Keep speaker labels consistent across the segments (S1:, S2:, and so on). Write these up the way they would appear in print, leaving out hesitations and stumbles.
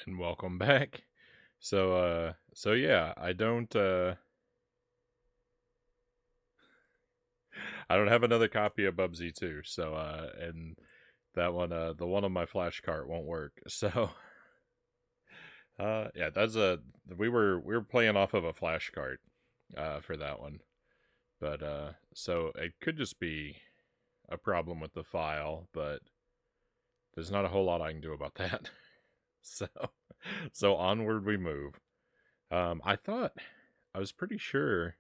S1: and welcome back. So yeah, I don't have another copy of Bubsy 2. And that one, the one on my flash cart won't work. So, yeah, we were playing off of a flash cart, for that one. But so it could just be a problem with the file, but there's not a whole lot I can do about that. So, so onward we move. I thought I was pretty sure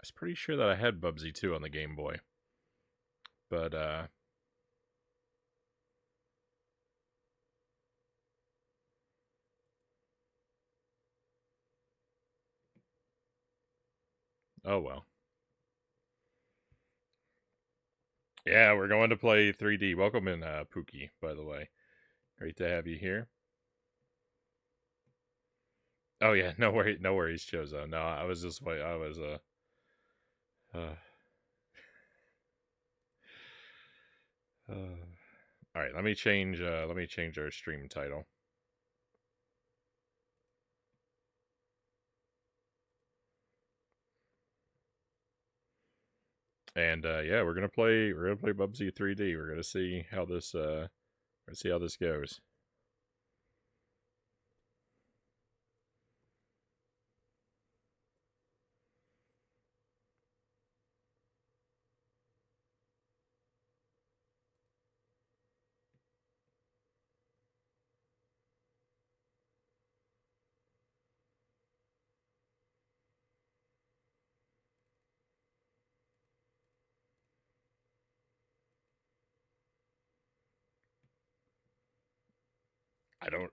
S1: that I had Bubsy 2 on the Game Boy. But oh well. Yeah, we're going to play 3D. Welcome in, Pookie, by the way. Great to have you here. Oh yeah, no worries, Chozo. No, I was just wait. I was uh, all right. Let me change our stream title. And yeah, we're gonna play Bubsy 3D. We're gonna see how this goes.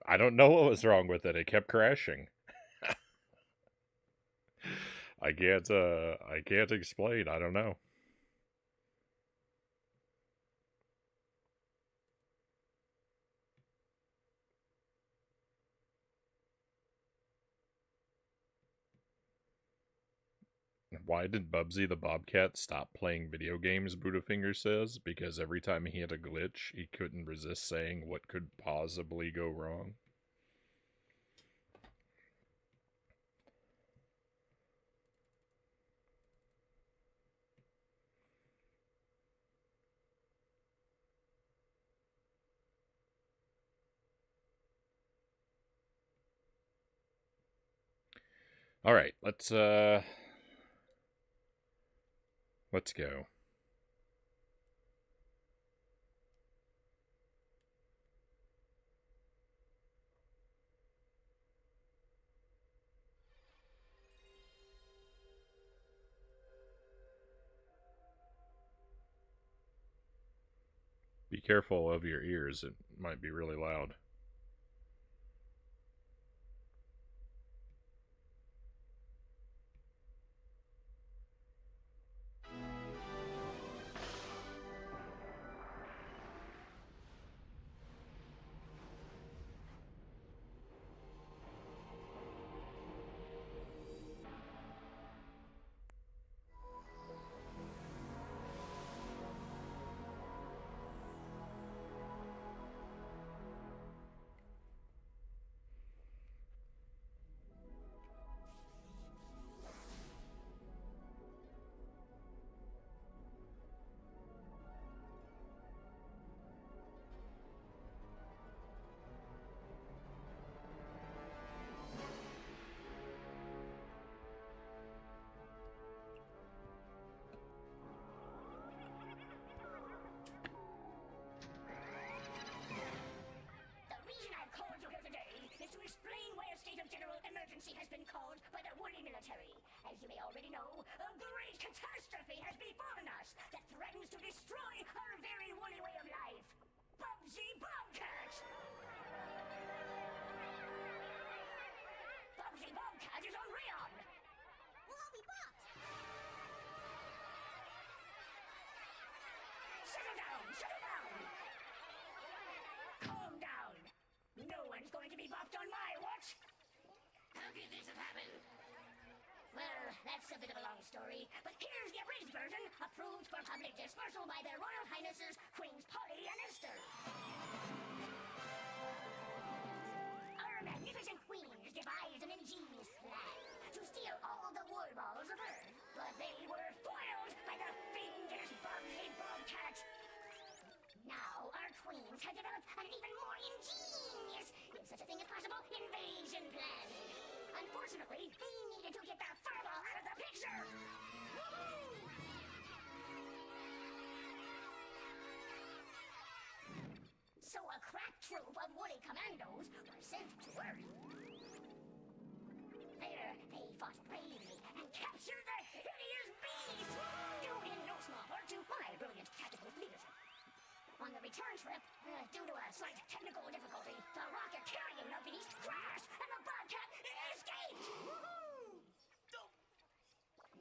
S1: I don't know what was wrong with it. It kept crashing. I can't explain. I don't know. Why did Bubsy the Bobcat stop playing video games? Budafinger says because every time he had a glitch, he couldn't resist saying what could possibly go wrong. All right, let's go. Be careful of your ears. It might be really loud.
S2: Has been called by the woolly military. As you may already know, a great catastrophe has befallen us that threatens to destroy our very woolly way of life. Bubsy Bobcat! Bubsy Bobcat is on Rayon! We'll be bought! Settle down! Settle down! Calm down! No one's going to be bopped on my watch! How could this have happened? Well, that's a bit of a long story, but here's the abridged version, approved for public dispersal by their Royal Highnesses Queens Polly and Esther. to develop an even more ingenious, if such a thing is possible, invasion plan. Unfortunately, they needed to get the furball out of the picture. So a crack troop of woolly commandos were sent to Earth. There, they fought bravely and captured the hideous beast, due in no small part to my brilliant tactical leadership. On the return trip, due to a slight technical difficulty, the rocket carrying the beast crashed and the Bobcat escaped!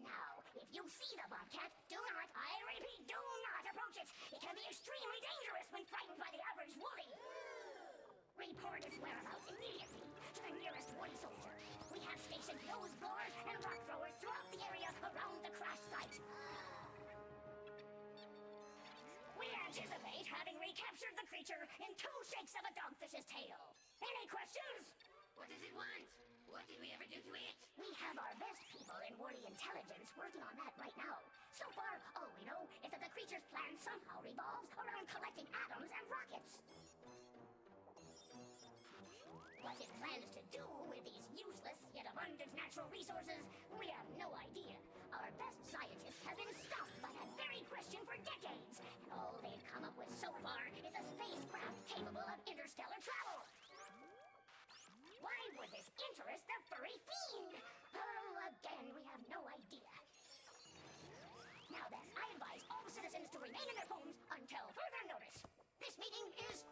S2: Now, if you see the Bobcat, do not, I repeat, do not approach it. It can be extremely dangerous when frightened by the average woolly. Report its whereabouts immediately to the nearest woolly soldier. We have stationed nose blowers and rock throwers throughout the area around the crash site. We anticipate having recaptured the creature in 2 shakes of a dogfish's tail. Any questions?
S3: What does it want? What did we ever do to it?
S2: We have our best people in woolly intelligence working on that right now. So far, all we know is that the creature's plan somehow revolves around collecting atoms and rockets. What it plans to do with these useless yet abundant natural resources, we have no idea. Our best scientists have been stumped by that very question for decades, and all they've come up with so far is a spacecraft capable of interstellar travel. Why would this interest the furry fiend? Oh, again, we have no idea. Now then, I advise all citizens to remain in their homes until further notice. This meeting is...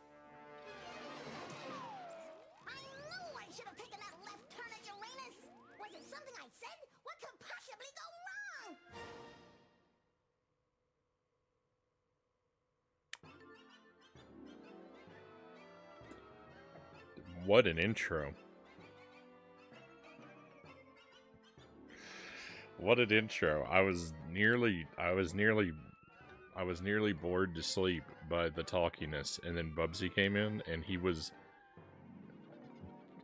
S4: I knew I should have taken that left turn at Uranus! Was it something I said? What could possibly go wrong?
S1: What an intro. What an intro. I was nearly bored to sleep by the talkiness, and then Bubsy came in and he was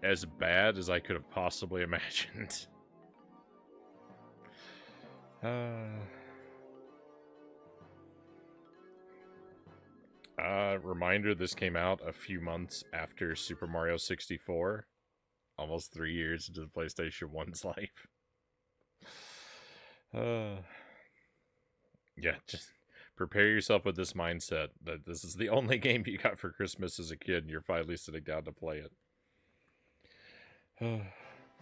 S1: as bad as I could have possibly imagined. Reminder, this came out a few months after Super Mario 64. Almost 3 years into the PlayStation 1's life. Yeah, just prepare yourself with this mindset that this is the only game you got for Christmas as a kid and you're finally sitting down to play it.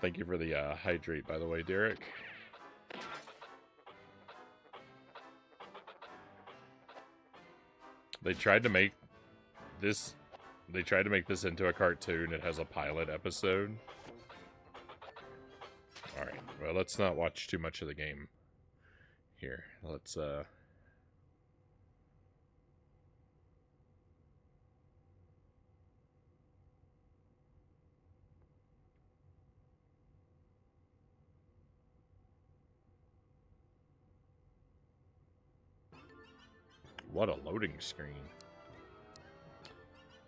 S1: Thank you for the hydrate, by the way, Derek. They tried to make this into a cartoon. It has a pilot episode. Alright, well, let's not watch too much of the game here. Let's, what a loading screen.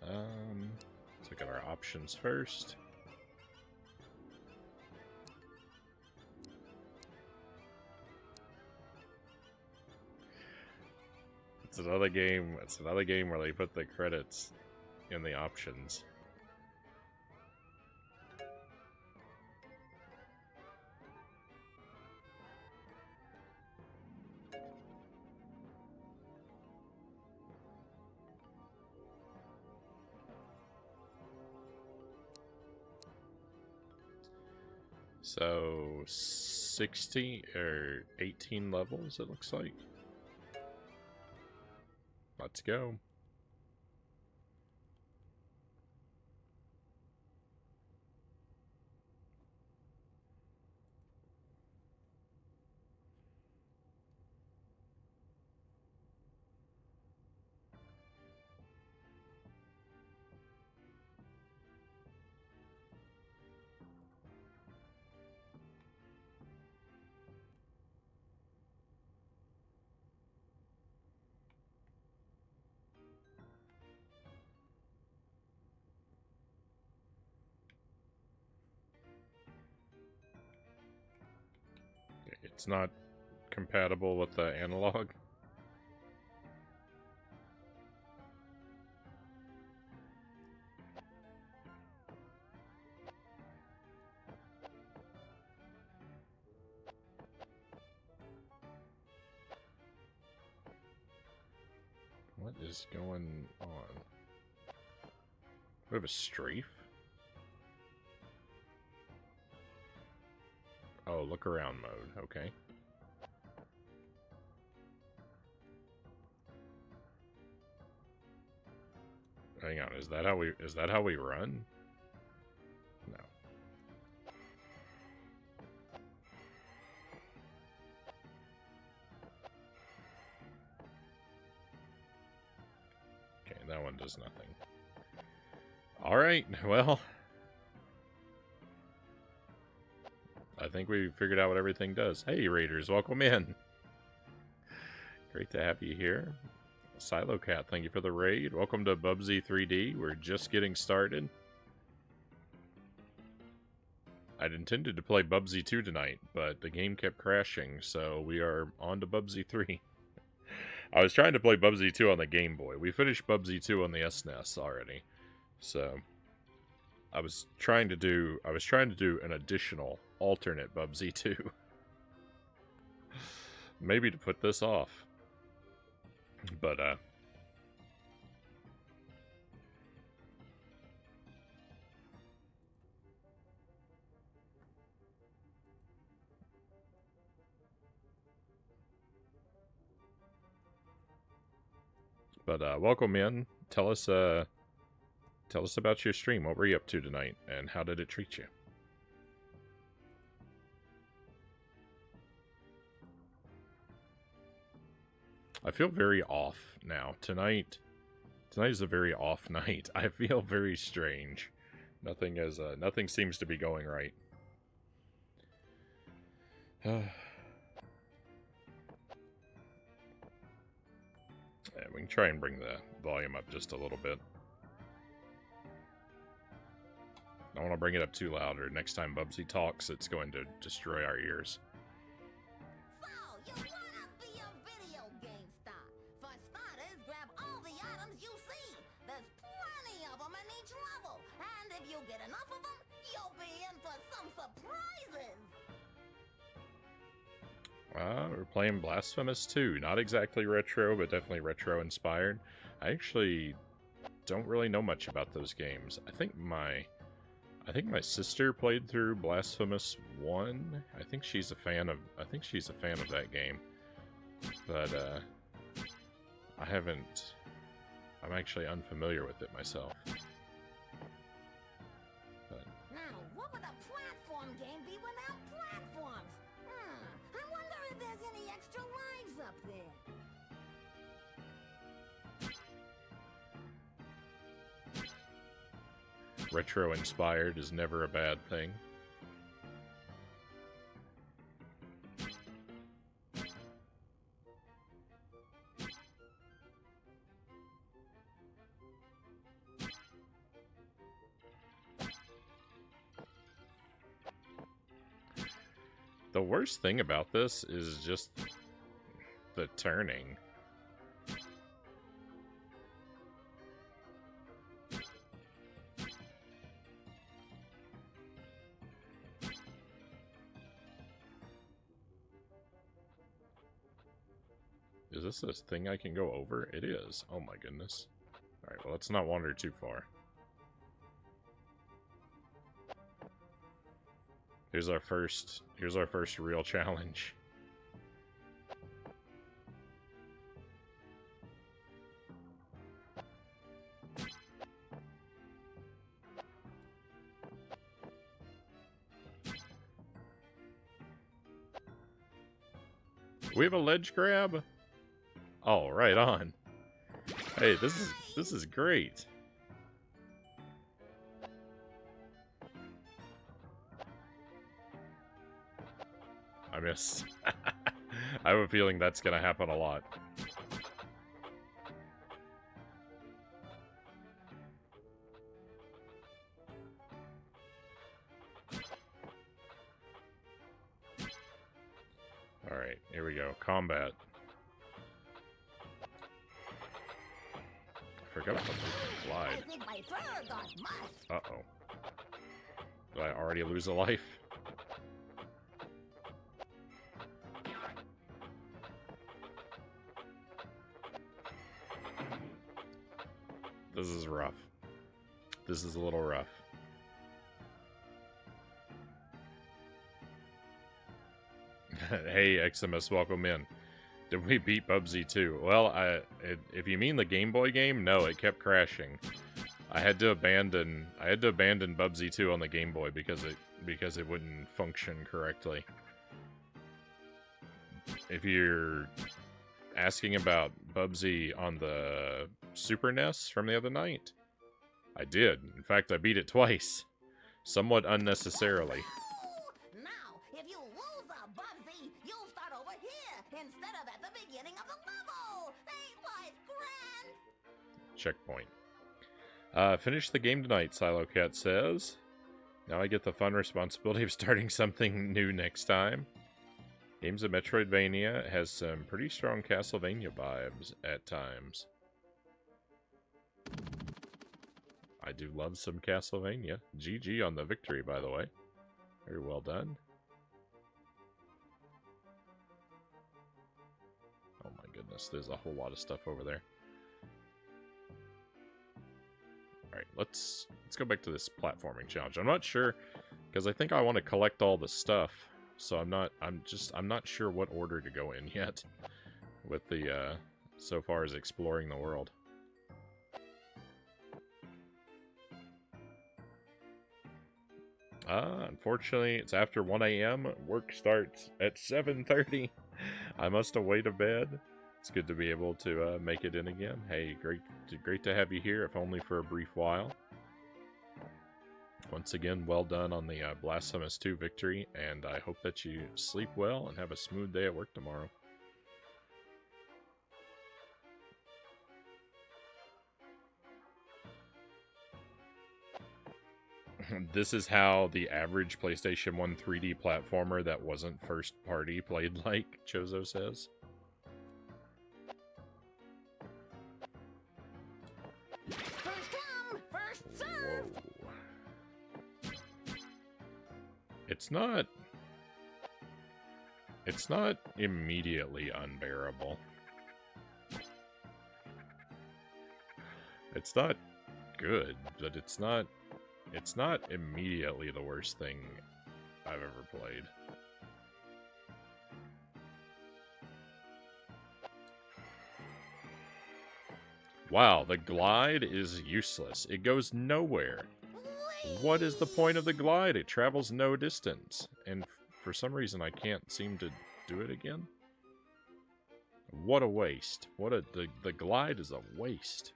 S1: Let's look at our options first. It's another game where they put the credits in the options. So 60 or 18 levels, it looks like. Let's go. It's not compatible with the analog. is going on? We have a strafe? Oh, look around mode. Okay. Hang on, is that how we run? No. Okay, that one does nothing. Alright, well, I think we figured out what everything does. Hey, Raiders, welcome in. Great to have you here. Silo Cat, thank you for the raid. Welcome to Bubsy 3D. We're just getting started. I'd intended to play Bubsy 2 tonight, but the game kept crashing, so we are on to Bubsy 3. I was trying to play Bubsy 2 on the Game Boy. We finished Bubsy 2 on the SNES already. So I was trying to do an additional alternate Bubsy 2. Maybe to put this off. But welcome in. Tell us about your stream. What were you up to tonight, and how did it treat you? I feel very off now. Tonight is a very off night. I feel very strange. Nothing seems to be going right. Yeah, we can try and bring the volume up just a little bit. I don't want to bring it up too loud, or next time Bubsy talks, it's going to destroy our ears.
S4: So, you wanna be a video game star? For starters, grab all the items you see. There's plenty of them in each level. And if you get enough of them, you'll be in for some surprises.
S1: We're playing Blasphemous 2. Not exactly retro, but definitely retro-inspired. I actually don't really know much about those games. I think my sister played through Blasphemous 1. I think she's a fan of that game. But I'm actually unfamiliar with it myself. But
S4: Now, what would a platform game be without platforms? I wonder if there's any extra lives up there.
S1: retro-inspired is never a bad thing. The worst thing about this is just the turning. Is this a thing I can go over? It is. Oh my goodness. Alright, well, let's not wander too far. Here's our first real challenge. We have a ledge grab? Oh, right on. Hey, this is great. I missed. I have a feeling that's gonna happen a lot. Alright, here we go. Combat. I forgot about the glide.
S4: I think my fur got mushed.
S1: Uh-oh. Did I already lose a life? This is rough. This is a little rough. Hey, XMS, welcome in. Did we beat Bubsy 2? Well, if you mean the Game Boy game, no, it kept crashing. I had to abandon Bubsy 2 on the Game Boy because it wouldn't function correctly. If you're asking about Bubsy on the Super NES from the other night, I did. In fact, I beat it twice. Somewhat unnecessarily.
S4: Now, if you lose a Bubsy, you'll start over here instead of at the beginning of the level. Ain't life grand?
S1: Checkpoint. Finish the game tonight, Silo Cat says. Now I get the fun responsibility of starting something new next time. Games of Metroidvania has some pretty strong Castlevania vibes at times. I do love some Castlevania. GG on the victory, by the way. Very well done. Oh my goodness, there's a whole lot of stuff over there. Alright, let's go back to this platforming challenge. I'm not sure, because I think I want to collect all the stuff. So I'm not sure what order to go in yet. With the, so far as exploring the world. Unfortunately, it's after 1 a.m. Work starts at 7:30. I must away to bed. It's good to be able to make it in again. Hey, great to have you here, if only for a brief while. Once again, well done on the Blasphemous 2 victory, and I hope that you sleep well and have a smooth day at work tomorrow. This is how the average PlayStation 1 3D platformer that wasn't first party played like, Chozo says.
S4: First come, first serve.
S1: Whoa. It's not immediately unbearable. It's not good, but it's not immediately the worst thing I've ever played. Wow, the glide is useless. It goes nowhere. What is the point of the glide? It travels no distance. And for some reason I can't seem to do it again. What a waste. The glide is a waste.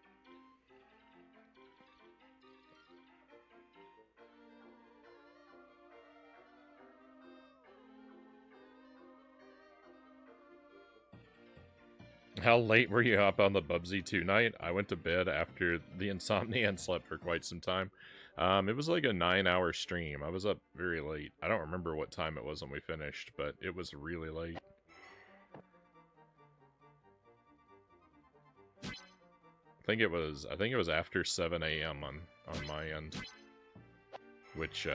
S1: How late were you up on the Bubsy 2 night? I went to bed after the insomnia and slept for quite some time. It was like a 9-hour stream. I was up very late. I don't remember what time it was when we finished, but it was really late. I think it was after 7 a.m. on my end. Which
S4: Just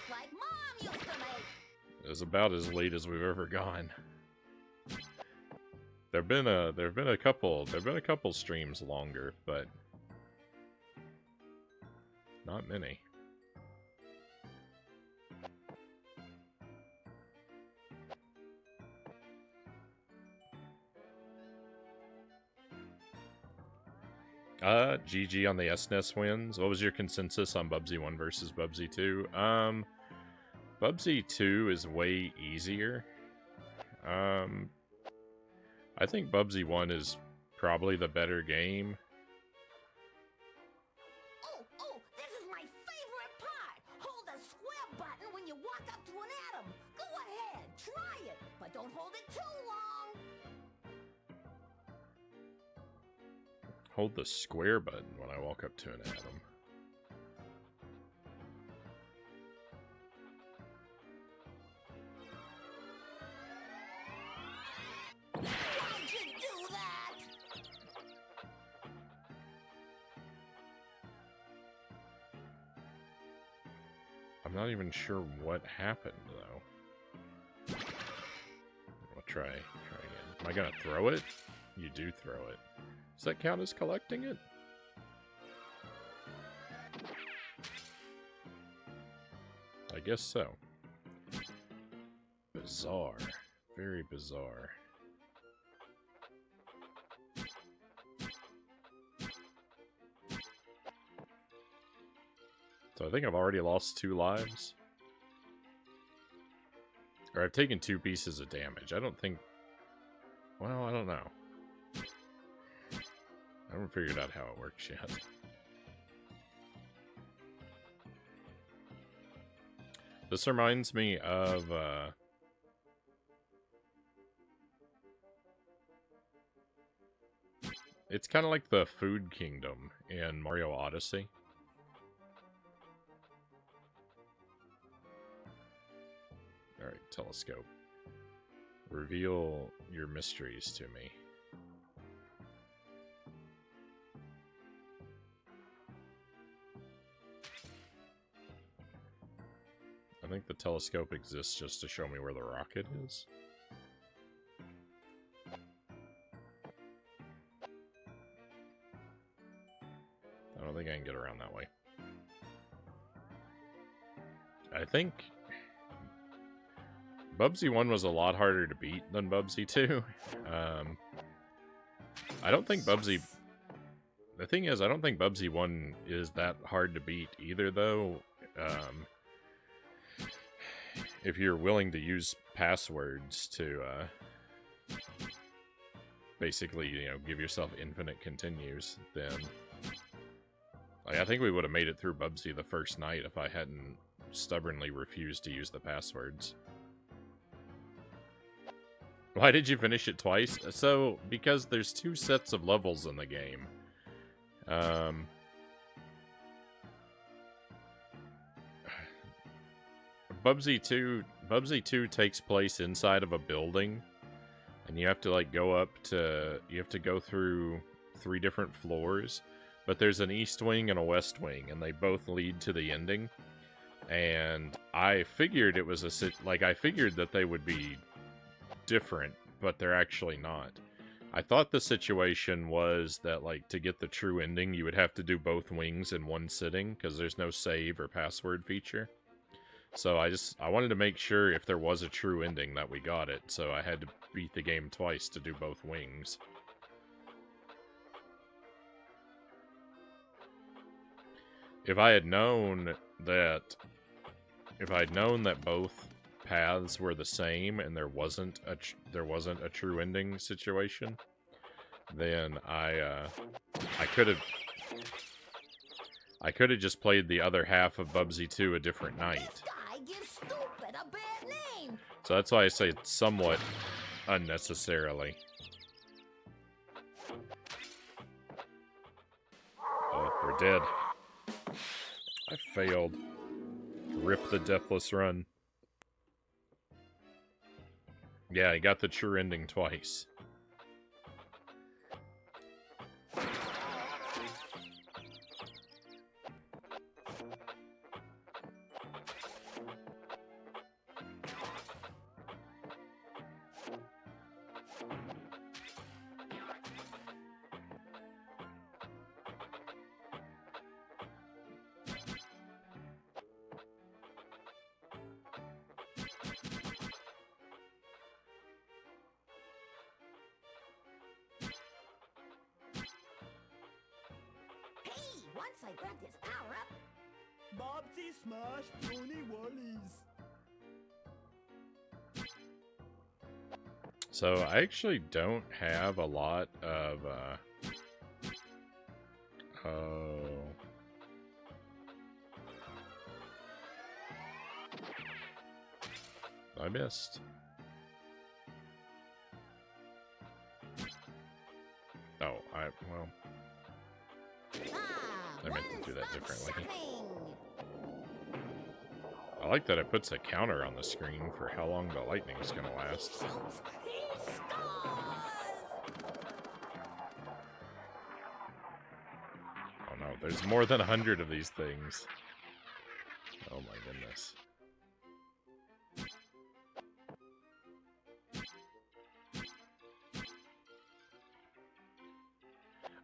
S4: like Mom used to make.
S1: is about as late as we've ever gone. There've been a couple streams longer, but not many. GG on the SNES wins. What was your consensus on Bubsy 1 versus Bubsy 2? Bubsy 2 is way easier. I think Bubsy 1 is probably the better game.
S4: Oh, this is my favorite part. Hold the square button when you walk up to an atom. Go ahead, try it, but don't hold it too long.
S1: Hold the square button when I walk up to an atom.
S4: Why'd you do that?
S1: I'm not even sure what happened, though. I'll try again. Am I gonna throw it? You do throw it. Does that count as collecting it? I guess so. Bizarre. Very bizarre. So I think I've already lost 2 lives. Or I've taken 2 pieces of damage. I don't think... Well, I don't know. I haven't figured out how it works yet. This reminds me of... It's kind of like the Food Kingdom in Mario Odyssey. Alright, telescope. Reveal your mysteries to me. I think the telescope exists just to show me where the rocket is. I don't think I can get around that way. I think Bubsy 1 was a lot harder to beat than Bubsy 2. I don't think Bubsy... The thing is, I don't think Bubsy 1 is that hard to beat either, though. If you're willing to use passwords to basically, you know, give yourself infinite continues, then... Like, I think we would have made it through Bubsy the first night if I hadn't stubbornly refused to use the passwords. Why did you finish it twice? So, because there's 2 sets of levels in the game. Bubsy 2 takes place inside of a building, and you have to, like, go through 3 different floors, but there's an east wing and a west wing, and they both lead to the ending, and I figured it was I figured that they would be different, but they're actually not. I thought the situation was that, like, to get the true ending, you would have to do both wings in one sitting, because there's no save or password feature. So I wanted to make sure if there was a true ending that we got it, so I had to beat the game twice to do both wings. If I had known that both paths were the same and there wasn't a true ending situation, then I could have just played the other half of Bubsy 2 a different night. So that's why I say it's somewhat unnecessarily. Oh, we're dead. I failed. Rip the Deathless Run. Yeah, I got the true ending twice.
S4: Once I grab this power up,
S5: Bubsy smash Frownie Wallies.
S1: So I actually don't have a lot of I missed. Oh, well. I meant to do that differently. I like that it puts a counter on the screen for how long the lightning's gonna last. Oh no, there's more than 100 of these things. Oh my goodness.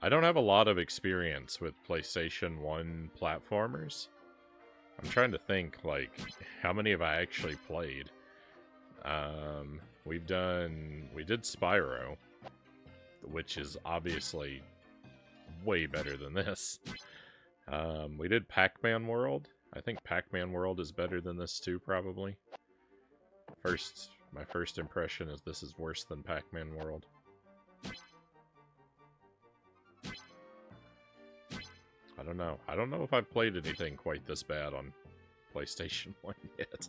S1: I don't have a lot of experience with PlayStation 1 platformers. I'm trying to think, like, how many have I actually played? We did Spyro, which is obviously way better than this. We did Pac-Man World. I think Pac-Man World is better than this too, probably. My first impression is this is worse than Pac-Man World. I don't know. I don't know if I've played anything quite this bad on PlayStation 1 yet.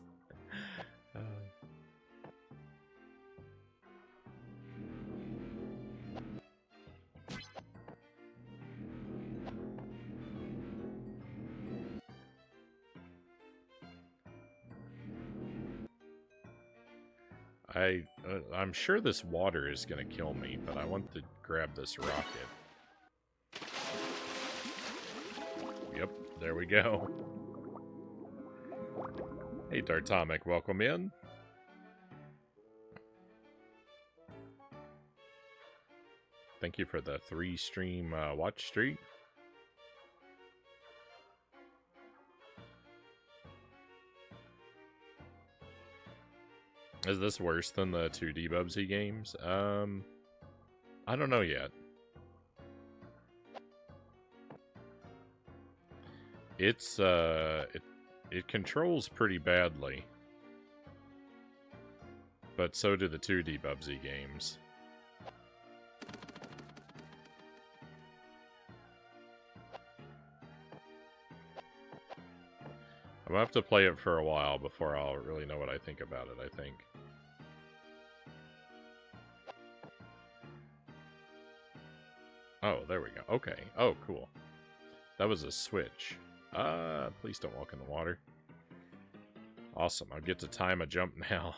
S1: I'm sure this water is going to kill me, but I want to grab this rocket. Yep, there we go. Hey, Dartomic, welcome in. Thank you for the 3-stream watch streak. Is this worse than the 2D Bubsy games? I don't know yet. It's it controls pretty badly, but so do the 2D Bubsy games. I'm gonna have to play it for a while before I'll really know what I think about it, I think. Oh, there we go. Okay. Oh, cool. That was a switch. Please don't walk in the water. Awesome. I'll get to time a jump now.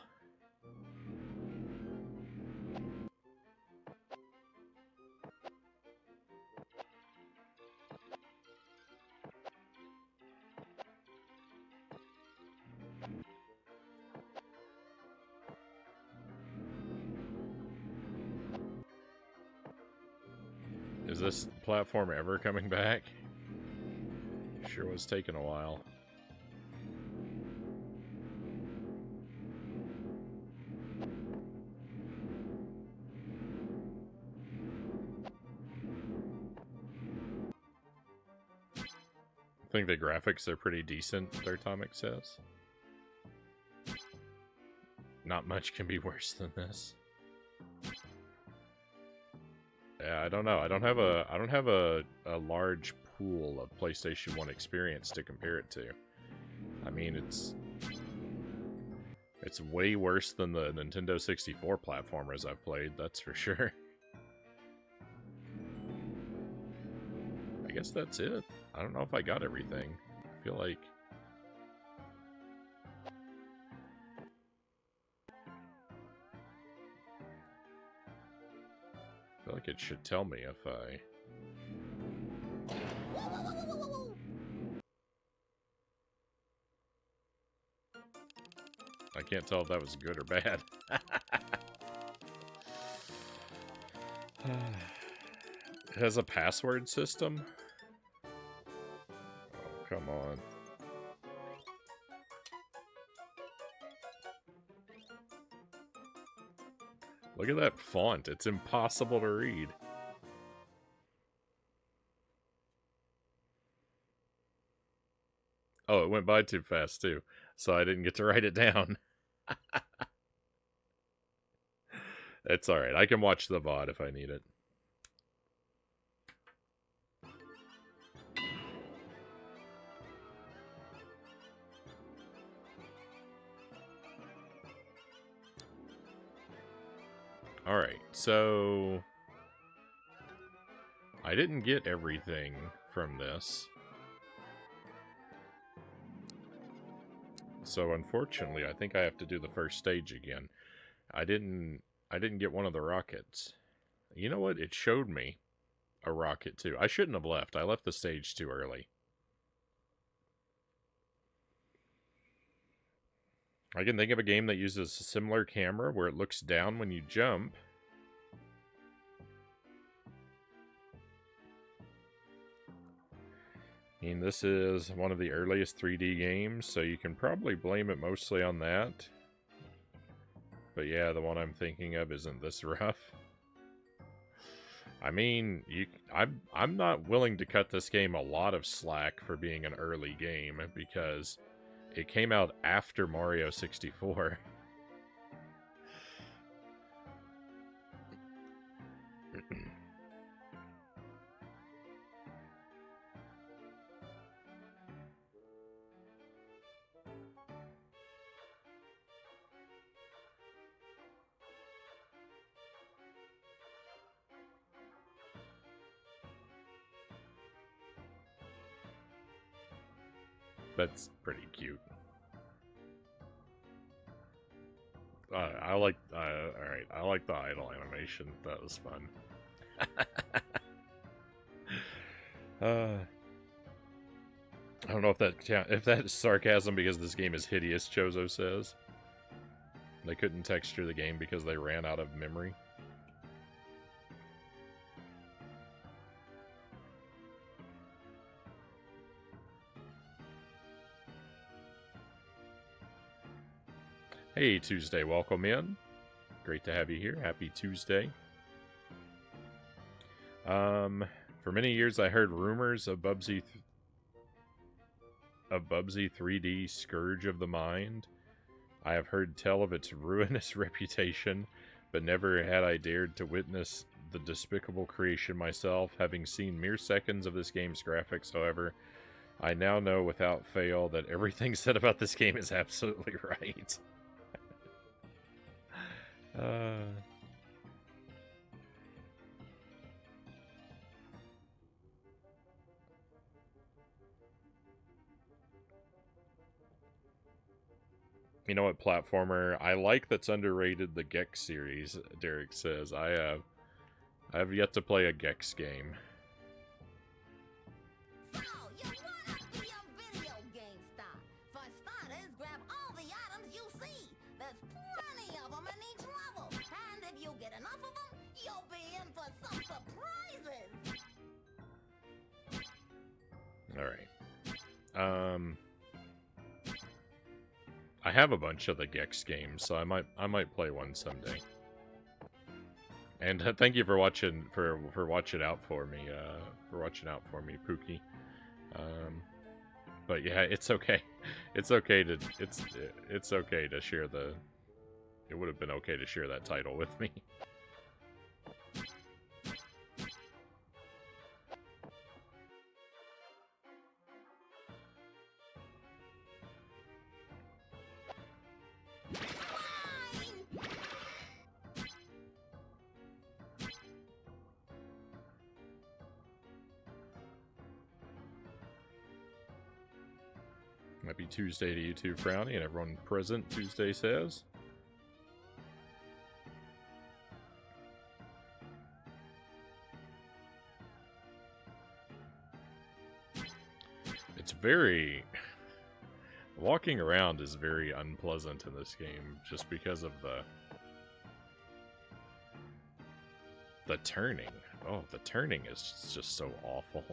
S1: Is this platform ever coming back? Sure was taking a while. I think the graphics are pretty decent, Dartomic says. Not much can be worse than this. Yeah, I don't know. I don't have a large pool of PlayStation 1 experience to compare it to. I mean, it's way worse than the Nintendo 64 platformers I've played, that's for sure. I guess that's it. I don't know if I got everything. I feel like it should tell me if I... I can't tell if that was good or bad. It has a password system? Oh, come on. Look at that font. It's impossible to read. Oh, it went by too fast, too. So I didn't get to write it down. It's alright. I can watch the VOD if I need it. Alright, so... I didn't get everything from this. So unfortunately, I think I have to do the first stage again. I didn't get one of the rockets. You know what? It showed me a rocket too. I shouldn't have left. I left the stage too early. I can think of a game that uses a similar camera where it looks down when you jump. I mean, this is one of the earliest 3D games, so you can probably blame it mostly on that. But yeah, the one I'm thinking of isn't this rough. I mean, I'm not willing to cut this game a lot of slack for being an early game, because it came out after Mario 64. That's pretty cute. I like, alright, I like the idle animation. That was fun. I don't know if that's sarcasm because this game is hideous, Chozo says. They couldn't texture the game because they ran out of memory. Hey, Tuesday, welcome in. Great to have you here. Happy Tuesday. For many years I heard rumors of Bubsy 3D Scourge of the Mind. I have heard tell of its ruinous reputation, but never had I dared to witness the despicable creation myself. Having seen mere seconds of this game's graphics, however, I now know without fail that everything said about this game is absolutely right. You know what platformer I like that's underrated? The Gex series, Derek says. I have yet to play a Gex game.
S4: So, you wanna be a video game star? For starters, grab all the items you see. There's plenty of them in each level. And if you get enough of them, you'll be in for some surprises.
S1: Alright. I have a bunch of the Gex games, so I might play one someday. And thank you for watching watching out for me, Pookie. But yeah, it's okay. It's okay to share the. It would have been okay to share that title with me. Happy Tuesday to you too, Frownie, and everyone present, Tuesday says. It's very... Walking around is very unpleasant in this game, just because of the turning. Oh, the turning is just so awful.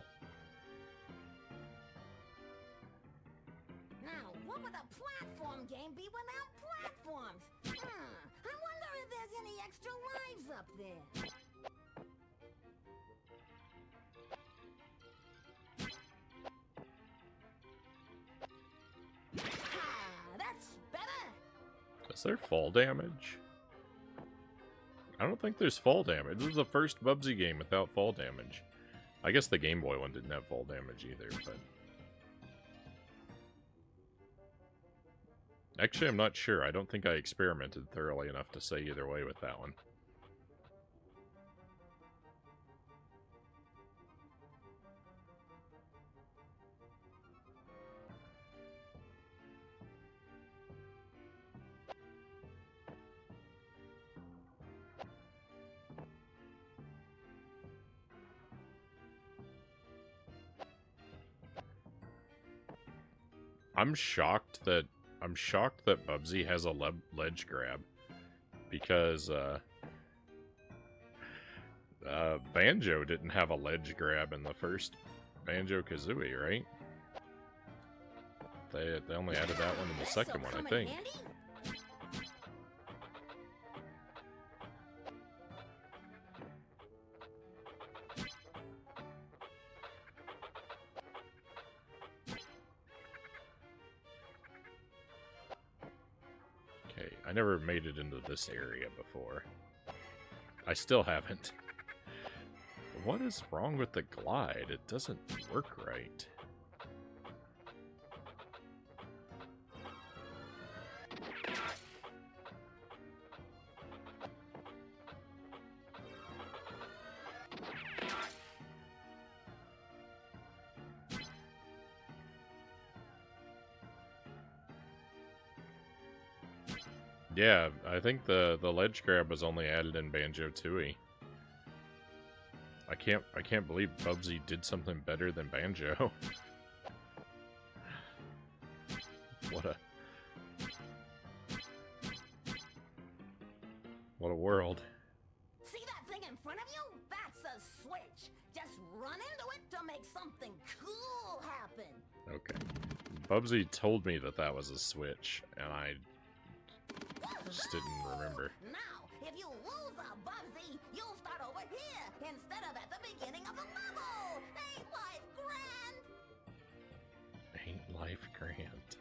S4: Platform game be without platforms. I wonder if there's any extra lives up there. That's better.
S1: Is there fall damage? I don't think there's fall damage. This is the first Bubsy game without fall damage. I guess the Game Boy one didn't have fall damage either, but... Actually, I'm not sure. I don't think I experimented thoroughly enough to say either way with that one. I'm shocked that Bubsy has a ledge grab, because Banjo didn't have a ledge grab in the first Banjo-Kazooie, right? They only added that one in the second one, I think. Okay, I never made it into this area before. I still haven't. What is wrong with the glide? It doesn't work right. Yeah, I think the ledge grab was only added in Banjo-Tooie. I can't believe Bubsy did something better than Banjo. What a world.
S4: See that thing in front of you? That's a switch. Just run into it to make something cool happen.
S1: Okay. Bubsy told me that that was a switch, and I just didn't remember.
S4: Now, if you lose a Bubsy, you'll start over here instead of at the beginning of the level. Ain't life grand?
S1: Ain't life grand.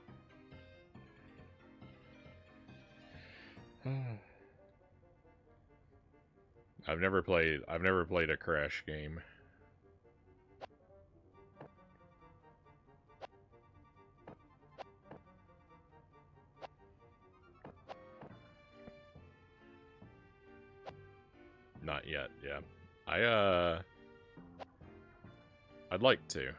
S1: I've never played a Crash game. Not yet, yeah. I'd like to.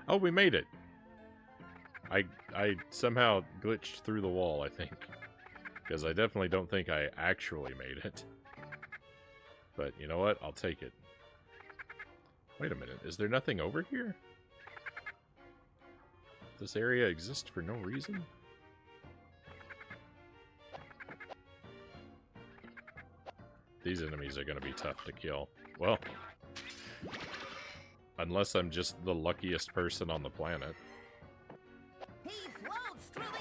S1: Oh, we made it. I somehow glitched through the wall, I think. Because I definitely don't think I actually made it. But you know what? I'll take it. Wait a minute. Is there nothing over here? This area exists for no reason? These enemies are going to be tough to kill. Well, unless I'm just the luckiest person on the planet.
S4: He floats through the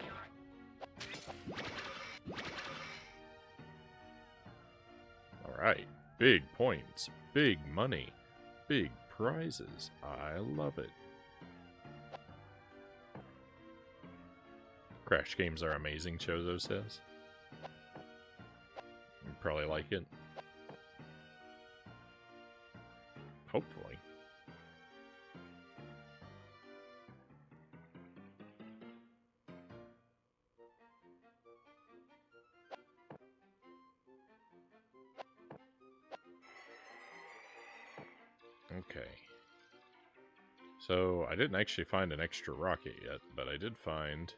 S4: air.
S1: Alright. Big points. Big money. Big prizes. I love it. Crash games are amazing, Chozo says. You probably like it. Hopefully. Okay. So, I didn't actually find an extra rocket yet, but I did find...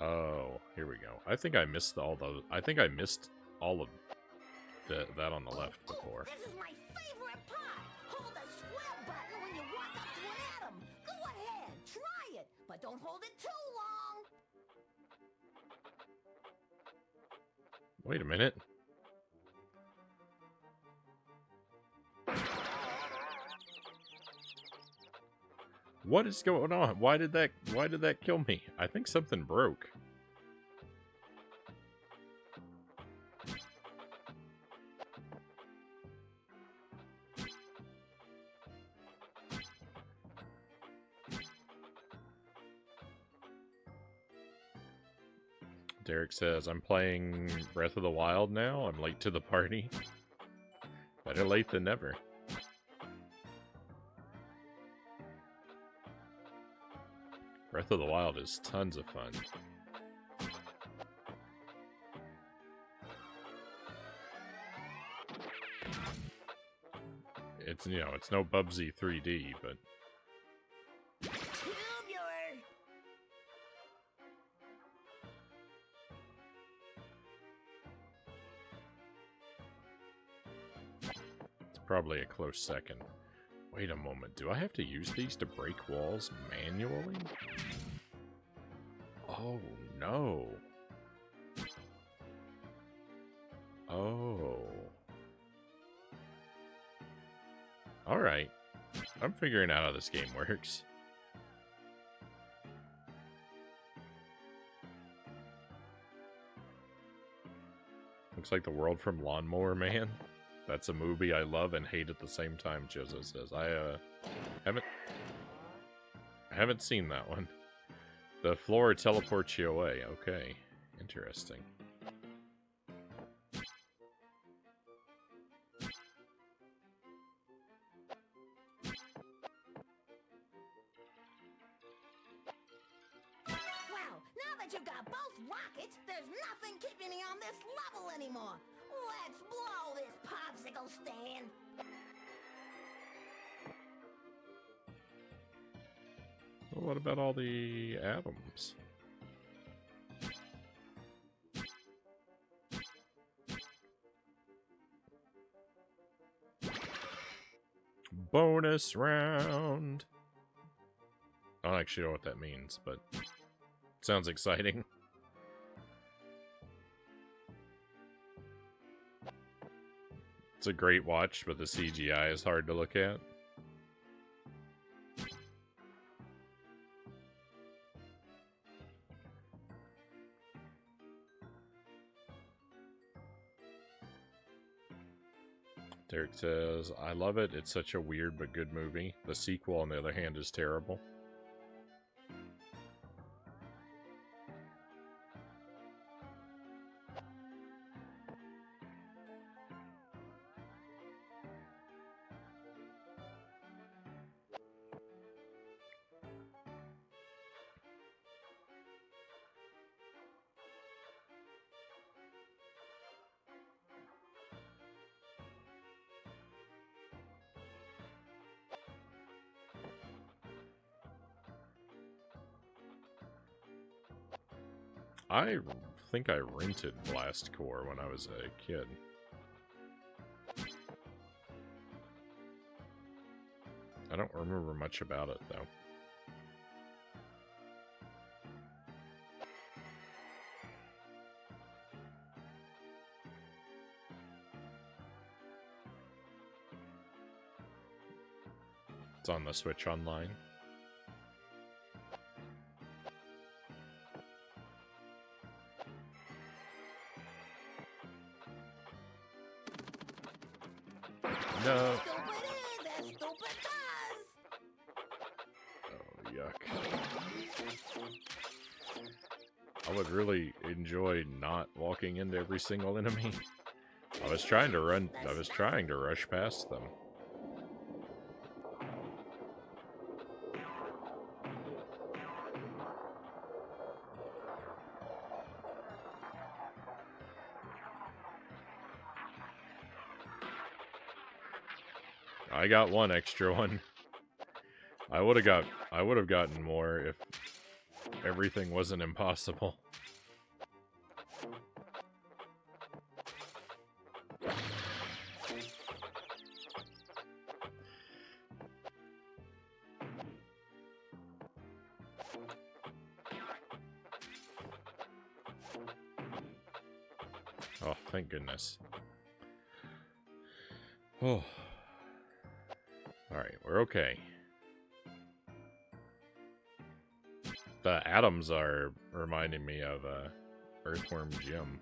S1: Oh, here we go. I think I missed all those. I think I missed all of that on the left before.
S4: This is my favorite part. Hold the square button when you walk up to an atom. Go ahead, try it, but don't hold it too long.
S1: Wait a minute. What is going on? Why did that kill me? I think something broke. Derek says, I'm playing Breath of the Wild now. I'm late to the party. Better late than never. Breath of the Wild is tons of fun. It's, you know, it's no Bubsy 3D, but...
S4: Tubular.
S1: probably a close second. Wait a moment, do I have to use these to break walls manually? Oh, no. Oh. Alright. I'm figuring out how this game works. Looks like the world from Lawnmower Man. That's a movie I love and hate at the same time, Joseph says. I haven't seen that one. The floor teleports you away. Okay. Interesting.
S4: Well, now that you've got both rockets, there's nothing keeping you on this level anymore. Let's blow this popsicle stand.
S1: Well, what about all the atoms? Bonus round. I don't actually know what that means, but it sounds exciting. It's a great watch, but the CGI is hard to look at. Derek says, I love it. It's such a weird but good movie. The sequel, on the other hand, is terrible. I think I rented Blast Core when I was a kid. I don't remember much about it, though. It's on the Switch Online. No.
S4: Stupid is as stupid does.
S1: Oh, yuck. I would really enjoy not walking into every single enemy. I was trying to rush past them. I got one extra one. I would have gotten more if everything wasn't impossible. Oh, thank goodness. Oh. Alright, we're okay. The atoms are reminding me of Earthworm Jim.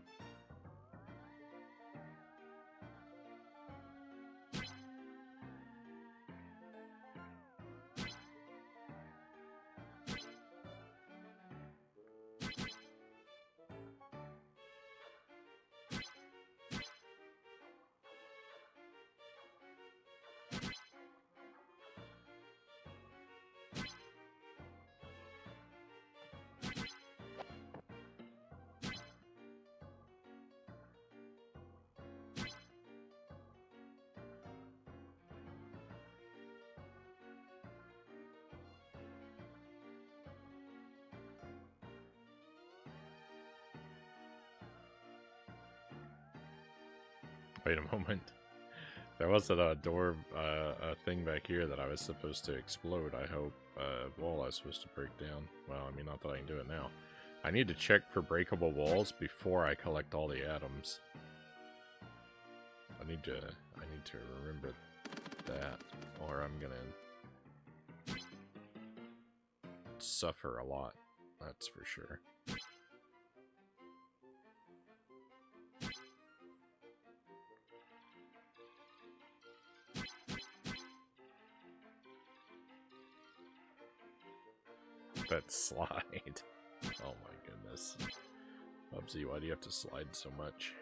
S1: Wait a moment. There wasn't a door, a thing back here that I was supposed to explode, I hope. Wall I was supposed to break down. Well, I mean, not that I can do it now. I need to check for breakable walls before I collect all the atoms. I need to remember that, or I'm gonna suffer a lot. That's for sure. That slide. Oh my goodness. Bubsy, why do you have to slide so much?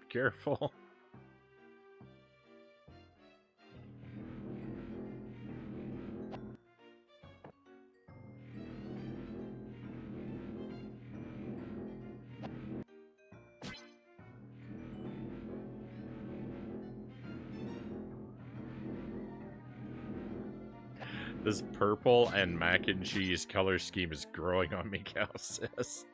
S1: Careful. This purple and mac and cheese color scheme is growing on me, Cal says.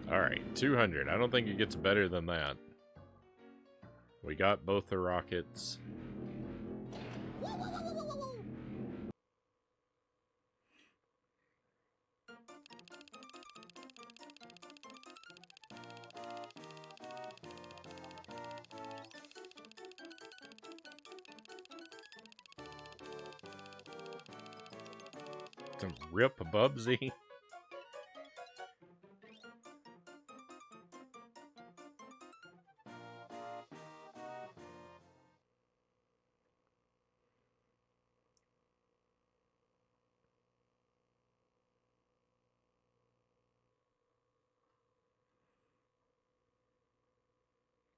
S1: Alright, 200. I don't think it gets better than that. We got both the rockets.
S4: Whoa, whoa, whoa, whoa, whoa, whoa.
S1: To rip Bubsy.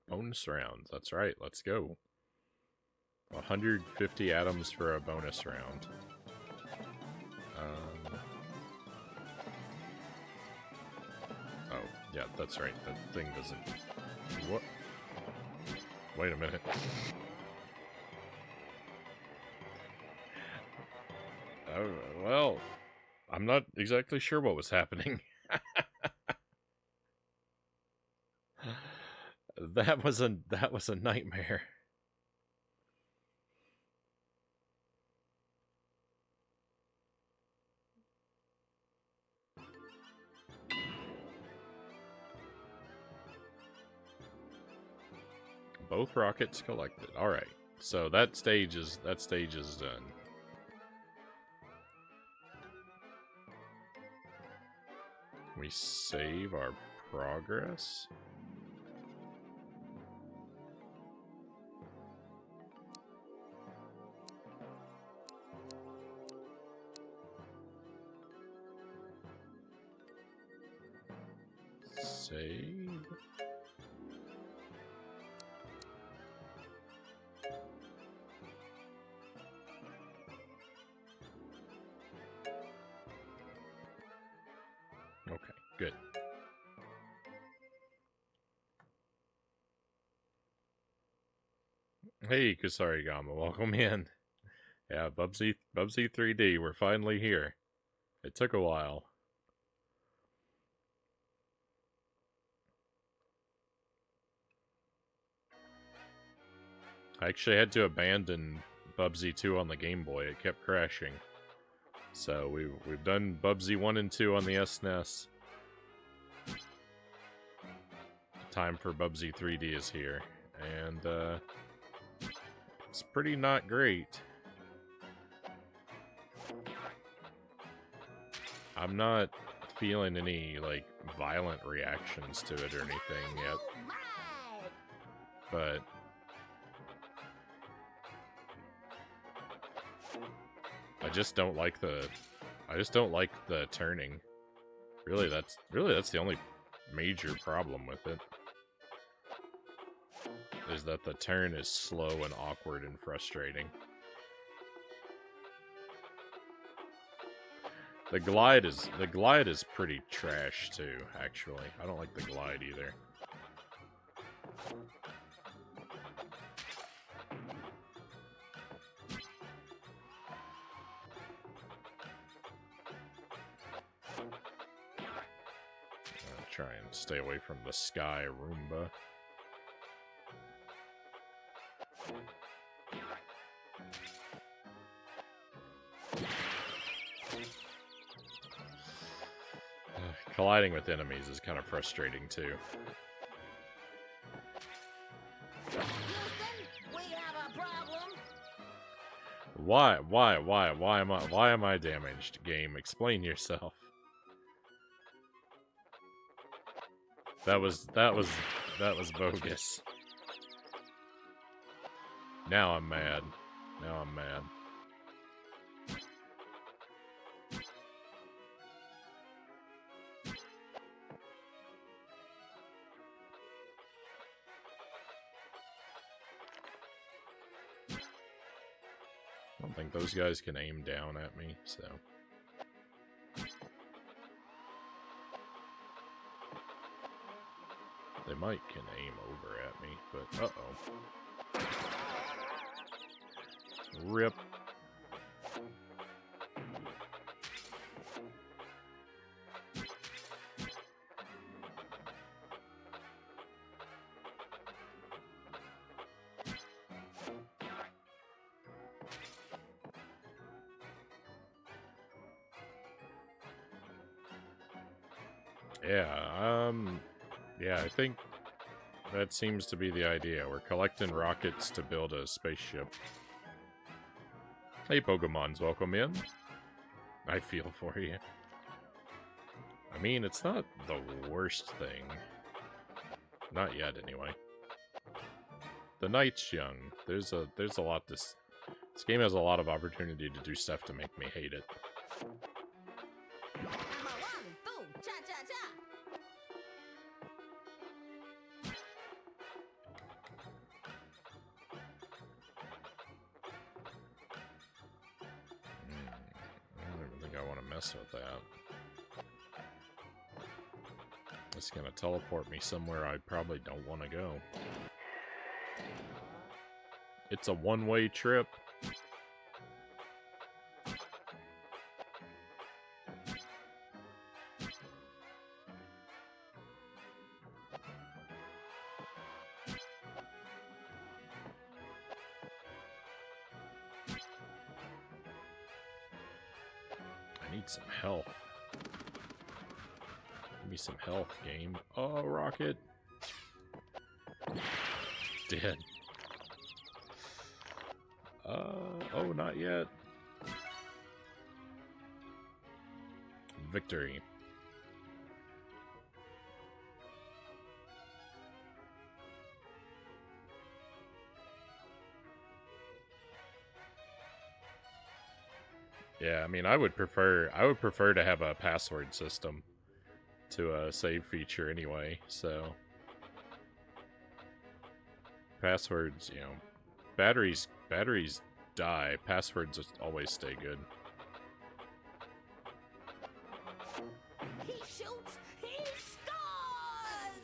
S1: Bonus round. That's right. Let's go. 150 atoms for a bonus round. Oh, yeah, that's right. That thing doesn't... What? Wait a minute. Oh, well, I'm not exactly sure what was happening. That was a nightmare. Both rockets collected. All right. So that stage is done. We save our progress. Save. Okay, good. Hey, Kusari Gama, welcome in. Yeah, Bubsy 3D, we're finally here. It took a while. I actually had to abandon Bubsy 2 on the Game Boy. It kept crashing. So we've done Bubsy 1 and 2 on the SNES. Time for Bubsy 3D is here. And it's pretty not great. I'm not feeling any, like, violent reactions to it or anything yet.
S4: Oh my!
S1: but I just don't like the turning. Really that's the only major problem with it. Is that the turn is slow and awkward and frustrating. The glide is pretty trash too, actually. I don't like the glide either. I'll try and stay away from the sky Roomba. Colliding with enemies is kind of frustrating too.
S4: Houston, we have a problem.
S1: Why am I damaged, game? Explain yourself. That was bogus. Now I'm mad. Now I'm mad. I don't think those guys can aim down at me, so... They might can aim over at me, but uh-oh. Rip. Yeah, I think that seems to be the idea. We're collecting rockets to build a spaceship. Hey, Pokemons, welcome in. I feel for you. I mean, it's not the worst thing. Not yet, anyway. The night's young. There's a lot this game has a lot of opportunity to do stuff to make me hate it. With that. It's gonna teleport me somewhere I probably don't want to go. It's a one-way trip. Some health. Give me some health, game. Oh, rocket. Dead. Oh, not yet. Victory. Yeah, I mean, I would prefer to have a password system to a save feature anyway, so passwords, you know, batteries die, passwords always stay good.
S4: He shoots, he scores!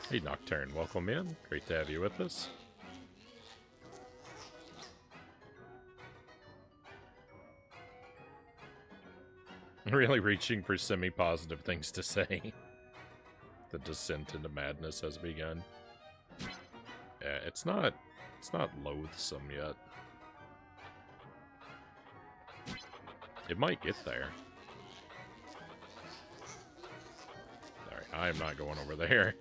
S1: Hey, Nocturne, welcome in. Great to have you with us. Really reaching for semi-positive things to say. The descent into madness has begun. Yeah, it's not loathsome yet. It might get there. Alright, I am not going over there.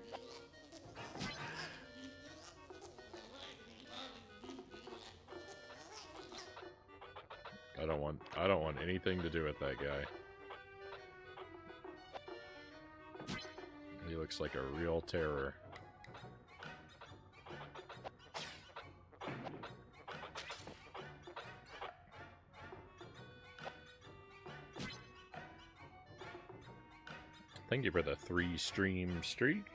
S1: I don't want anything to do with that guy. He looks like a real terror. Thank you for the 3-stream streak.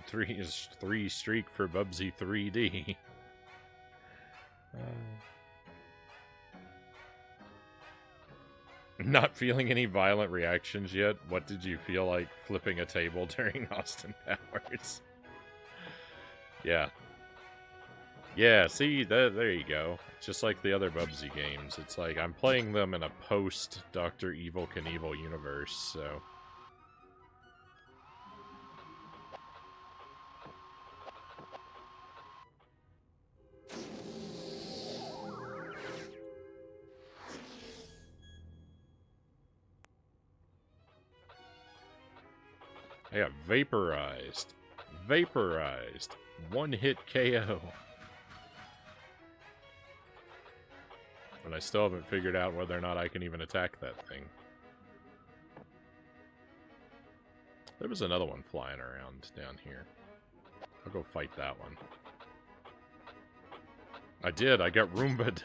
S1: Three streak for Bubsy 3D. Not feeling any violent reactions yet. What did you feel like flipping a table during Austin Powers? Yeah. Yeah, see, there you go. Just like the other Bubsy games. It's like I'm playing them in a post-Dr. Evil Knievel universe, so... I got vaporized. Vaporized. One-hit KO. And I still haven't figured out whether or not I can even attack that thing. There was another one flying around down here. I'll go fight that one. I did. I got Roomba'd.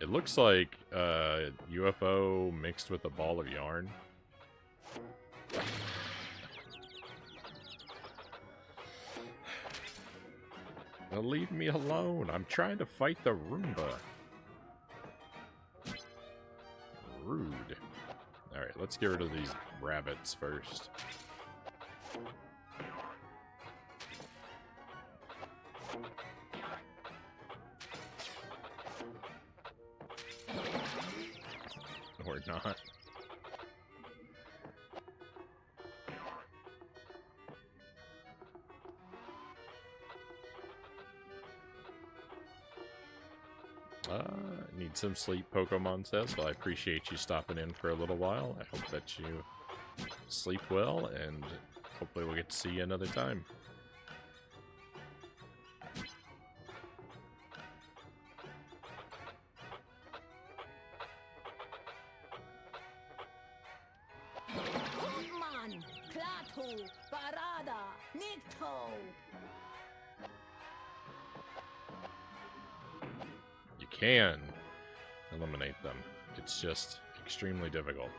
S1: It looks like UFO mixed with a ball of yarn. Now leave me alone. I'm trying to fight the Roomba. Rude. Alright, let's get rid of these rabbits first. Or not. Need some sleep, Pokemon says. Well, I appreciate you stopping in for a little while. I hope that you sleep well, and hopefully we'll get to see you another time.
S4: Pokemon, Klaatu, Barada, Nikto.
S1: You can eliminate them. It's just extremely difficult.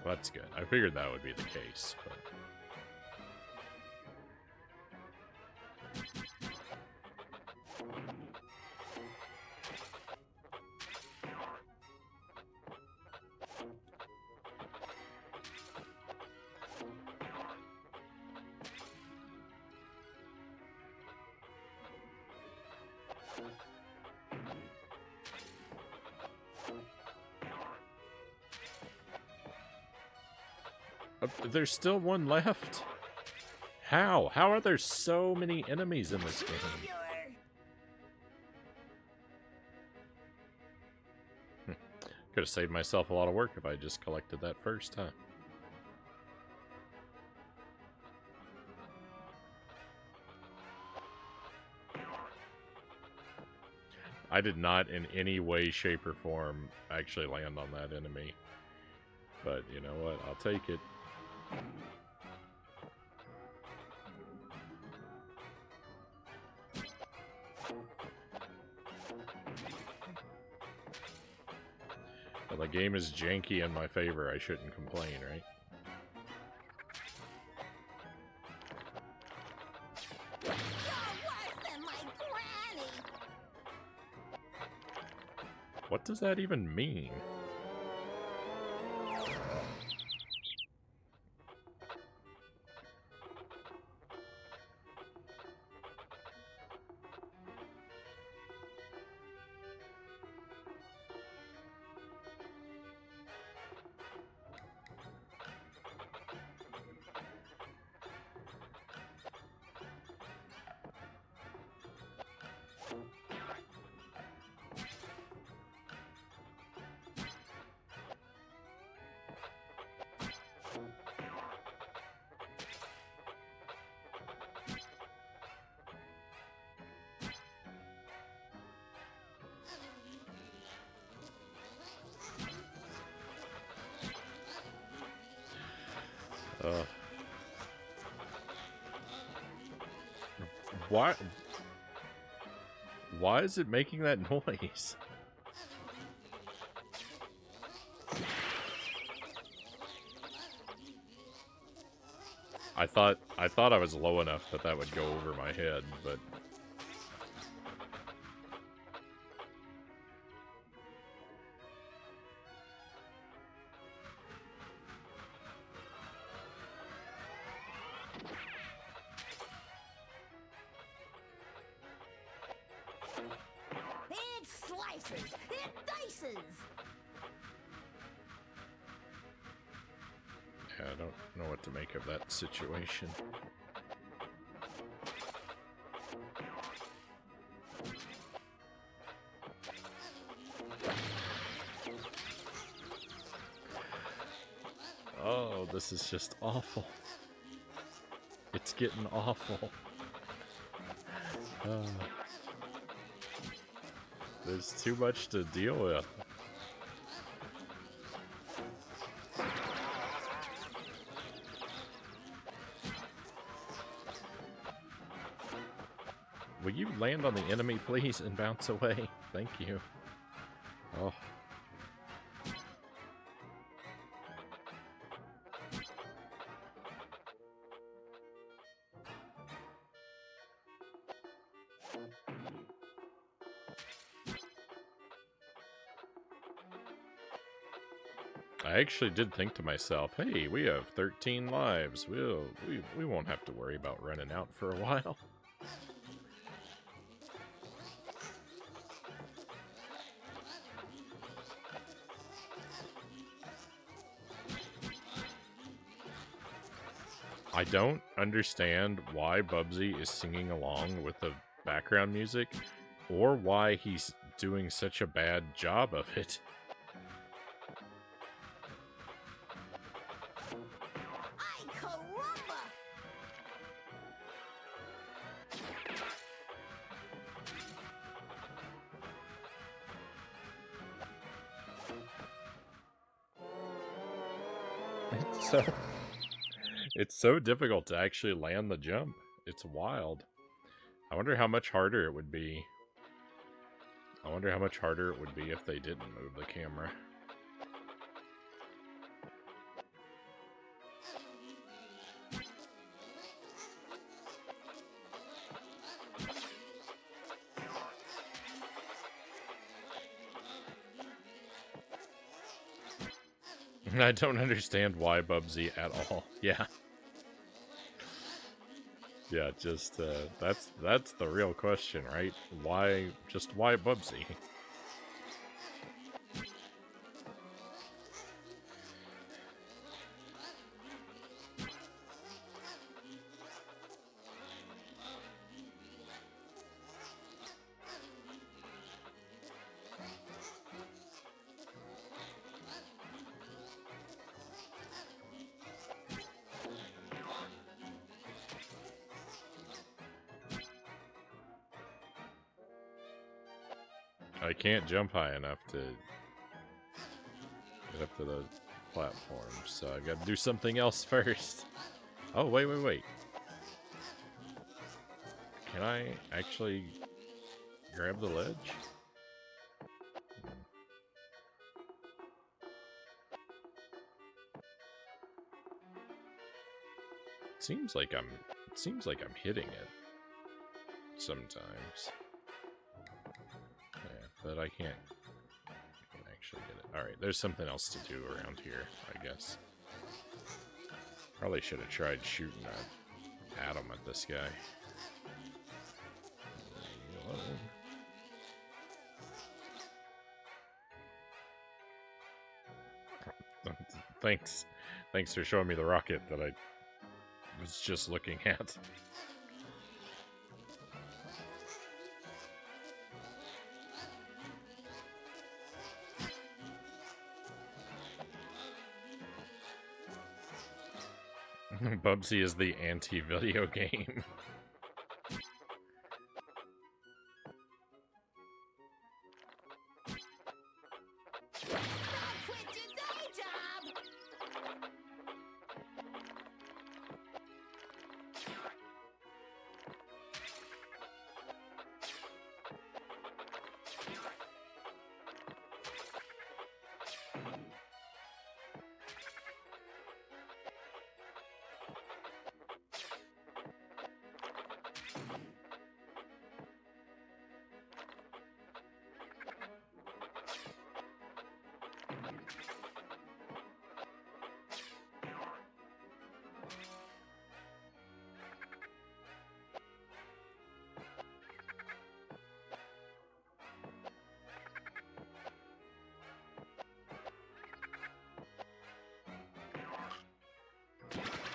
S1: Well, that's good. I figured that would be the case, but... There's still one left? How? How are there so many enemies in this game? Could have saved myself a lot of work if I just collected that first, huh? I did not in any way, shape, or form actually land on that enemy. But you know what? I'll take it. Well, the game is janky in my favor. I shouldn't complain, right?
S4: You're worse than my granny.
S1: What does that even mean? Why? Why is it making that noise? I thought I was low enough that that would go over my head, but
S4: It slices! It dices!
S1: yeah, I don't know what to make of that situation. Oh, this is just awful. It's getting awful. There's too much to deal with. Will you land on the enemy, please, and bounce away? Thank you. Oh. I actually did think to myself, hey, we have 13 lives. We won't have to worry about running out for a while. I don't understand why Bubsy is singing along with the background music, or why he's doing such a bad job of it.
S4: Ay, caramba!
S1: It's so difficult to actually land the jump. It's wild. I wonder how much harder it would be. I wonder how much harder it would be if they didn't move the camera. I don't understand why Bubsy at all. Yeah. Yeah, just, that's the real question, right? Why Bubsy? I can't jump high enough to get up to the platform, so I gotta do something else first. Oh, wait. Can I actually grab the ledge? It seems like I'm hitting it sometimes. Yeah, but I can't actually get it. Alright, there's something else to do around here, I guess. Probably should have tried shooting an atom at this guy. Thanks. Thanks for showing me the rocket that I was just looking at. Bubsy is the anti-video game.
S4: Quit your day job!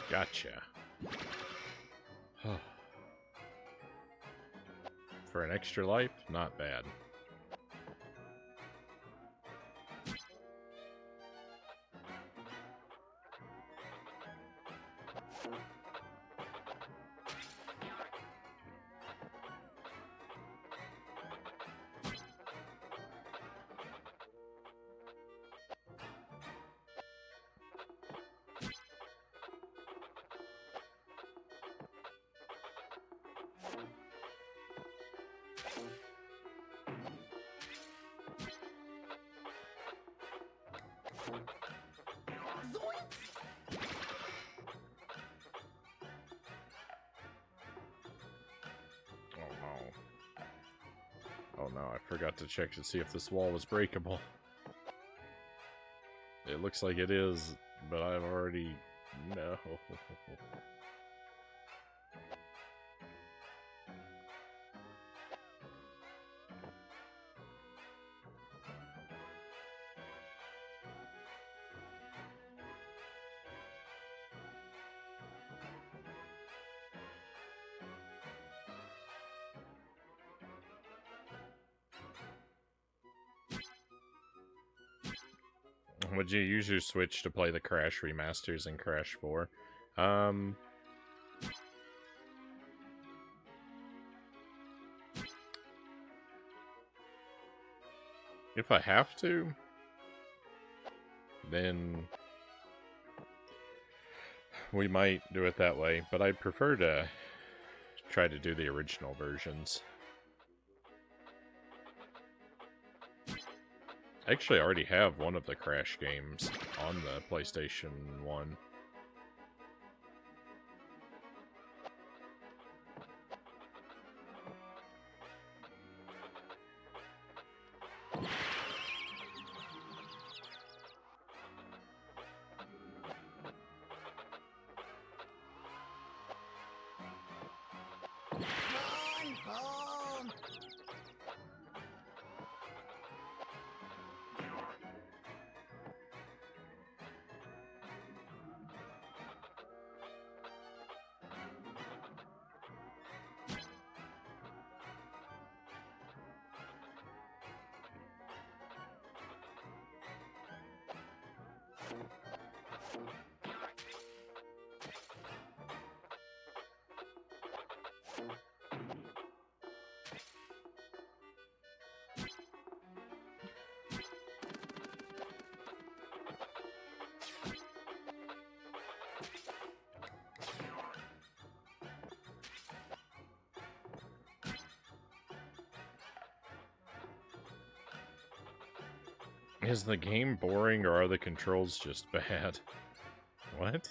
S1: Gotcha. For an extra life, not bad. Oh no, I forgot to check to see if this wall was breakable. It looks like it is, but I've already... No. Would you use your Switch to play the Crash remasters and Crash 4? If I have to, then we might do it that way, but I'd prefer to try to do the original versions. I actually already have one of the Crash games on the PlayStation 1.
S4: Run home.
S1: Is the game boring or are the controls just bad? What?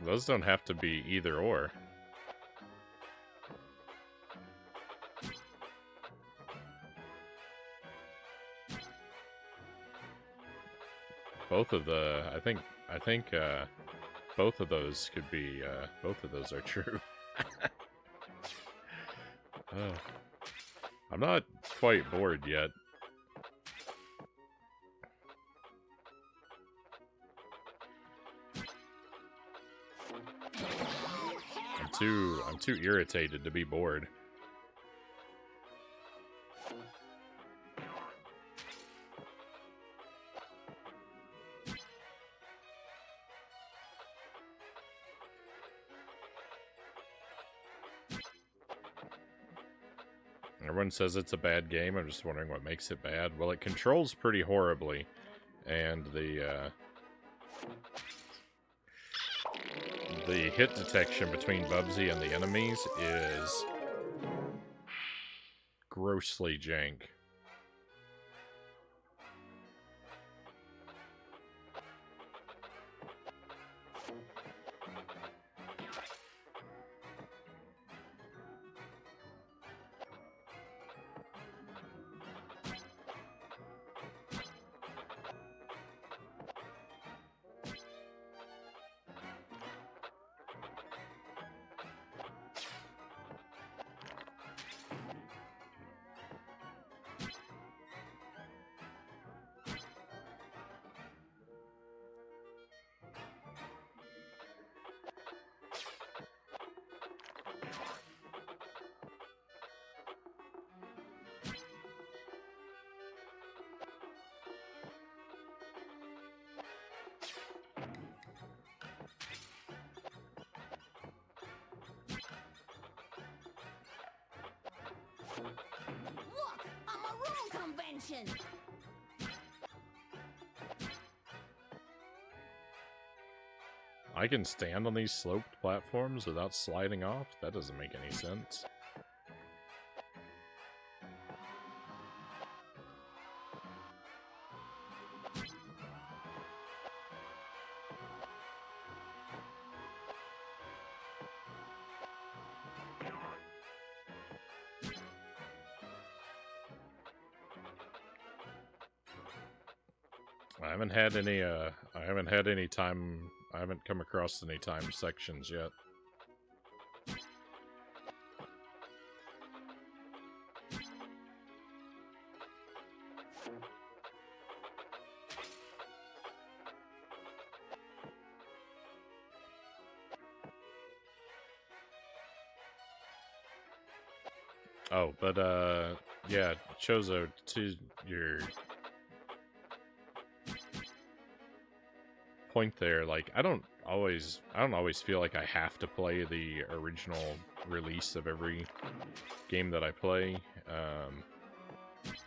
S1: Those don't have to be either or. Both of the, I think, both of those could be, both of those are true. I'm not quite bored yet. I'm too irritated to be bored. Everyone says it's a bad game. I'm just wondering what makes it bad. Well, it controls pretty horribly, and the hit detection between Bubsy and the enemies is grossly jank.
S4: action.
S1: I can stand on these sloped platforms without sliding off? That doesn't make any sense. I haven't had any time, I haven't come across any time sections yet. Oh, but yeah, Chozo, to your point there, like I don't always feel like I have to play the original release of every game that I play.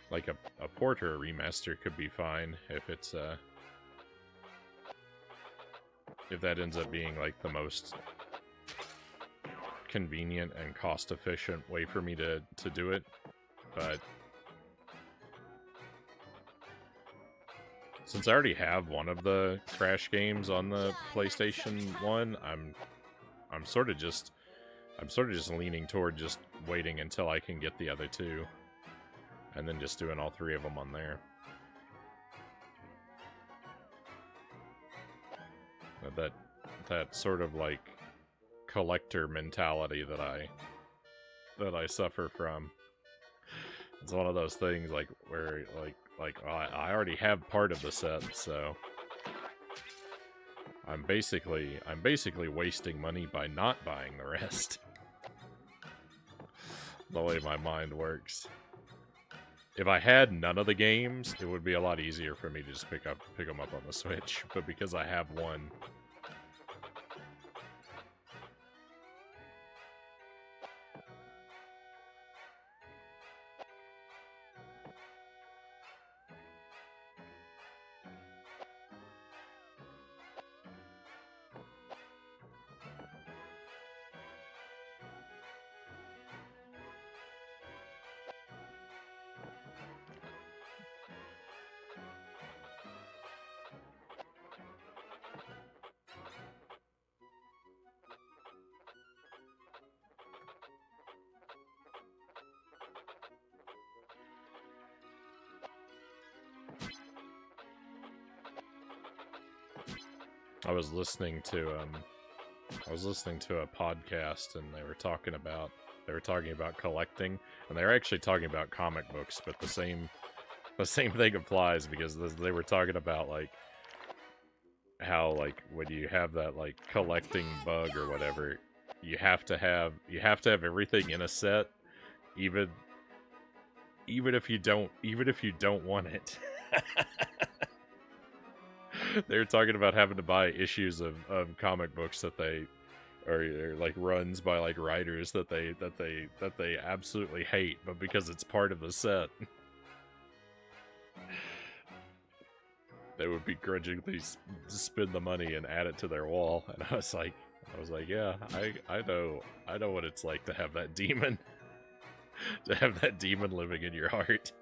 S1: Like a port or a remaster could be fine if it's if that ends up being like the most convenient and cost efficient way for me to do it. But since I already have one of the Crash games on the PlayStation 1, I'm sort of just leaning toward just waiting until I can get the other two, and then just doing all three of them on there. That sort of like collector mentality that I suffer from. It's one of those things like where I already have part of the set, so I'm basically wasting money by not buying the rest. The way my mind works. If I had none of the games, it would be a lot easier for me to just pick them up on the Switch. But because I have one, I was listening to a podcast, and they were talking about collecting, and they were actually talking about comic books, but the same thing applies, because they were talking about like how like when you have that like collecting bug or whatever, you have to have everything in a set, even if you don't want it. They were talking about having to buy issues of comic books that they or like runs by like writers that they absolutely hate, but because it's part of the set, they would begrudgingly spend the money and add it to their wall. And I was like, yeah, I know what it's like to have that demon, living in your heart.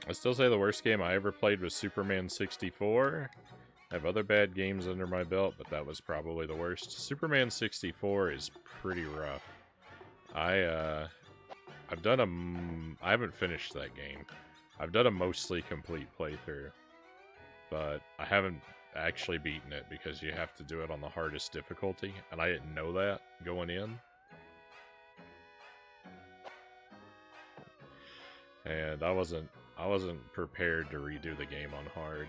S1: I still say the worst game I ever played was Superman 64. I have other bad games under my belt, but that was probably the worst. Superman 64 is pretty rough. I haven't finished that game. I've done a mostly complete playthrough, but I haven't actually beaten it because you have to do it on the hardest difficulty, and I didn't know that going in. And I wasn't prepared to redo the game on hard.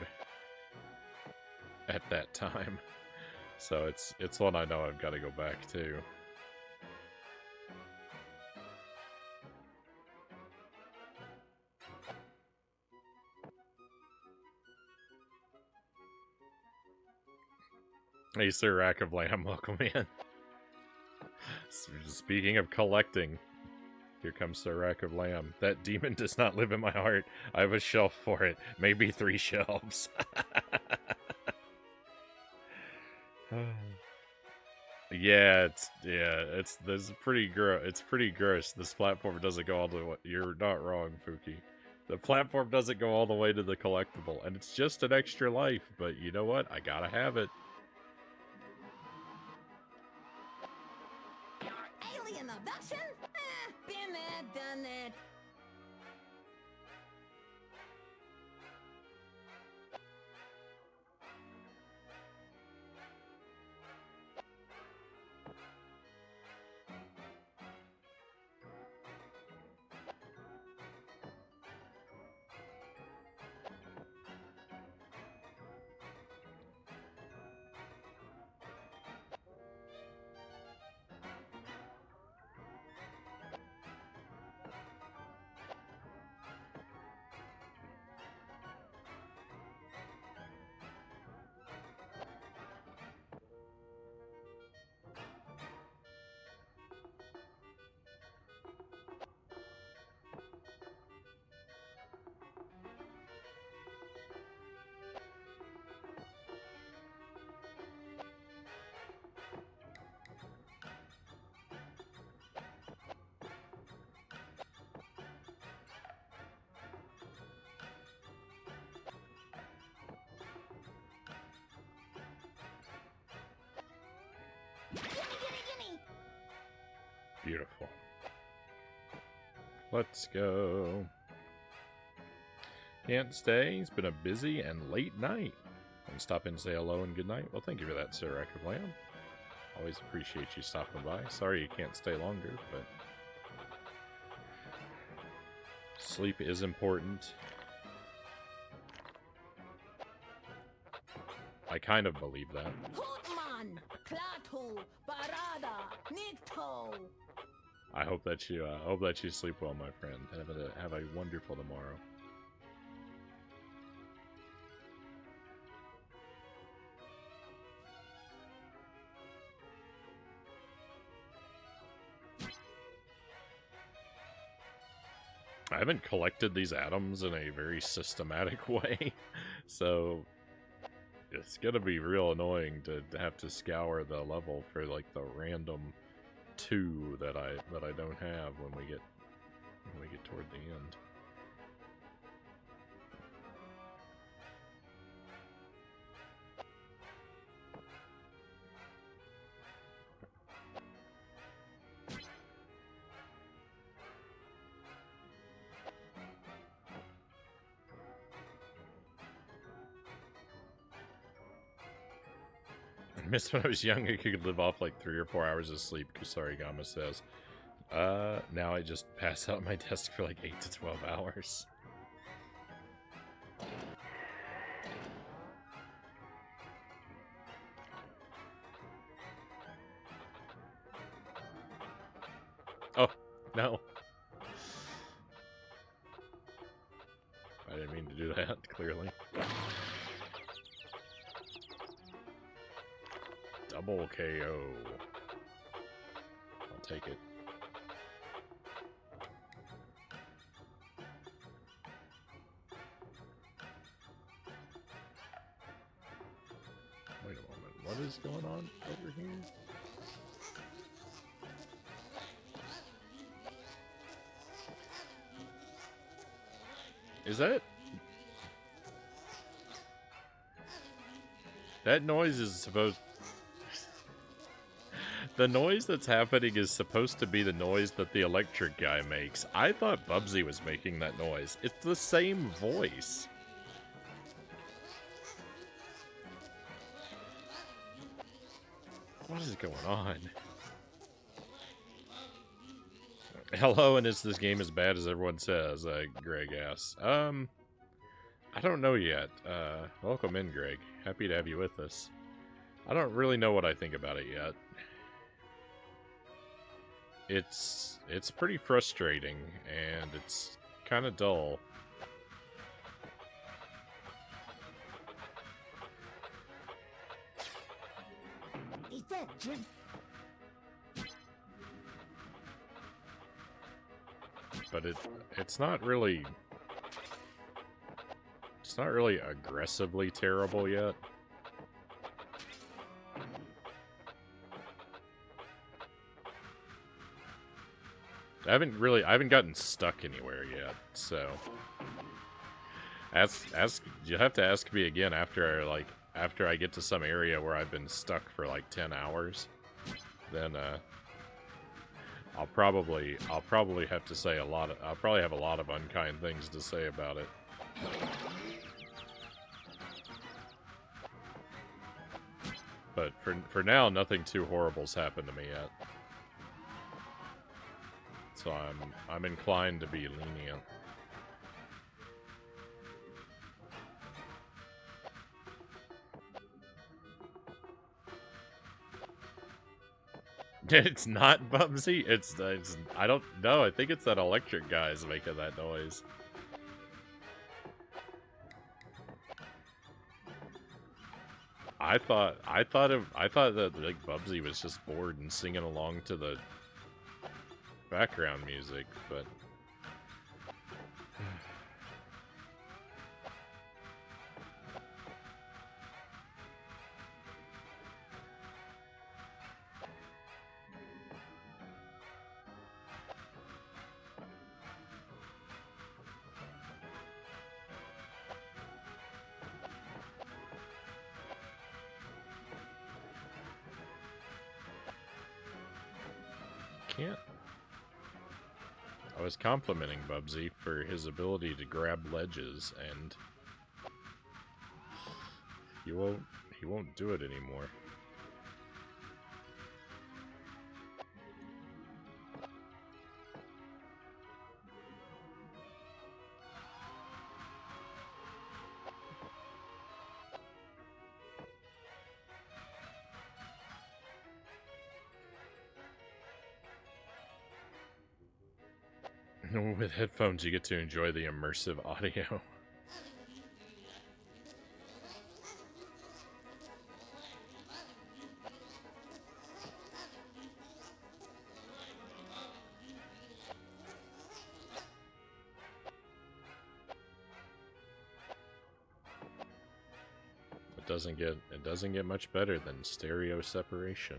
S1: at that time. So it's one I know I've got to go back to. Hey, Sir Rack of Lamb, welcome in. Speaking of collecting, here comes Sir Rack of Lamb. That demon does not live in my heart. I have a shelf for it. Maybe 3 shelves. Yeah, it's pretty gross. It's pretty gross. This platform doesn't go all the way. You're not wrong, Fuki. The platform doesn't go all the way to the collectible, and it's just an extra life. But you know what? I gotta have it.
S4: Alien abduction? Been there, done that.
S1: Beautiful. Let's go. Can't stay. It's been a busy and late night. And stop in and say hello and good night. Well, thank you for that, Sir Rack of Lamb. Always appreciate you stopping by. Sorry you can't stay longer, but sleep is important. I kind of believe that.
S4: Hutman, Klaatu, Barada, Nikto.
S1: I hope that you sleep well, my friend. Have a wonderful tomorrow. I haven't collected these atoms in a very systematic way, so it's gonna be real annoying to have to scour the level for like the random 2 that I don't have when we get toward the end. I miss when I was young, I could live off like 3 or 4 hours of sleep, Kusarigama says. Now I just pass out at my desk for like 8 to 12 hours. Oh, no. I didn't mean to do that, clearly. Double KO. I'll take it. Wait a moment. What is going on over here? Is that... That noise is supposed... The noise that's happening is supposed to be the noise that the electric guy makes. I thought Bubsy was making that noise. It's the same voice. What is going on? Hello, and is this game as bad as everyone says? Greg asks. I don't know yet. Welcome in, Greg. Happy to have you with us. I don't really know what I think about it yet. It's pretty frustrating, and it's kind of dull.
S5: Eat that, Jim.
S1: But it's not really aggressively terrible yet. I haven't gotten stuck anywhere yet, so you'll have to ask me again after I get to some area where I've been stuck for like 10 hours. Then I'll probably have to say I'll probably have a lot of unkind things to say about it. But for now, nothing too horrible's happened to me yet. So I'm inclined to be lenient. It's not Bubsy. It's I don't know. I think it's that electric guy's making that noise. I thought that like Bubsy was just bored and singing along to the background music, but can't. I was complimenting Bubsy for his ability to grab ledges, and he won't do it anymore. With headphones, you get to enjoy the immersive audio. It doesn't get much better than stereo separation.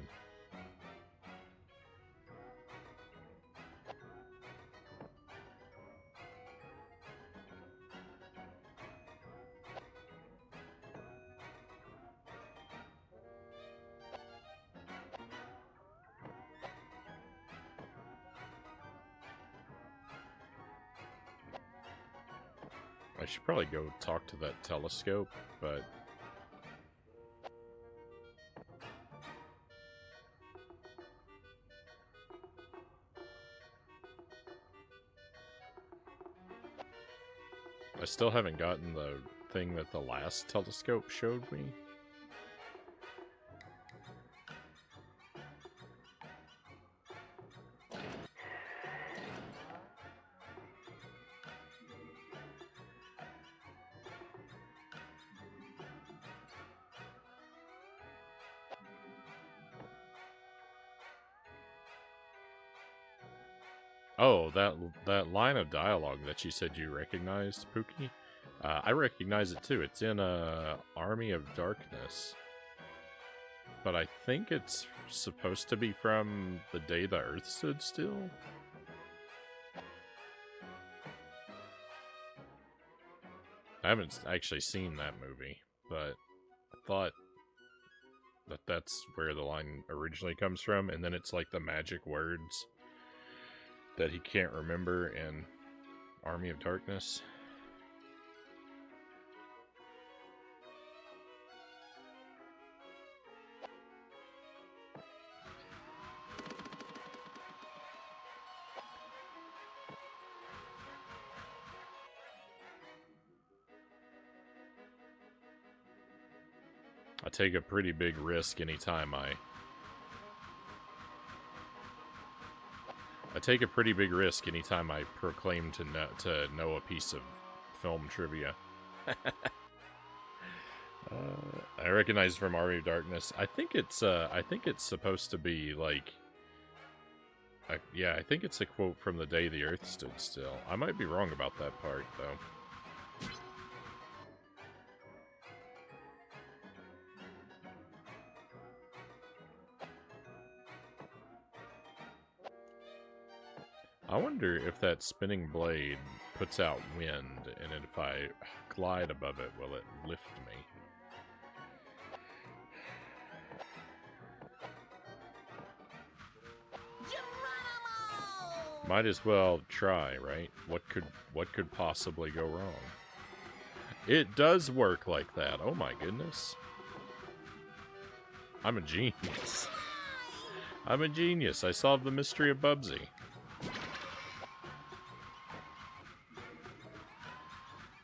S1: I should probably go talk to that telescope, but I still haven't gotten the thing that the last telescope showed me. Oh, that line of dialogue that you said you recognized, Pookie? I recognize it too. It's in Army of Darkness. But I think it's supposed to be from The Day the Earth Stood Still. I haven't actually seen that movie, but I thought that's where the line originally comes from, and then it's like the magic words that he can't remember in Army of Darkness. I take a pretty big risk anytime I take a pretty big risk anytime I proclaim to know a piece of film trivia. I recognize from Army of Darkness. I think it's supposed to be like, yeah, I think it's a quote from The Day the Earth Stood Still. I might be wrong about that part though. I wonder if that spinning blade puts out wind, and if I glide above it, will it lift me?
S4: Geronimo!
S1: Might as well try, right? What could possibly go wrong? It does work like that. Oh my goodness. I'm a genius. I'm a genius. I solved the mystery of Bubsy.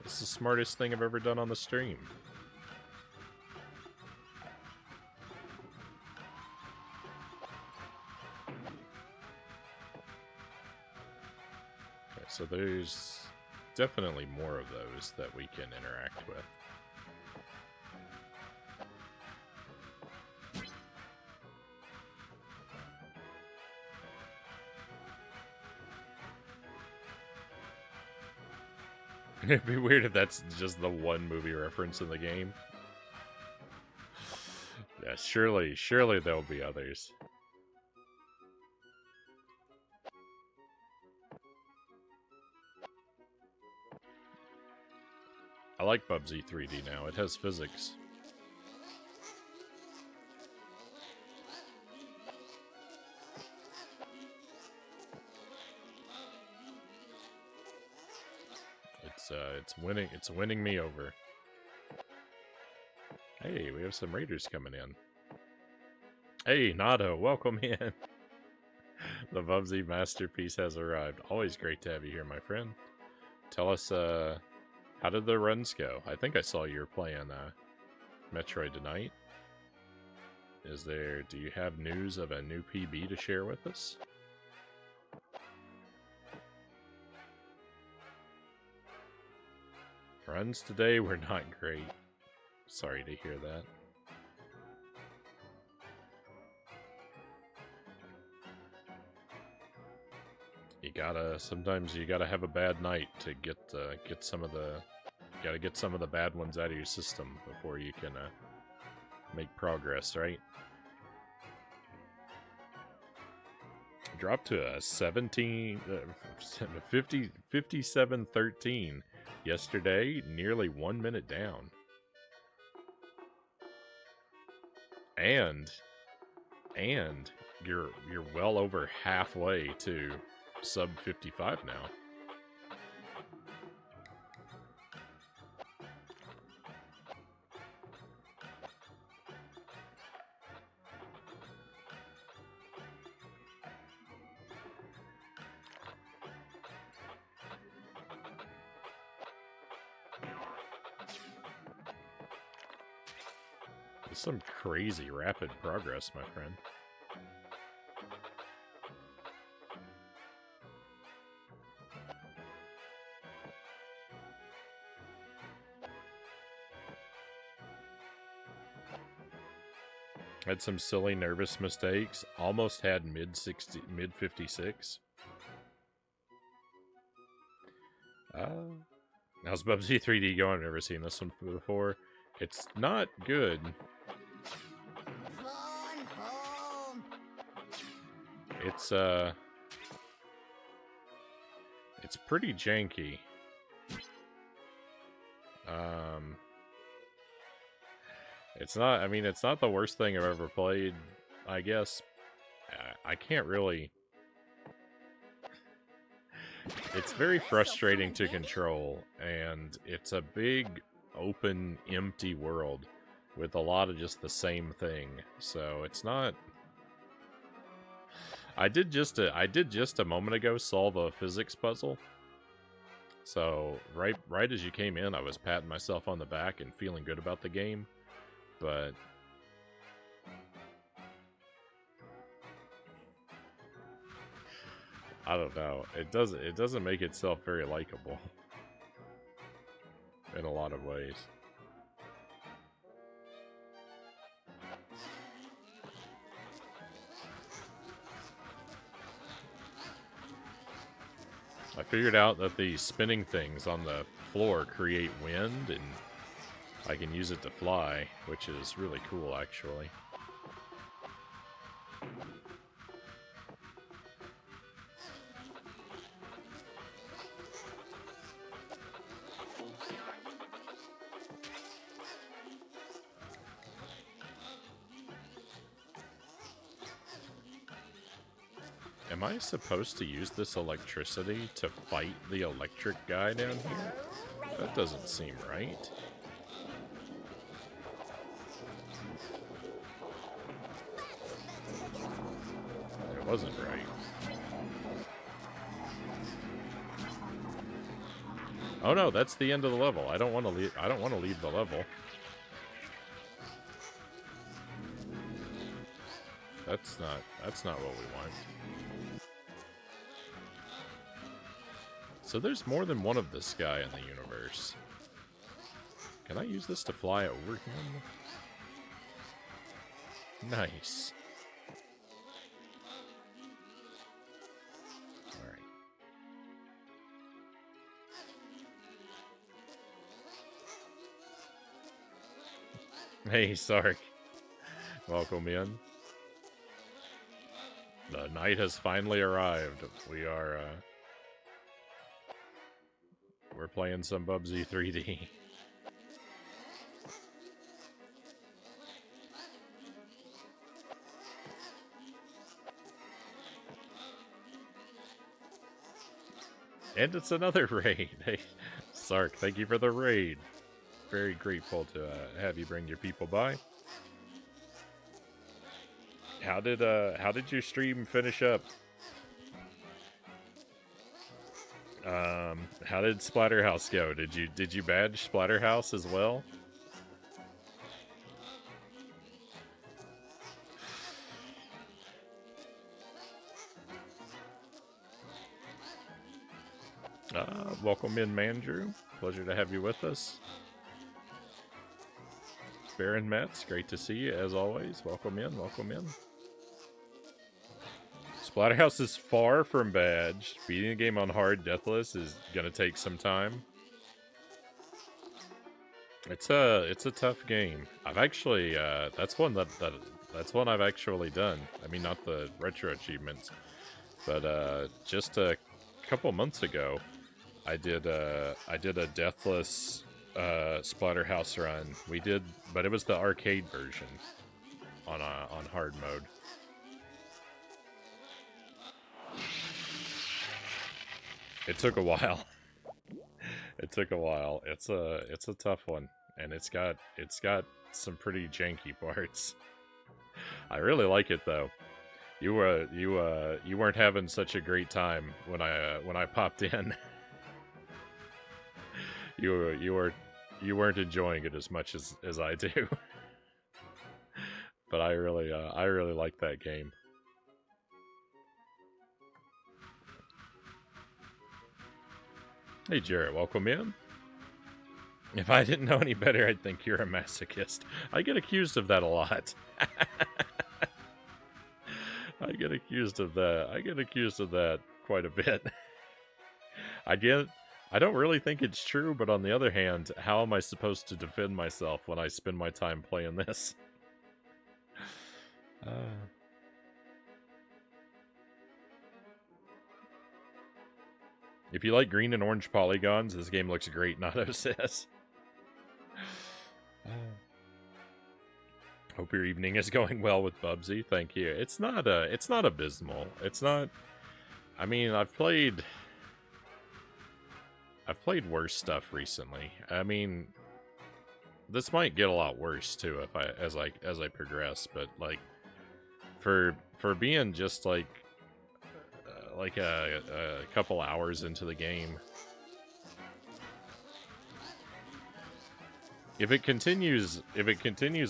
S1: It's the smartest thing I've ever done on the stream. Okay, so there's definitely more of those that we can interact with. It'd be weird if that's just the one movie reference in the game. Yeah, surely there'll be others. I like Bubsy 3D now. It has physics. It's winning me over. Hey, we have some raiders coming in. Hey, Nado, welcome in. The Bubsy masterpiece has arrived. Always great to have you here, my friend. Tell us, how did the runs go? I think I saw you were playing Metroid tonight. Do you have news of a new PB to share with us? Runs today were not great. Sorry to hear that. Sometimes you gotta have a bad night to get some of the bad ones out of your system before you can make progress, right? Dropped to a 57-13 yesterday, nearly 1 minute down. And you're well over halfway to sub 55 now. It's some crazy rapid progress, my friend. Had some silly nervous mistakes. Almost had mid 56. How's Bubsy 3D going? I've never seen this one before. It's not good.
S4: Phone home.
S1: It's pretty janky. It's not the worst thing I've ever played, I guess. I can't really... It's very frustrating to control, and it's a big, open, empty world with a lot of just the same thing. So it's not... I did just a moment ago solve a physics puzzle. So right as you came in, I was patting myself on the back and feeling good about the game. but I don't know. It doesn't make itself very likable in a lot of ways. I figured out that the spinning things on the floor create wind, and I can use it to fly, which is really cool, actually. Am I supposed to use this electricity to fight the electric guy down here? That doesn't seem right. It wasn't right. Oh no, that's the end of the level. I don't want to leave. I don't want to leave the level. That's not what we want. So there's more than one of this guy in the universe. Can I use this to fly over him? Nice. Alright. Hey, Sark. Welcome in. The night has finally arrived. We're playing some Bubsy 3D. And it's another raid. Hey, Sark, thank you for the raid. Very grateful to have you bring your people by. How did your stream finish up? How did Splatterhouse go? Did you badge Splatterhouse as well? Welcome in, Mandrew. Pleasure to have you with us. Baron Metz, great to see you as always. Welcome in, welcome in. Splatterhouse is far from badged. Beating the game on hard deathless is gonna take some time. It's a tough game. I've actually that's one I've actually done. I mean, not the retro achievements, but just a couple months ago, I did a deathless Splatterhouse run. But it was the arcade version on hard mode. It took a while. It took a while. It's a tough one, and it's got some pretty janky parts. I really like it though. You weren't having such a great time when I popped in. You weren't enjoying it as much as I do. But I really like that game. Hey Jarrett, welcome in. If I didn't know any better, I'd think you're a masochist. I get accused of that a lot. I get accused of that quite a bit. I don't really think it's true, but on the other hand, how am I supposed to defend myself when I spend my time playing this? If you like green and orange polygons, this game looks great, Nato says. Hope your evening is going well with Bubsy. Thank you. It's not abysmal. It's not. I mean, I've played worse stuff recently. I mean, this might get a lot worse too as I progress. But like, for being just like a couple hours into the game, if it continues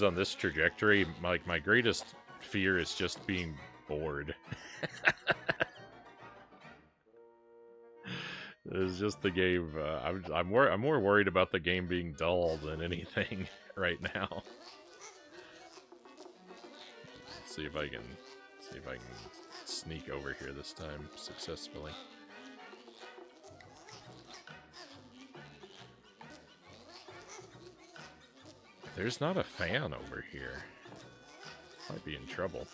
S1: on this trajectory, like my greatest fear is just being bored. It's just the game. I'm more worried about the game being dull than anything right now. Let's see if I can sneak over here this time successfully. There's not a fan over here. Might be in trouble.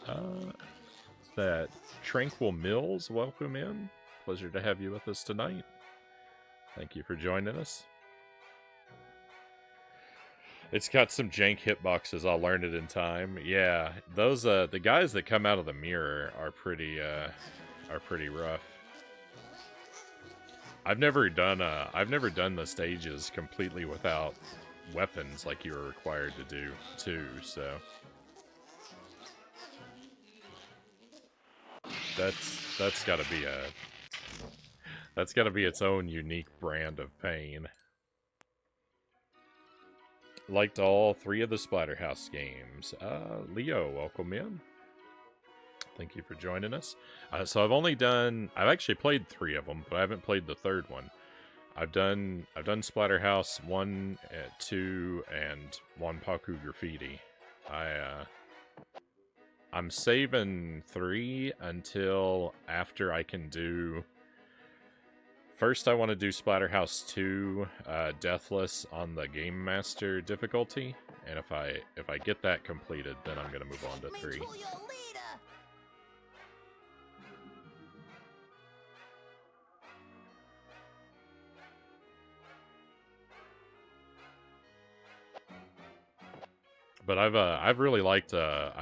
S1: Is that Tranquil Mills? Welcome in. Pleasure to have you with us tonight. Thank you for joining us. It's got some jank hitboxes. I'll learn it in time. Yeah, those the guys that come out of the mirror are pretty rough. I've never done the stages completely without weapons like you were required to do too, so that's gotta be its own unique brand of pain. Liked all 3 of the Splatterhouse games. Leo, welcome in. Thank you for joining us. So I've actually played 3 of them, but I haven't played the 3rd one. I've done Splatterhouse 1, 2, and 1 Paku Graffiti. I'm saving 3 until after I can do. First, I want to do Splatterhouse 2, Deathless on the Game Master difficulty, and if I get that completed, then I'm gonna move on to 3. But I've really liked all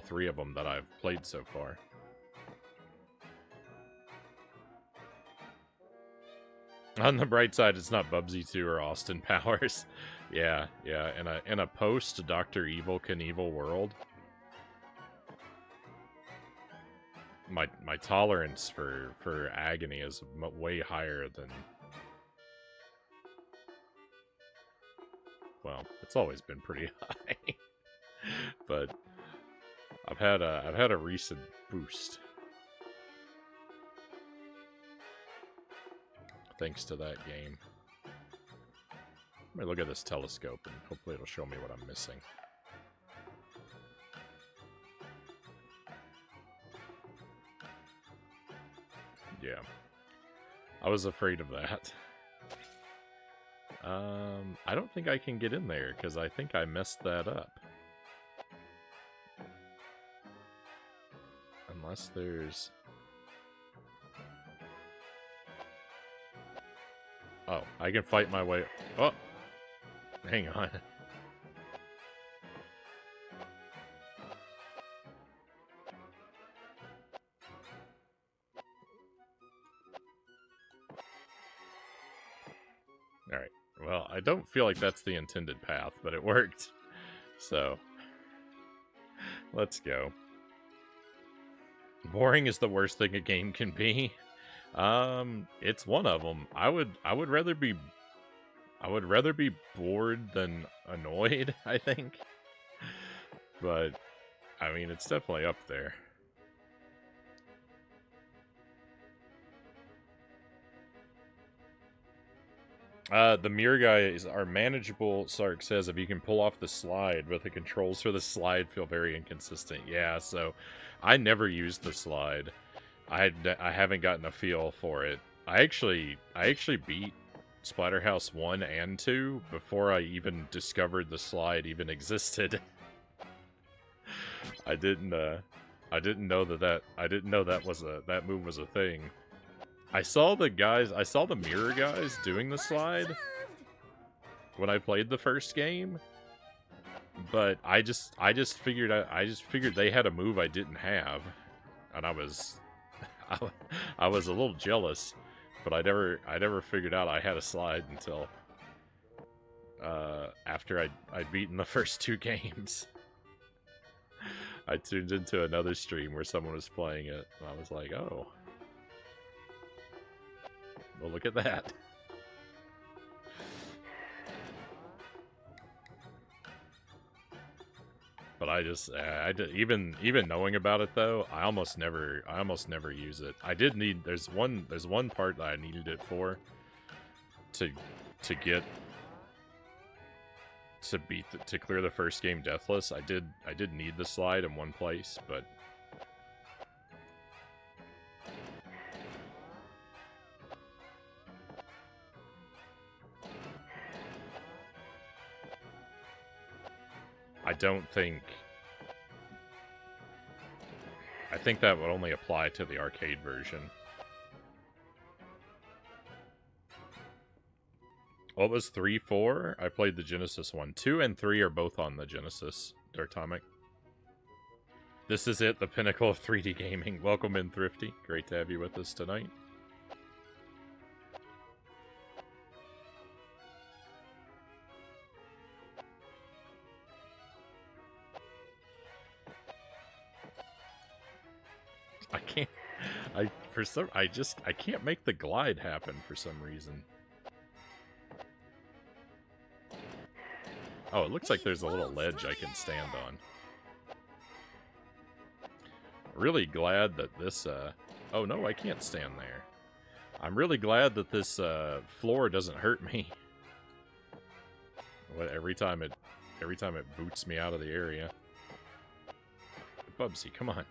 S1: 3 of them that I've played so far. On the bright side, it's not Bubsy 2 or Austin Powers. Yeah. In a post Dr. Evil Knievel world, my tolerance for agony is way higher than. Well, it's always been pretty high, but I've had a recent boost thanks to that game. Let me look at this telescope and hopefully it'll show me what I'm missing. Yeah, I was afraid of that. I don't think I can get in there because I think I messed that up. Unless there's... Oh, I can fight my way... Oh! Hang on. Alright. Well, I don't feel like that's the intended path, but it worked. So, let's go. Boring is the worst thing a game can be. It's one of them. I would rather be bored than annoyed, I think. But I mean, it's definitely up there. The mirror guys are manageable, Sark says, if you can pull off the slide, but the controls for the slide feel very inconsistent. Yeah, so I never used the slide. I haven't gotten a feel for it. I actually beat Splatterhouse 1 and 2 before I even discovered the slide even existed. I didn't know that move was a thing. I saw the mirror guys doing the slide when I played the first game, but I just figured they had a move I didn't have, and I was a little jealous, but I never figured out I had a slide until after I'd beaten the first 2 games. I tuned into another stream where someone was playing it, and I was like, oh. Well, look at that. But I just, even knowing about it though, I almost never use it. I did need. There's one part that I needed it for. To get to clear the first game deathless. I did need the slide in one place, but I think that would only apply to the arcade version. What was 3, 4? I played the Genesis one. 2 and 3 are both on the Genesis, Dartomic. This is it, the pinnacle of 3D gaming. Welcome in, Thrifty. Great to have you with us tonight. I can't make the glide happen for some reason. Oh, it looks like there's a little ledge I can stand on. Really glad that this, oh no, I can't stand there. I'm really glad that this, floor doesn't hurt me. Every time it boots me out of the area. Bubsy, come on.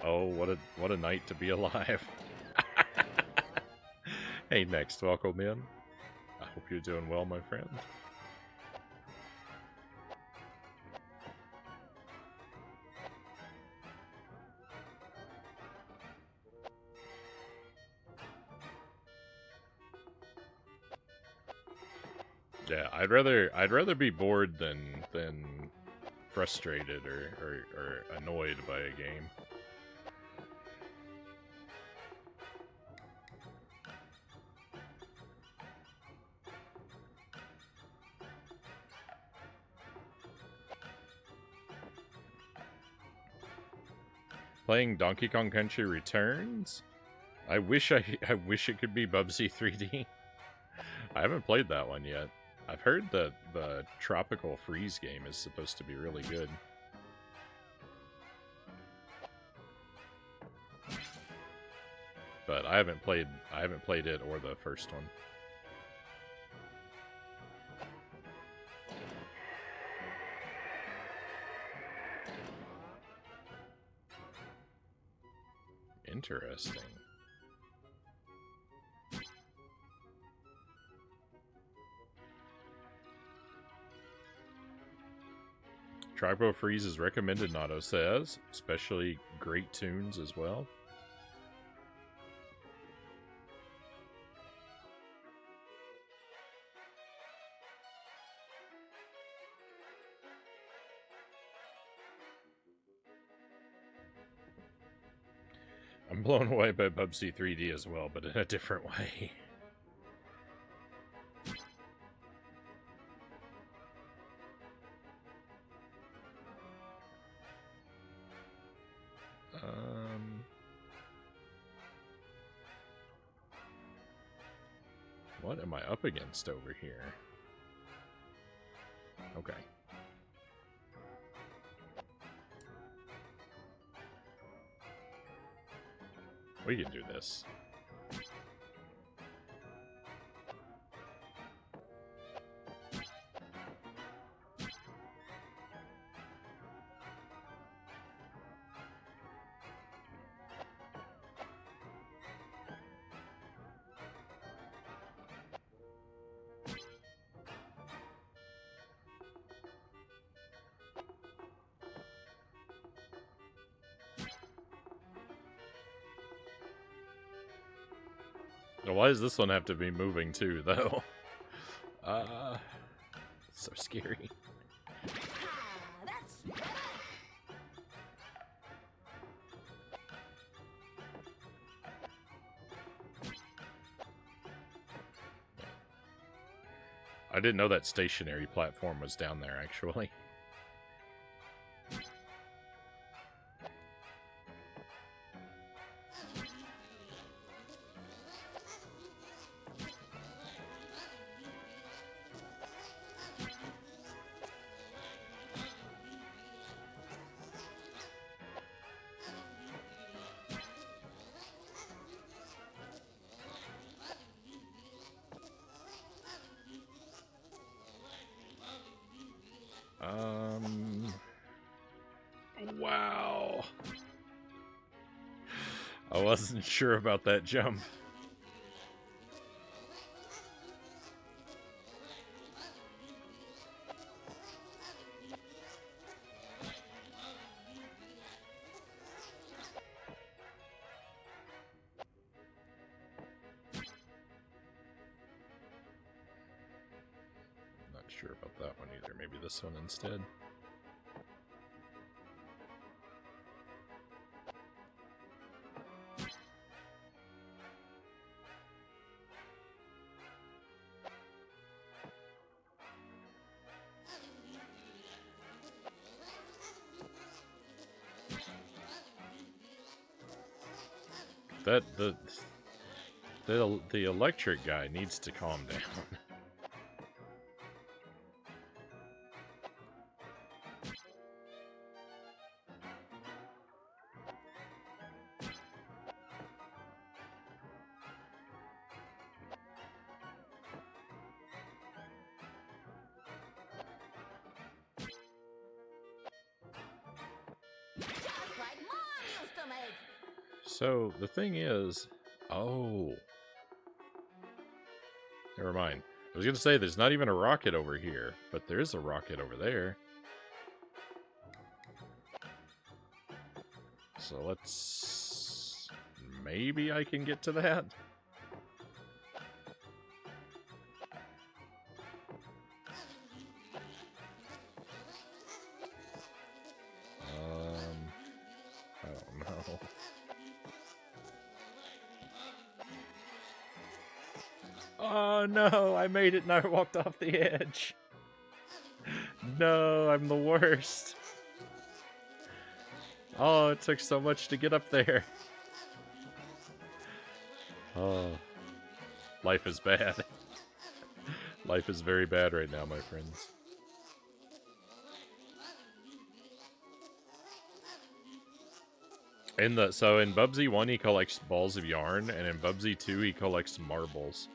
S1: Oh, what a night to be alive. Hey, next, welcome in. I hope you're doing well, my friend. Yeah, I'd rather be bored than frustrated or annoyed by a game. Playing Donkey Kong Country Returns? I wish it could be Bubsy 3D. I haven't played that one yet. I've heard that the Tropical Freeze game is supposed to be really good. But I haven't played it or the first one. Interesting. Tropical Freeze is recommended, Nato says. Especially great tunes as well. I'm blown away by Bubsy 3D as well, but in a different way. What am I up against over here? Okay. We can do this. Why does this one have to be moving too, though? So scary. I didn't know that stationary platform was down there, actually. Wow. I wasn't sure about that jump. Not sure about that one either. Maybe this one instead. That the electric guy needs to calm down.
S4: Just like Mom used to make.
S1: So the thing is, oh, never mind. I was gonna say there's not even a rocket over here, but there is a rocket over there. So let's... maybe I can get to that? I don't know. Oh no, I made it and I walked off the edge. No, I'm the worst. Oh, it took so much to get up there. Oh, life is bad. Life is very bad right now, my friends. So in Bubsy 1 he collects balls of yarn, and in Bubsy 2 he collects marbles.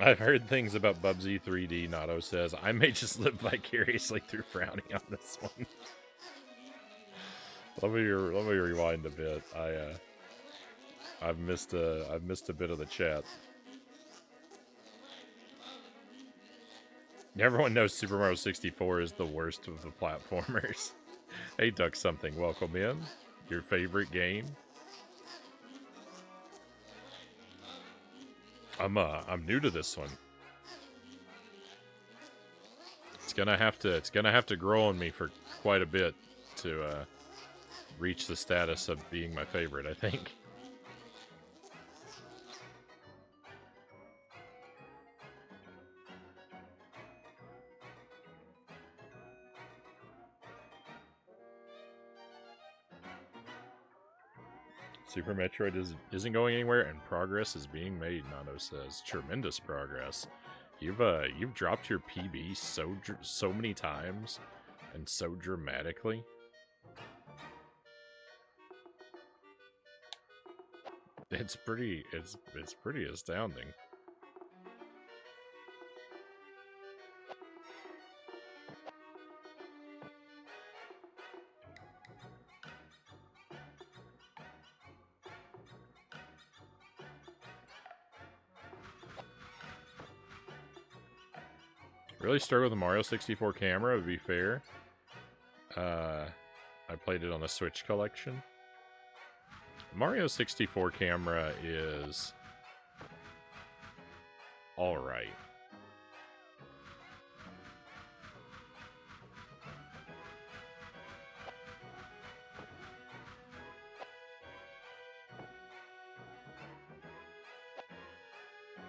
S1: I've heard things about Bubsy 3D, Nato says. I may just live vicariously through Frownie on this one. let me rewind a bit. I've missed a bit of the chat. Everyone knows Super Mario 64 is the worst of the platformers. Hey Duck Something, welcome in. Your favorite game? I'm new to this one. It's gonna have to grow on me for quite a bit to reach the status of being my favorite, I think. Super Metroid isn't going anywhere, and progress is being made, Nano says. Tremendous progress. You've dropped your PB so many times and so dramatically. It's pretty astounding. Really struggled with the Mario 64 camera, to be fair. I played it on the Switch collection. Mario 64 camera is alright.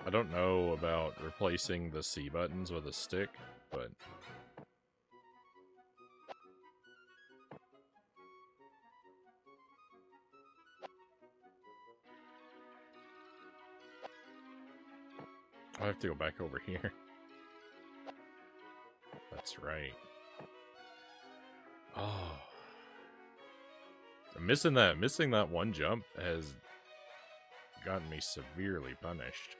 S1: I don't know about replacing the C buttons with a stick, but... I have to go back over here. That's right. Oh. Missing that one jump has gotten me severely punished.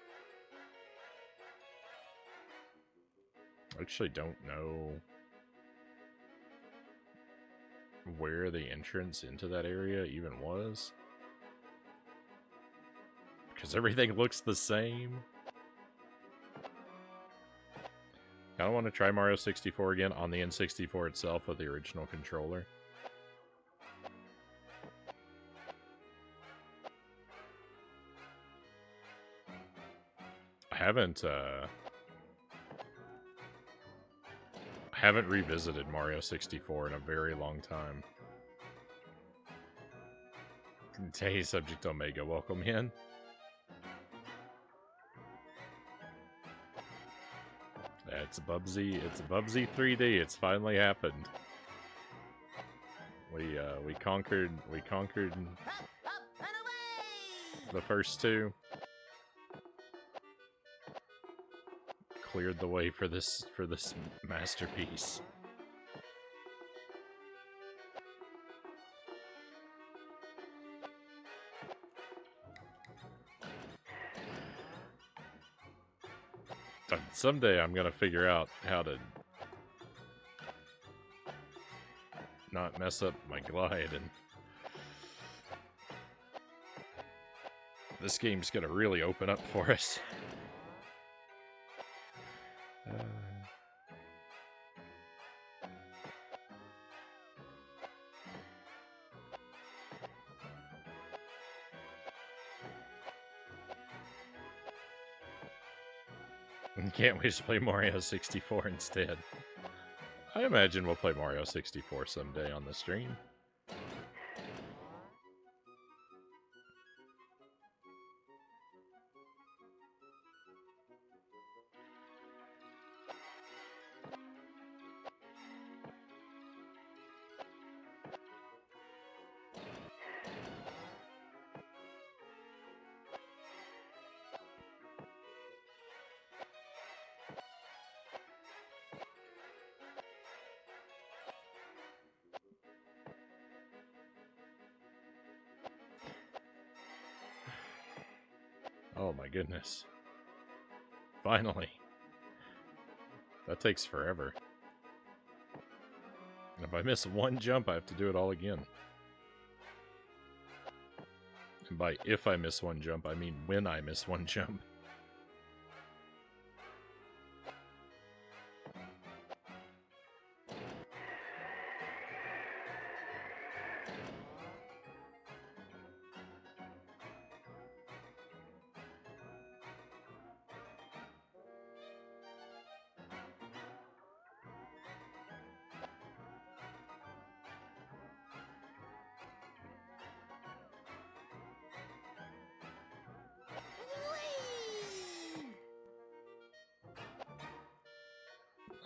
S1: I actually don't know where the entrance into that area even was. Because everything looks the same. I don't want to try Mario 64 again on the N64 itself with the original controller. I haven't revisited Mario 64 in a very long time. Hey, Subject Omega, welcome in. It's Bubsy 3D. It's finally happened. We conquered the first two. Cleared the way for this masterpiece. Someday I'm gonna figure out how to not mess up my glide, and this game's gonna really open up for us. Can't wait to play Mario 64 instead. I imagine we'll play Mario 64 someday on the stream. Oh my goodness. Finally. That takes forever. If I miss one jump, I have to do it all again. And by if I miss one jump, I mean when I miss one jump.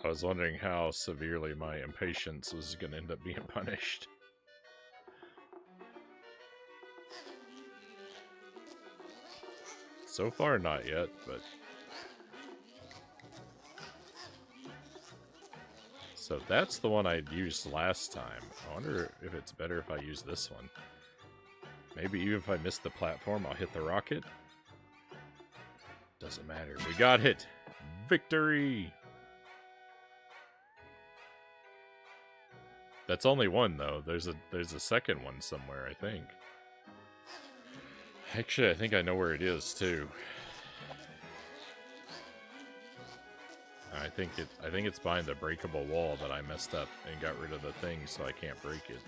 S1: I was wondering how severely my impatience was going to end up being punished. So far, not yet, but... So that's the one I used last time. I wonder if it's better if I use this one. Maybe even if I miss the platform, I'll hit the rocket. Doesn't matter. We got it! Victory! That's only one, though. There's a second one somewhere, I think. Actually, I think I know where it is, too. I think it's behind the breakable wall that I messed up and got rid of the thing so I can't break it.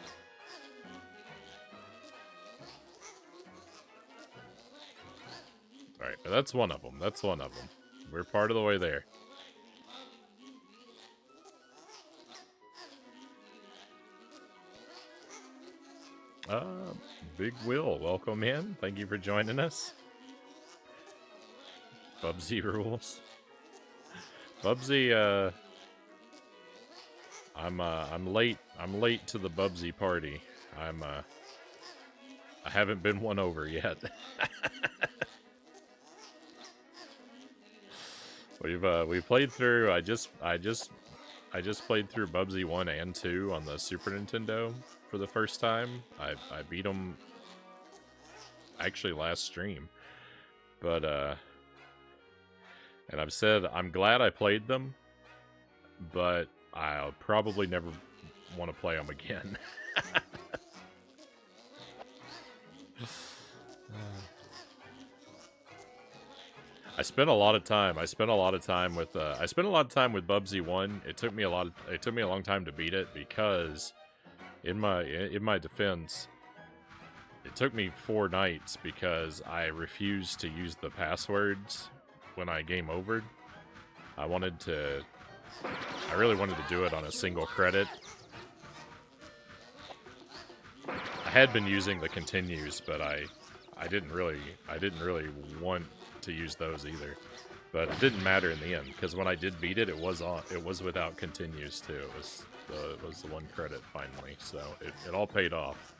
S1: Alright, but that's one of them. That's one of them. We're part of the way there. Big Will, welcome in. Thank you for joining us. Bubsy rules. Bubsy, I'm late to the Bubsy party. I haven't been won over yet. We've played through. I just played through Bubsy 1 and 2 on the Super Nintendo for the first time. I beat them actually last stream, but and I've said I'm glad I played them, but I'll probably never want to play them again. I spent a lot of time with Bubsy 1. It took me a long time to beat it because in my defense, it took me 4 nights because I refused to use the passwords when I game overed. I really wanted to do it on a single credit. I had been using the continues, but I didn't really want to use those either. But it didn't matter in the end because when I did beat it, it was without continues too. It was the 1 credit finally, so it all paid off.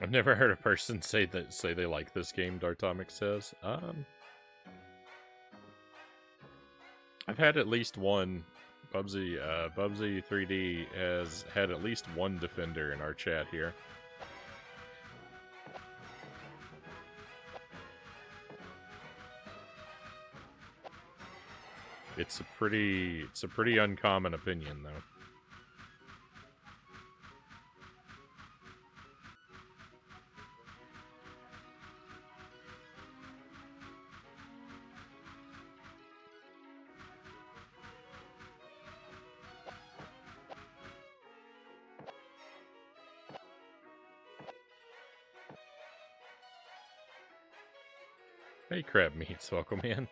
S1: I've never heard a person say they like this game, Dartomic says. I've had at least one. Bubsy 3D has had at least one defender in our chat here. It's a pretty uncommon opinion, though. Hey, Crab Meats, welcome in.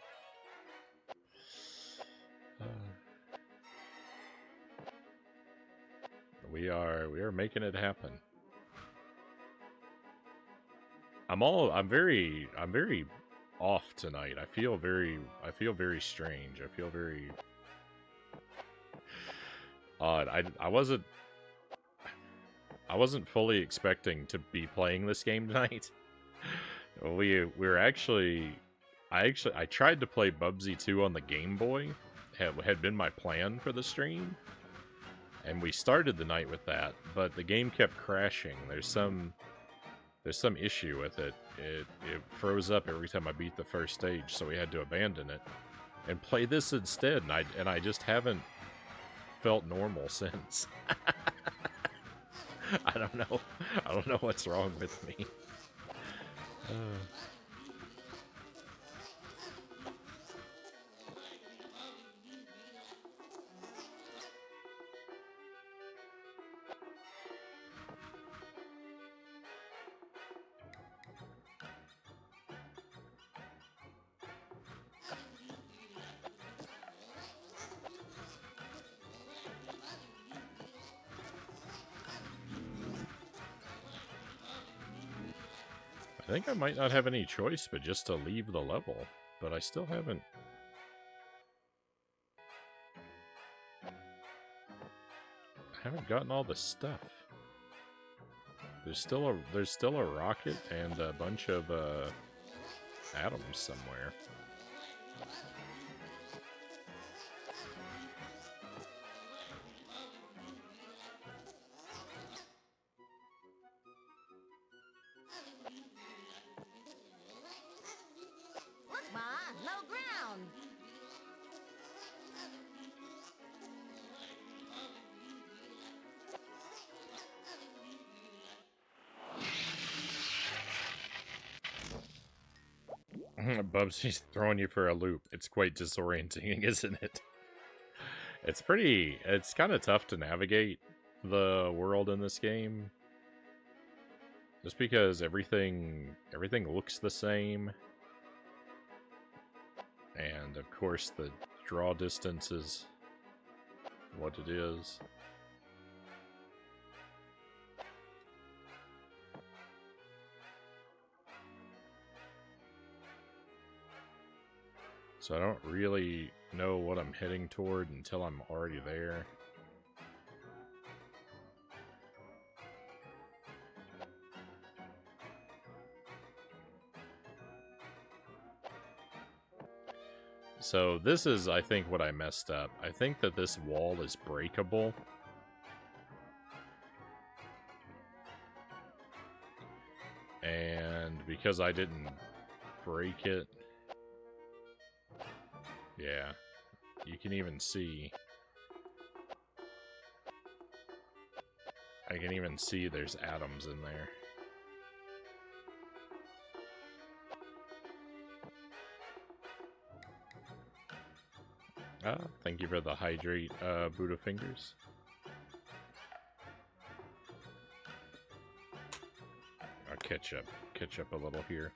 S1: We are making it happen. I'm very off tonight. I feel very strange. I feel very odd. I wasn't fully expecting to be playing this game tonight. I tried to play Bubsy 2 on the Game Boy. Had been my plan for the stream. And we started the night with that, but the game kept crashing. There's some issue with it. It froze up every time I beat the first stage, so we had to abandon it and play this instead. And I just haven't felt normal since. I don't know what's wrong with me. I think I might not have any choice but just to leave the level, but I still haven't. I haven't gotten all the stuff. There's still a rocket and a bunch of atoms somewhere.
S4: Look, Ma, no ground.
S1: Bubsy's throwing you for a loop. It's quite disorienting, isn't it? It's kind of tough to navigate the world in this game. Just because everything looks the same. And of course the draw distance is what it is. So I don't really know what I'm heading toward until I'm already there. So this is, I think, what I messed up. I think that this wall is breakable. And because I didn't break it, yeah, you can even see. I can even see there's atoms in there. Thank you for the hydrate, Buddha fingers. I'll catch up a little here.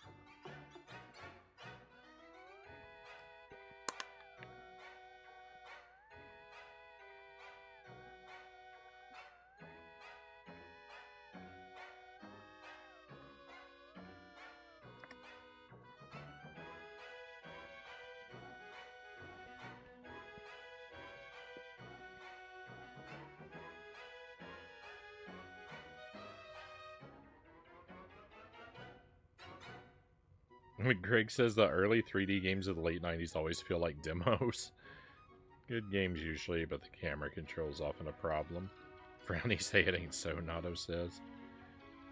S1: Greg says the early 3D games of the late 90s always feel like demos. Good games usually, but the camera control's often a problem. Frownie say it ain't so, Nato says.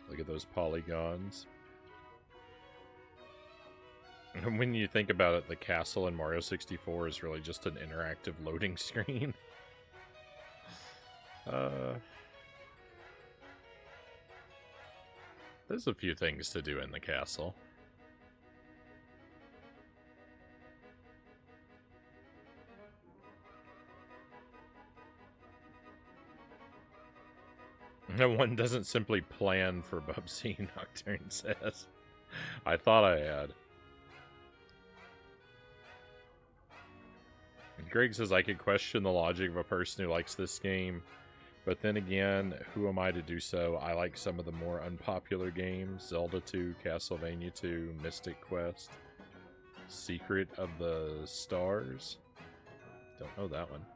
S1: Look at those polygons. And when you think about it, the castle in Mario 64 is really just an interactive loading screen. There's a few things to do in the castle. No one doesn't simply plan for Bubsy, Nocturne says. I thought I had. Greg says I could question the logic of a person who likes this game, but then again, who am I to do so? I like some of the more unpopular games. Zelda 2, Castlevania 2, Mystic Quest, Secret of the Stars. Don't know that one.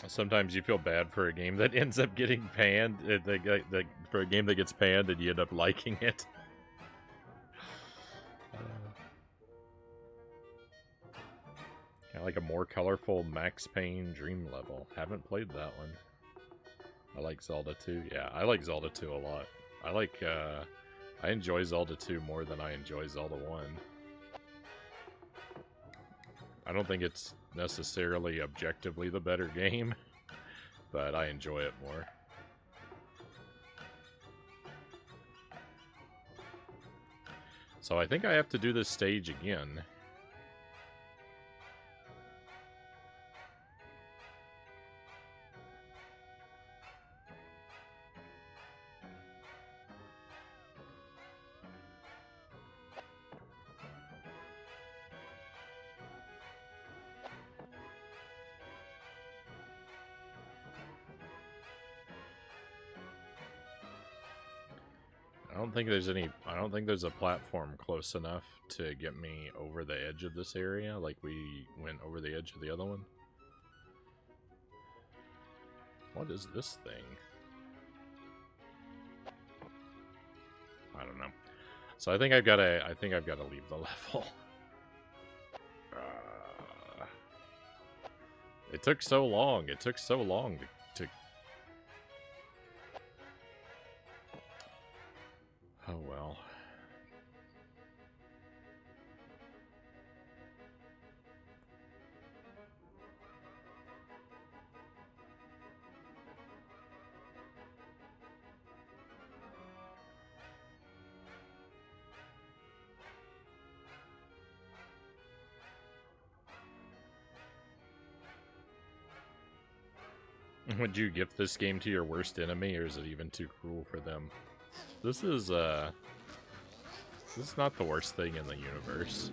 S1: Sometimes you feel bad for a game that ends up getting panned. For a game that gets panned and you end up liking it. Kind of like a more colorful Max Payne Dream level. Haven't played that one. I like Zelda 2. Yeah, I like Zelda 2 a lot. I enjoy Zelda 2 more than I enjoy Zelda 1. I don't think it's necessarily objectively the better game, but I enjoy it more. So I think I have to do this stage again. I don't think there's a platform close enough to get me over the edge of this area like we went over the edge of the other one. What is this thing? I don't know. So I think I've got to leave the level. It took so long. It took so long to oh well. Would you gift this game to your worst enemy, or is it even too cruel for them? This is This is not the worst thing in the universe.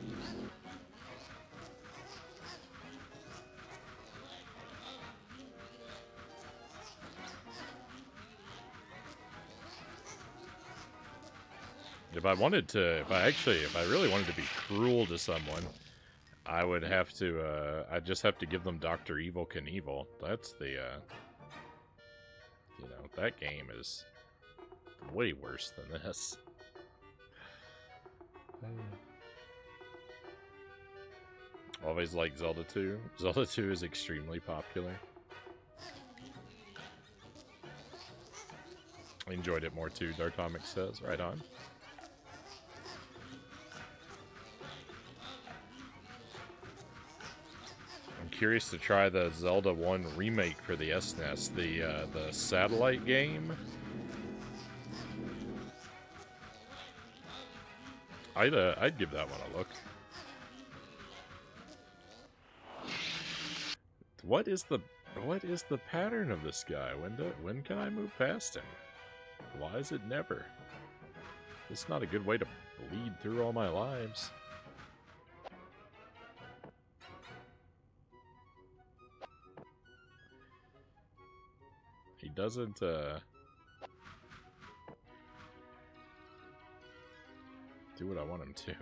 S1: If I wanted to, if I really wanted to be cruel to someone, I would have to, I'd just have to give them Dr. Evil Knievel. That's the, you know, that game is way worse than this. Always like Zelda 2. Zelda 2 is extremely popular. I enjoyed it more too, Dartomic says. Right on. I'm curious to try the Zelda 1 remake for the SNES, the satellite game. I'd give that one a look. What is the pattern of this guy? When can I move past him? Why is it never? It's not a good way to bleed through all my lives. He doesn't do what I want him to.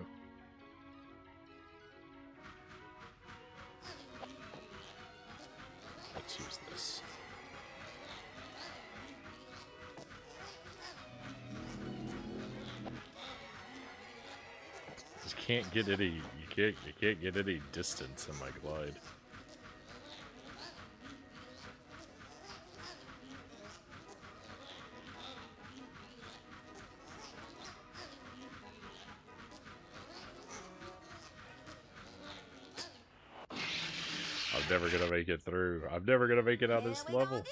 S1: Let's use this. Just can't get any. You can't get any distance in my glide. I'm never gonna make it through. I'm never gonna make it out of this level.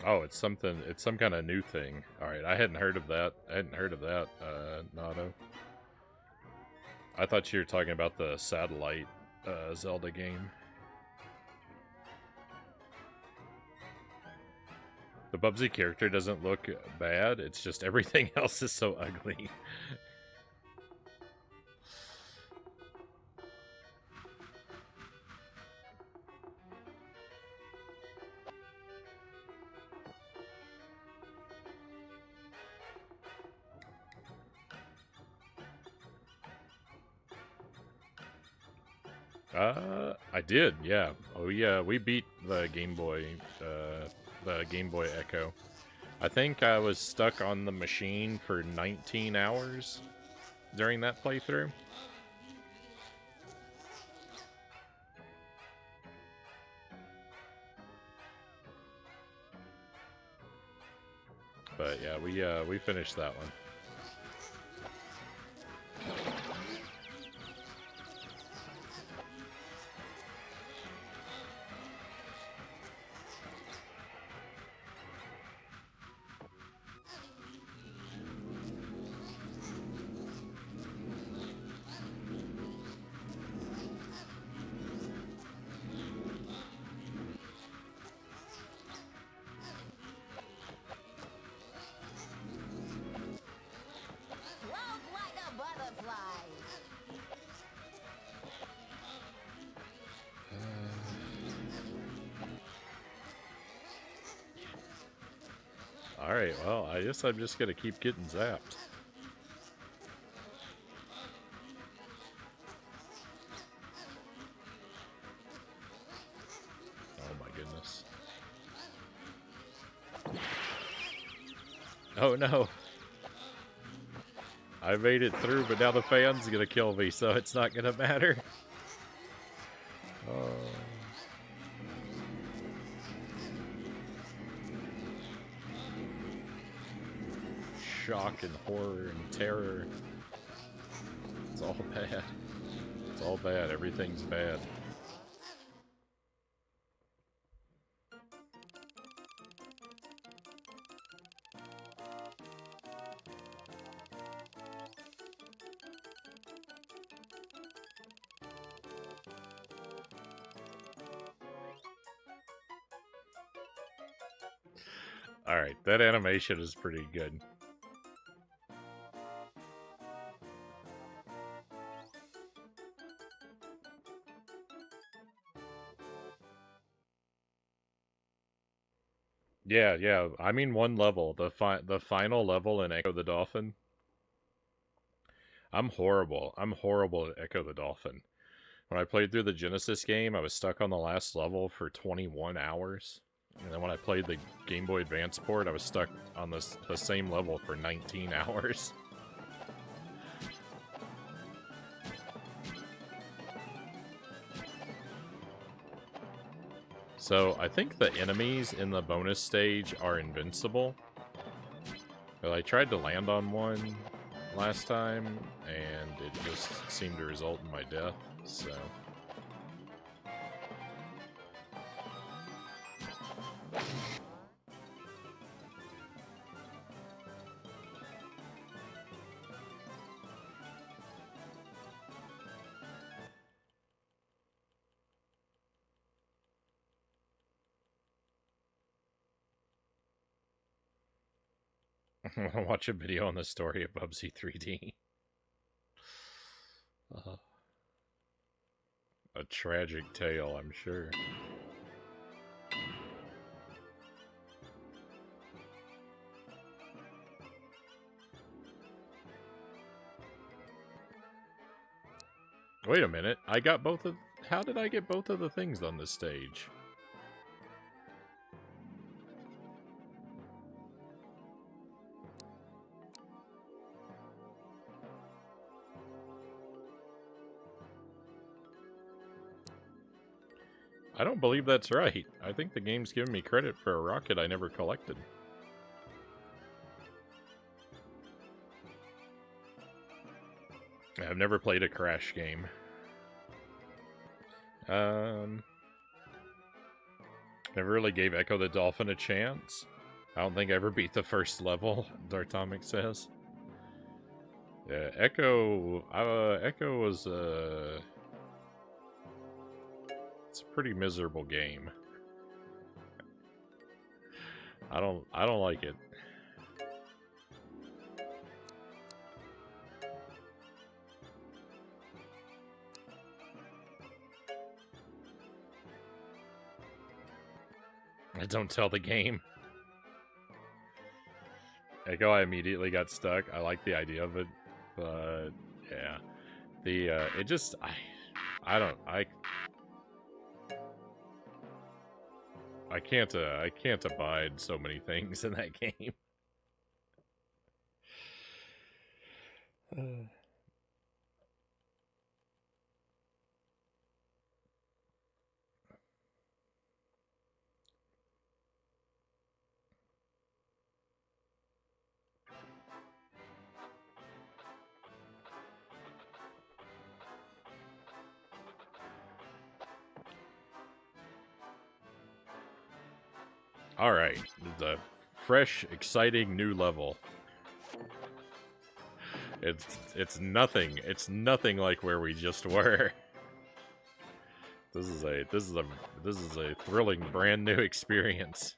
S1: Oh, it's something. It's some kind of new thing. All right, I hadn't heard of that. Nado. I thought you were talking about the satellite Zelda game. The Bubsy character doesn't look bad, it's just everything else is so ugly. I did, yeah. Oh yeah, we beat the Game Boy Echo. I think I was stuck on the machine for 19 hours during that playthrough. But yeah, we finished that one. Alright, well, I guess I'm just gonna keep getting zapped. Oh my goodness. Oh no! I made it through, but now the fan's gonna kill me, so it's not gonna matter. Oh. Shock and horror and terror. It's all bad. It's all bad. Everything's bad. Alright, that animation is pretty good. Yeah. I mean one level. The final level in Echo the Dolphin. I'm horrible. I'm horrible at Echo the Dolphin. When I played through the Genesis game, I was stuck on the last level for 21 hours. And then when I played the Game Boy Advance port, I was stuck on the same level for 19 hours. So, I think the enemies in the bonus stage are invincible. But I tried to land on one last time, and it just seemed to result in my death, so... I want to watch a video on the story of Bubsy 3D. A tragic tale, I'm sure. Wait a minute, I got both of... How did I get both of the things on this stage? I don't believe that's right. I think the game's giving me credit for a rocket I never collected. I've never played a Crash game. Never really gave Echo the Dolphin a chance. I don't think I ever beat the first level, Dartomic says. Yeah, Echo was, it's a pretty miserable game. I don't like it. Don't tell the game. Echo, I immediately got stuck. I like the idea of it, but yeah, it just I can't abide so many things in that game. Alright, the fresh, exciting new level. It's nothing like where we just were. This is a thrilling brand new experience.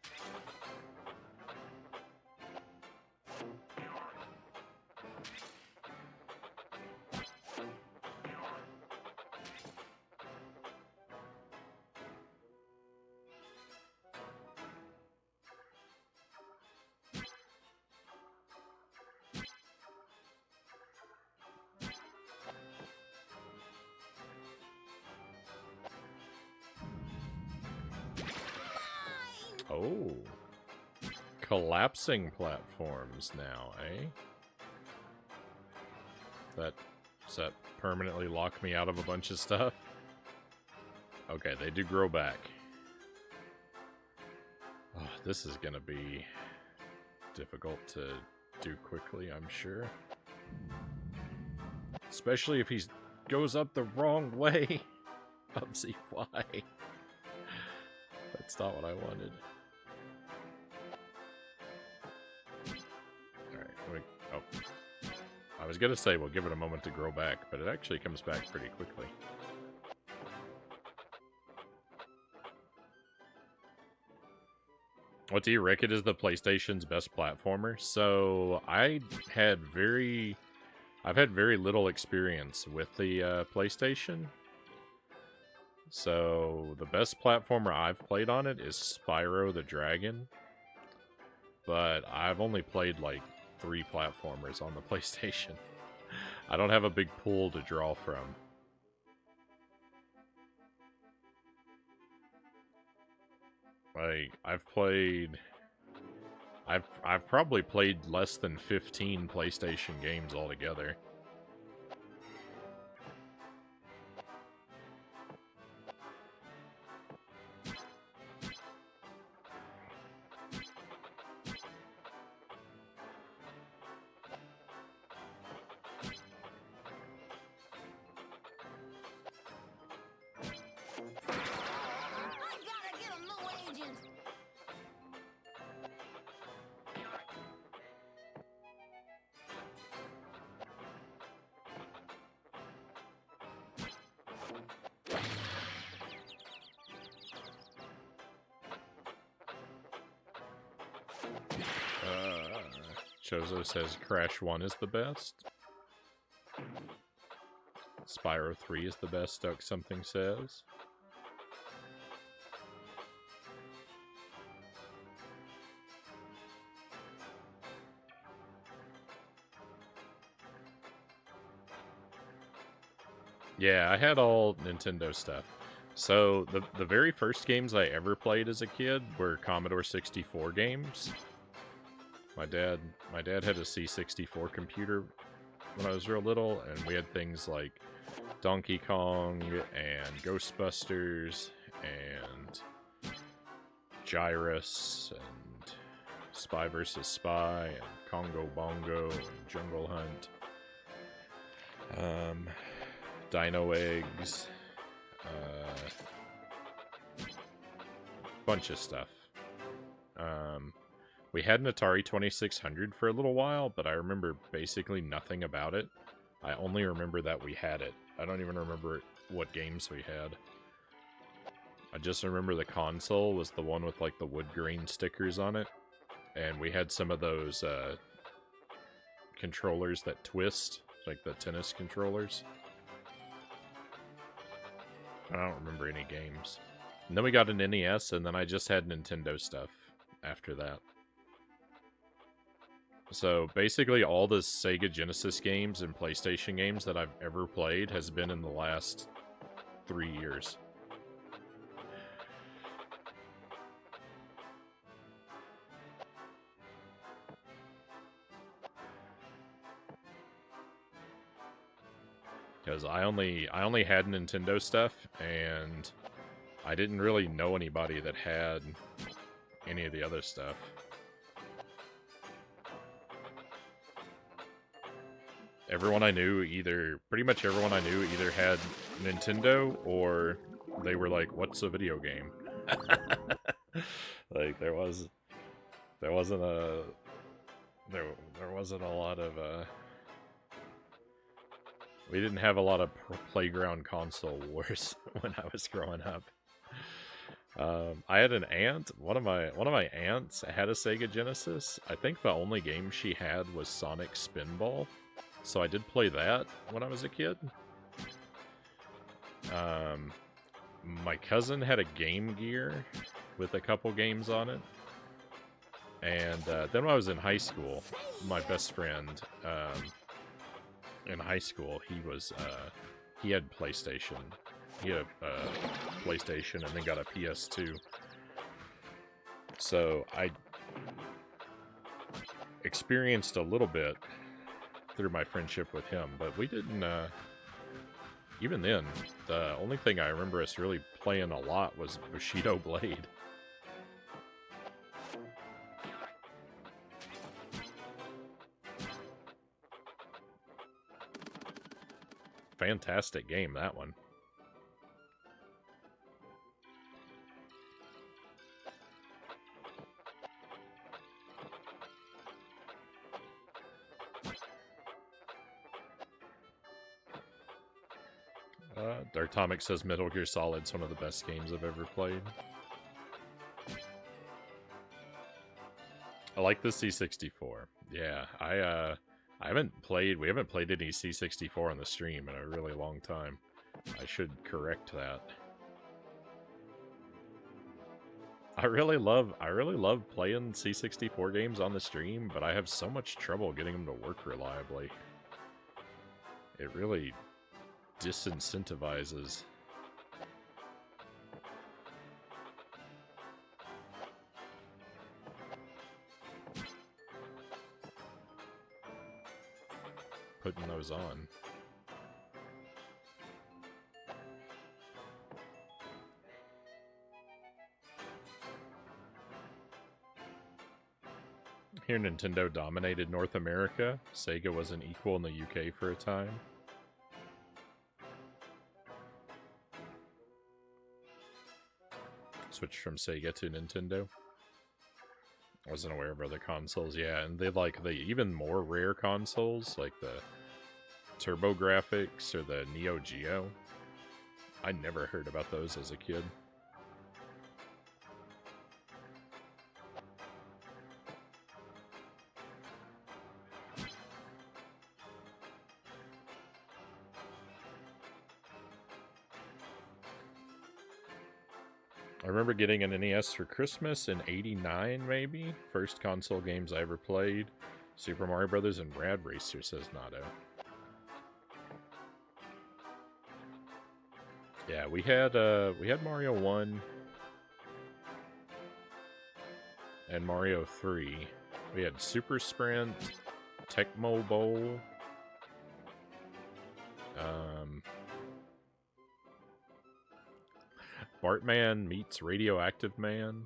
S1: Oh. Collapsing platforms now, eh? Does that permanently lock me out of a bunch of stuff? Okay, they do grow back. Oh, this is gonna be difficult to do quickly, I'm sure. Especially if he goes up the wrong way. Bubsy, why? That's not what I wanted. Alright, oh. I was gonna say we'll give it a moment to grow back, but it actually comes back pretty quickly. What do you reckon is the PlayStation's best platformer? So I've had very little experience with the PlayStation. So the best platformer I've played on it is Spyro the Dragon. But I've only played like 3 platformers on the PlayStation. I don't have a big pool to draw from. Like, I've probably played less than 15 PlayStation games altogether.
S4: I gotta get a new agent.
S1: Chozo says Crash 1 is the best. Spyro 3 is the best, Duck something says. Yeah, I had all Nintendo stuff. So the very first games I ever played as a kid were Commodore 64 games. My dad had a C64 computer when I was real little, and we had things like Donkey Kong and Ghostbusters and Gyrus and Spy vs. Spy and Congo Bongo and Jungle Hunt. Dino Eggs. Bunch of stuff. We had an Atari 2600 for a little while, but I remember basically nothing about it. I only remember that we had it. I don't even remember what games we had. I just remember the console was the one with like the wood grain stickers on it. And we had some of those controllers that twist, like the tennis controllers. I don't remember any games. And then we got an NES, and then I just had Nintendo stuff after that. So basically all the Sega Genesis games and PlayStation games that I've ever played has been in the last 3 years. Because I only had Nintendo stuff, and I didn't really know anybody that had any of the other stuff. Pretty much everyone I knew either had Nintendo or they were like, "What's a video game?" Like there wasn't a lot of we didn't have a lot of playground console wars when I was growing up. I had an aunt. One of my aunts had a Sega Genesis. I think the only game she had was Sonic Spinball. So I did play that when I was a kid. My cousin had a Game Gear with a couple games on it. And then when I was in high school, my best friend in high school, he had PlayStation. He had a PlayStation and then got a PS2. So I experienced a little bit through my friendship with him, but we didn't, even then, the only thing I remember us really playing a lot was Bushido Blade. Fantastic game, that one. Dartomic says Metal Gear Solid's one of the best games I've ever played. I like the C64. Yeah, I haven't played. We haven't played any C64 on the stream in a really long time. I should correct that. I really love playing C64 games on the stream, but I have so much trouble getting them to work reliably. It really disincentivizes. Putting those on. Here, Nintendo dominated North America. Sega wasn't equal in the UK for a time. Switched from Sega to Nintendo. I wasn't aware of other consoles, yeah, and they like the even more rare consoles, like the TurboGrafx or the Neo Geo. I never heard about those as a kid. I remember getting an NES for Christmas in '89, maybe. First console games I ever played. Super Mario Brothers and Rad Racer, says Nato. Yeah, we had Mario 1 and Mario 3. We had Super Sprint, Tecmo Bowl, Bartman meets Radioactive Man.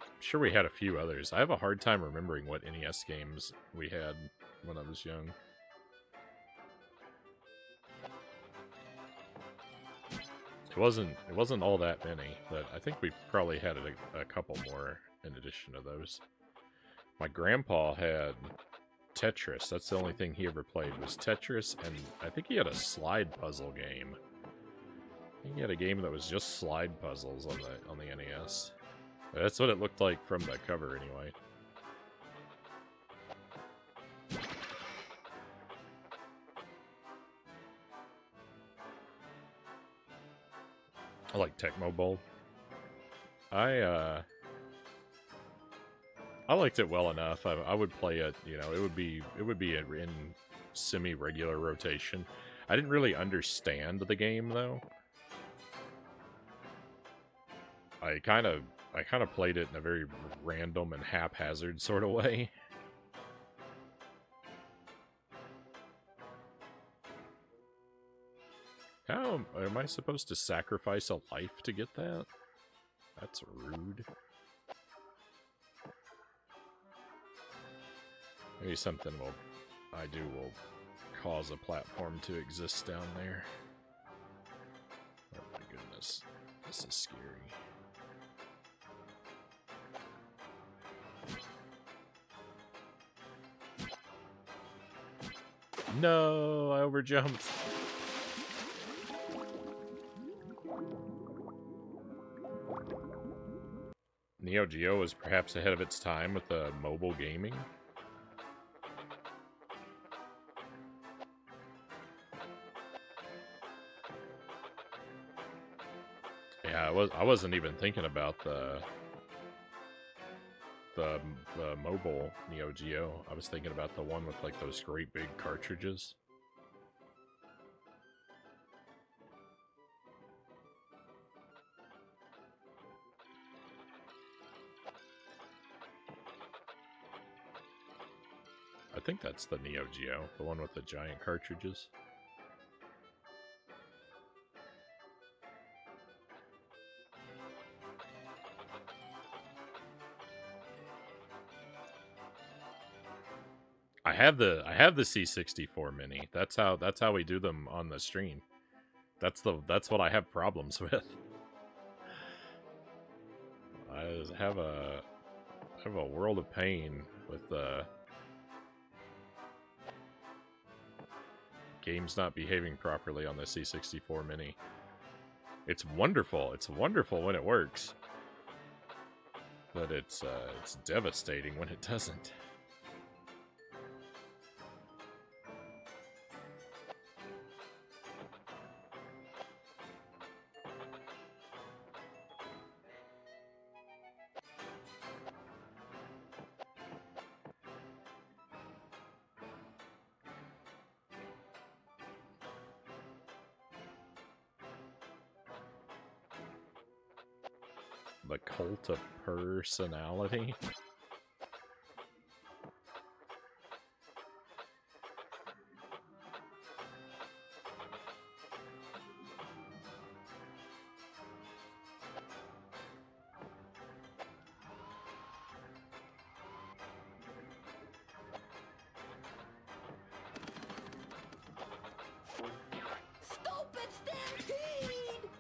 S1: I'm sure we had a few others. I have a hard time remembering what NES games we had when I was young. It wasn't all that many, but I think we probably had a couple more in addition to those. My grandpa had Tetris. That's the only thing he ever played was Tetris, and I think he had a slide puzzle game. I think he had a game that was just slide puzzles on the NES. That's what it looked like from the cover, anyway. I like Tecmo Bowl. I liked it well enough. I would play it, you know, it would be in semi-regular rotation. I didn't really understand the game though. I kind of played it in a very random and haphazard sort of way. How am I supposed to sacrifice a life to get that? That's rude. Maybe something I do will cause a platform to exist down there. Oh my goodness. This is scary. No, I overjumped. Neo Geo was perhaps ahead of its time with the mobile gaming. Yeah, I wasn't even thinking about the mobile Neo Geo. I was thinking about the one with like those great big cartridges. I think that's the Neo Geo, the one with the giant cartridges. I have the C64 Mini. That's how we do them on the stream. That's what I have problems with. I have a world of pain with the game's not behaving properly on the C64 Mini. It's wonderful. It's wonderful when it works. But it's devastating when it doesn't. The cult of personality.
S4: Stupid stampede!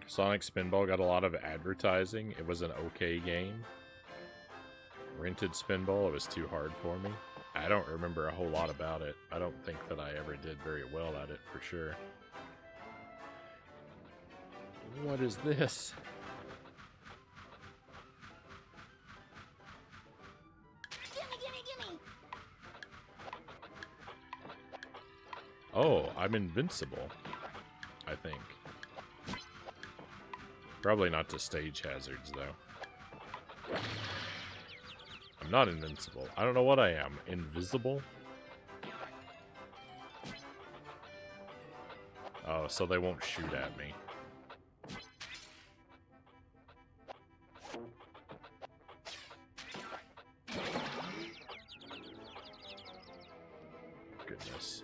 S1: Sonic Spinball got a lot of advertising. It was an okay game. Rented Spinball, it was too hard for me. I don't remember a whole lot about it. I don't think that I ever did very well at it, for sure. What is this?
S4: Gimme, gimme, gimme!
S1: Oh, I'm invincible. I think. Probably not to stage hazards, though. I'm not invincible. I don't know what I am. Invisible? Oh, so they won't shoot at me. Goodness.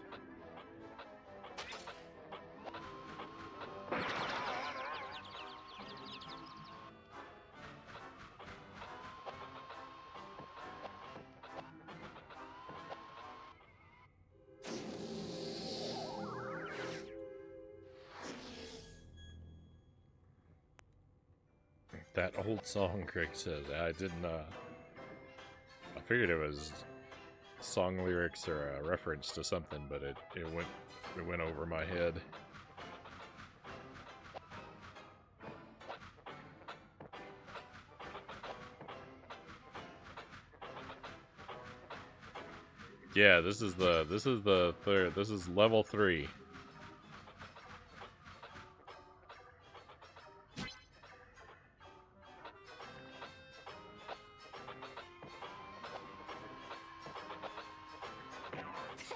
S1: That old song, Craig says. I didn't, I figured it was song lyrics or a reference to something, but it went over my head. Yeah, this is the third. This is level 3.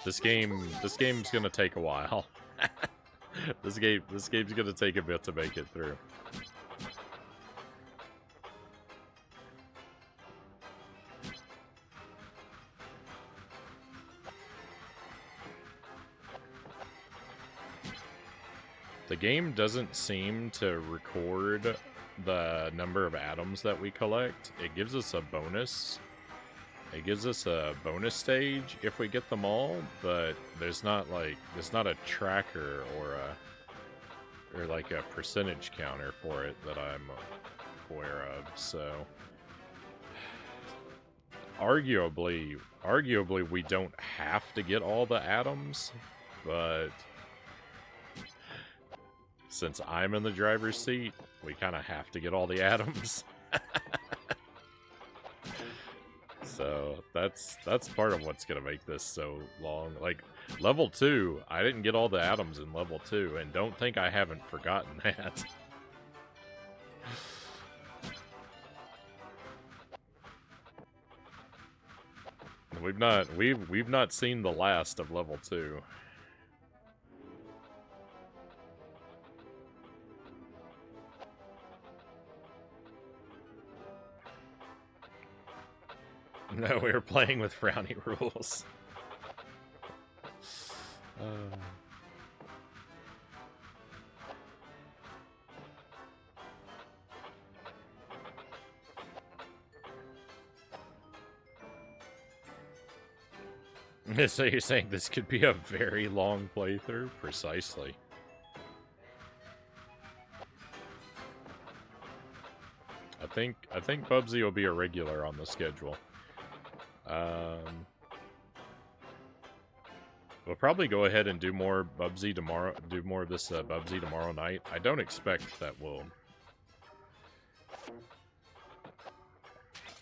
S1: This game's gonna take a while. This game's gonna take a bit to make it through. The game doesn't seem to record the number of atoms that we collect. It gives us a bonus. It gives us a bonus stage if we get them all, but there's not a tracker or like a percentage counter for it that I'm aware of. So arguably we don't have to get all the atoms, but since I'm in the driver's seat, we kind of have to get all the atoms. So that's part of what's gonna make this so long. Like level 2, I didn't get all the atoms in level 2, and don't think I haven't forgotten that. We've not seen the last of level 2. No, we were playing with Frownie rules. So you're saying this could be a very long playthrough? Precisely. I think Bubsy will be a regular on the schedule. We'll probably go ahead and do more Bubsy tomorrow. Do more of this Bubsy tomorrow night. I don't expect that we'll.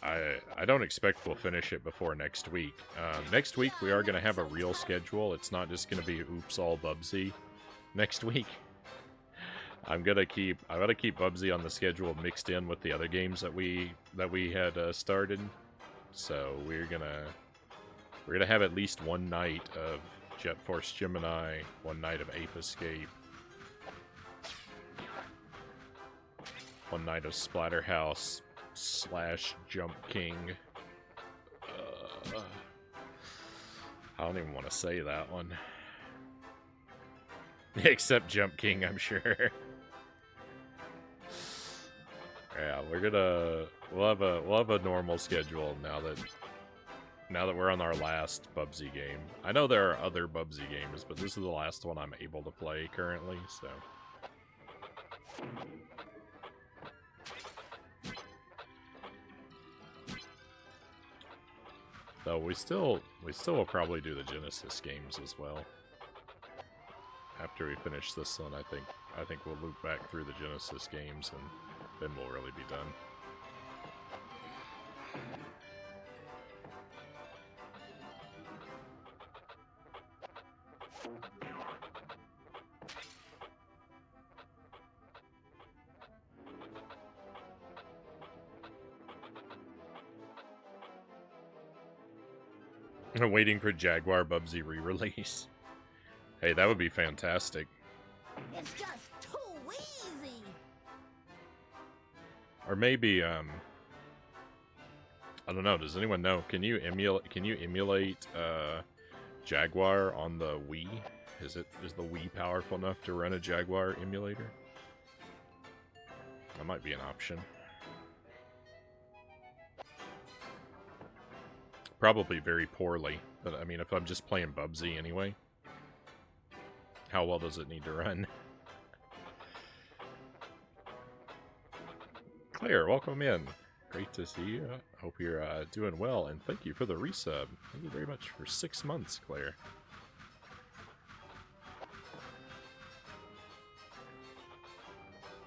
S1: I don't expect we'll finish it before next week. Next week we are going to have a real schedule. It's not just going to be oops all Bubsy next week. I'm gonna keep Bubsy on the schedule mixed in with the other games that we had started. So we're gonna have at least one night of Jet Force Gemini, one night of Ape Escape, one night of Splatterhouse / Jump King. I don't even want to say that one. Except Jump King, I'm sure. Yeah, we'll have a normal schedule now that we're on our last Bubsy game. I know there are other Bubsy games, but this is the last one I'm able to play currently, so. Though we still will probably do the Genesis games as well. After we finish this one, I think we'll loop back through the Genesis games and then we'll really be done. I'm waiting for Jaguar Bubsy re-release. Hey, that would be fantastic.
S4: It's just too easy.
S1: Or maybe, I don't know. Does anyone know? Can you emulate Jaguar on the Wii? Is the Wii powerful enough to run a Jaguar emulator? That might be an option. Probably very poorly, but I mean, if I'm just playing Bubsy anyway, how well does it need to run? Claire, welcome in. Great to see you. Hope you're doing well, and thank you for the resub. Thank you very much for 6 months, Claire.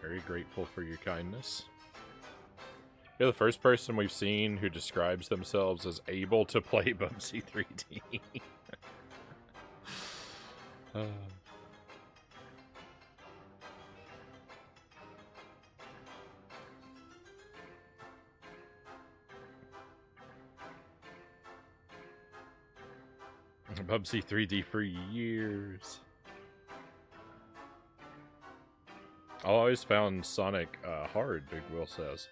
S1: Very grateful for your kindness. You're the first person we've seen who describes themselves as able to play Bubsy 3D. Bubsy 3D for years. I always found Sonic hard, Big Will says.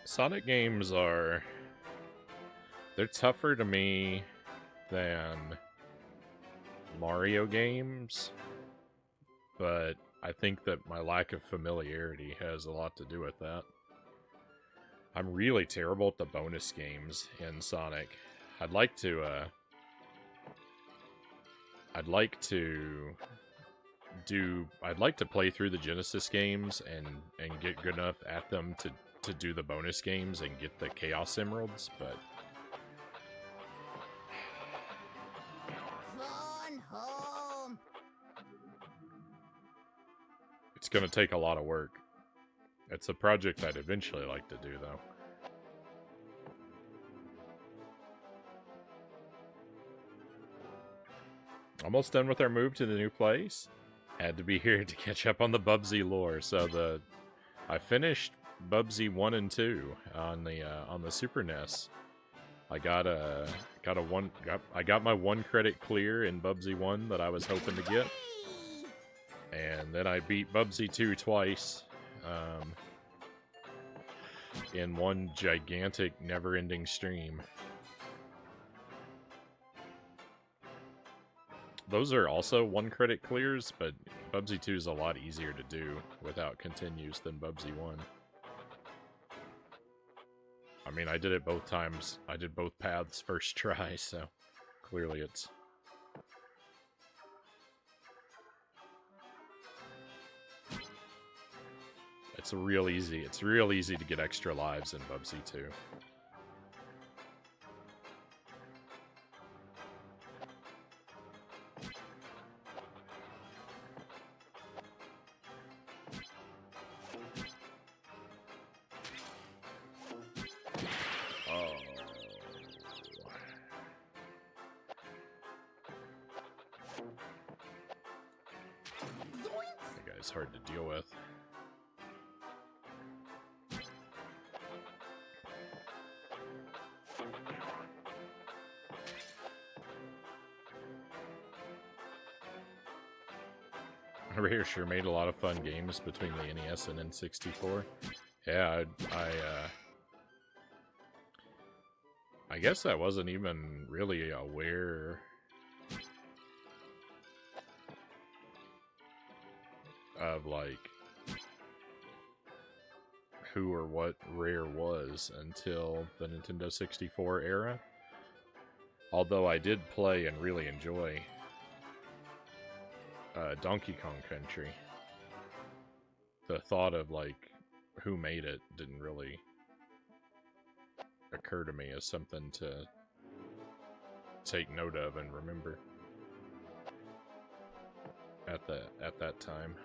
S1: Sonic games they're tougher to me than Mario games, but I think that my lack of familiarity has a lot to do with that. I'm really terrible at the bonus games in Sonic. I'd like to play through the Genesis games and get good enough at them to do the bonus games and get the Chaos Emeralds, but
S4: Fun home.
S1: it's gonna take a lot of work. It's a project I'd eventually like to do, though. Almost done with our move to the new place. Had to be here to catch up on the Bubsy lore. So I finished Bubsy 1 and 2 on the Super NES. I got my 1 credit clear in Bubsy 1 that I was hoping to get. And then I beat Bubsy 2 twice. In one gigantic, never-ending stream. Those are also 1 credit clears, but Bubsy 2 is a lot easier to do without continues than Bubsy 1. I mean, I did it both times. I did both paths first try, so clearly it's... it's real easy. It's real easy to get extra lives in Bubsy 2. Oh. That guy's hard to deal with. Rare sure made a lot of fun games between the NES and N64. Yeah, I guess I wasn't even really aware of, like, who or what Rare was until the Nintendo 64 era. Although I did play and really enjoy Donkey Kong Country. The thought of, like, who made it didn't really occur to me as something to take note of and remember at that time.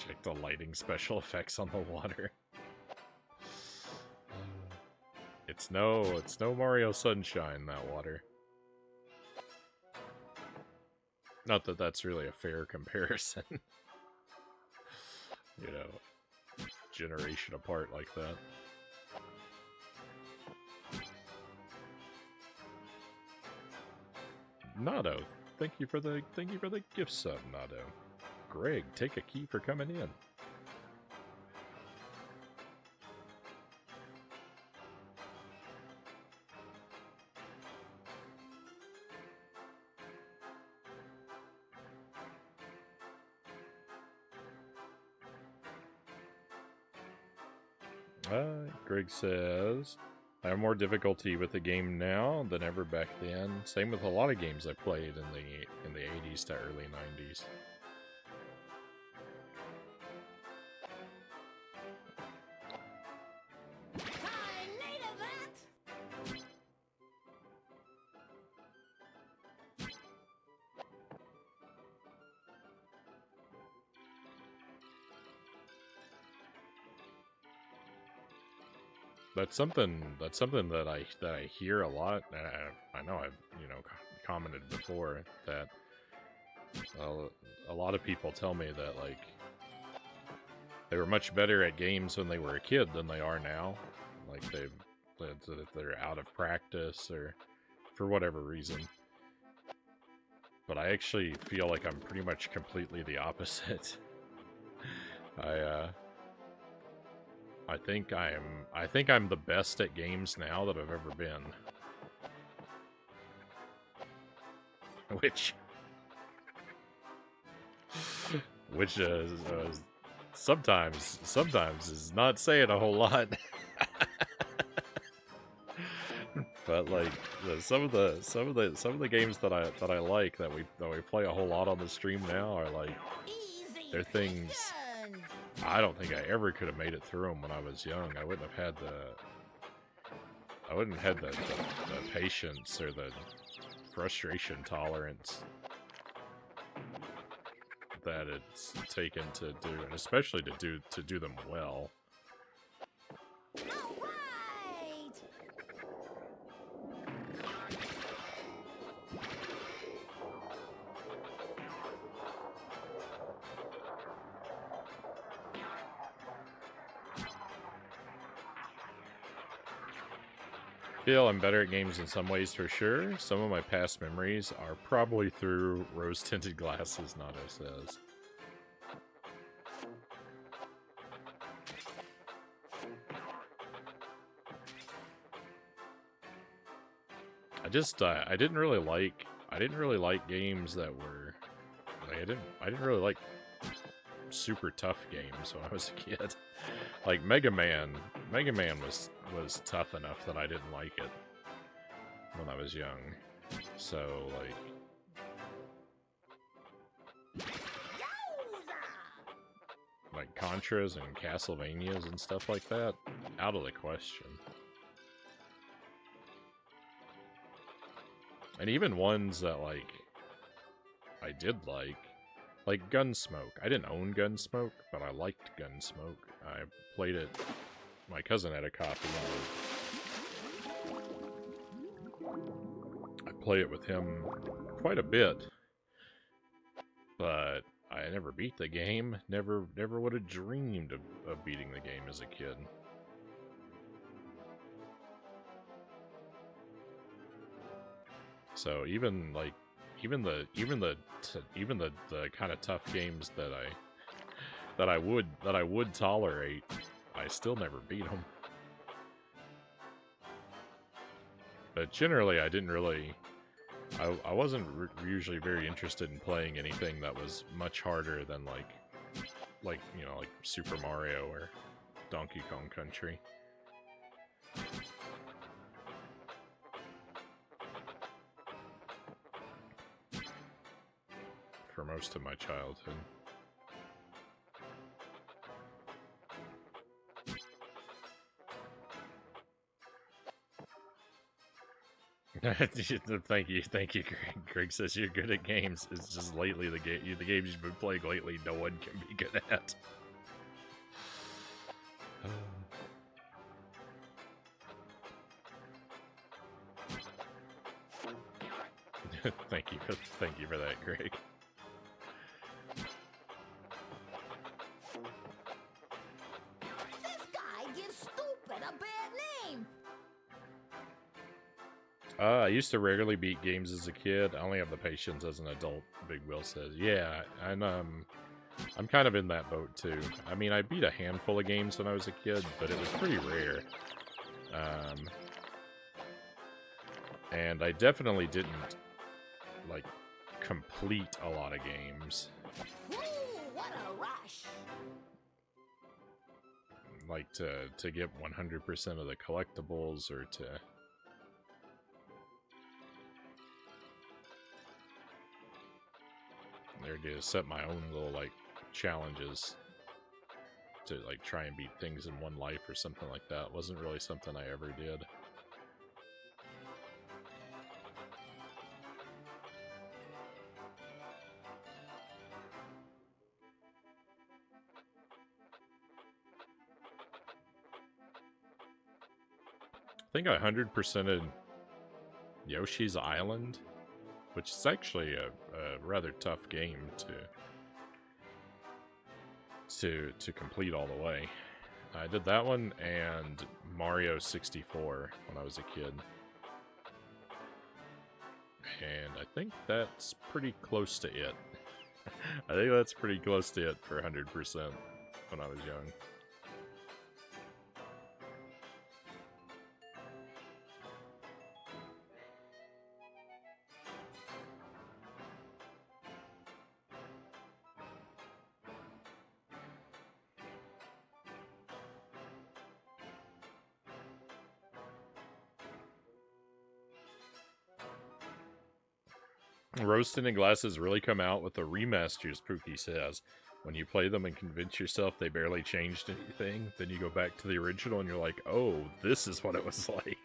S1: Check the lighting special effects on the water. It's no Mario Sunshine, that water. Not that that's really a fair comparison. You know, generation apart like that. Nado, thank you for the gift sub, Nado. Greg, take a key for coming in. Greg says, I have more difficulty with the game now than ever back then. Same with a lot of games I played in the 80s to early 90s. That's something that I hear a lot. I know I've commented before that a lot of people tell me that, like, they were much better at games when they were a kid than they are now. Like they're out of practice or for whatever reason. But I actually feel like I'm pretty much completely the opposite. I think I'm the best at games now that I've ever been. Which sometimes is not saying a whole lot. But like some of the games that I like that we play a whole lot on the stream now are like, they're things I don't think I ever could have made it through them when I was young. I wouldn't have had the patience or the frustration tolerance that it's taken to do, and especially to do them well. Feel I'm better at games in some ways for sure. Some of my past memories are probably through rose-tinted glasses, Nado says. I didn't really like games that were like, I didn't really like super tough games when I was a kid. Like Mega Man was tough enough that I didn't like it when I was young. So like Contras and Castlevanias and stuff like that, out of the question. And even ones that like I did like Gunsmoke. I didn't own Gunsmoke, but I liked Gunsmoke. I played it. My cousin had a copy. I played it with him quite a bit, but I never beat the game. Never would have dreamed of beating the game as a kid. So even the kind of tough games that I would tolerate, I still never beat them. But generally, I didn't really. I wasn't usually very interested in playing anything that was much harder than like Super Mario or Donkey Kong Country. For most of my childhood. Thank you, Greg. Greg says you're good at games. It's just lately the games you've been playing lately, no one can be good at. Thank you for that, Greg.
S4: This guy gives stupid a bad name.
S1: I used to regularly beat games as a kid. I only have the patience as an adult, Big Will says. Yeah, and I'm kind of in that boat too. I mean, I beat a handful of games when I was a kid, but it was pretty rare. And I definitely didn't like complete a lot of games.
S4: Ooh, what a rush!
S1: Like to get 100% of the collectibles or to set my own little like challenges to like try and beat things in one life or something like that. Wasn't really something I ever did. I think I 100%ed Yoshi's Island, which is actually a rather tough game to complete all the way. I did that one and Mario 64 when I was a kid. And I think that's pretty close to it. I think that's pretty close to it for 100% when I was young. Rose Tinted Glasses really come out with the remasters, Pookie says. When you play them and convince yourself they barely changed anything, then you go back to the original and you're like, oh, this is what it was like.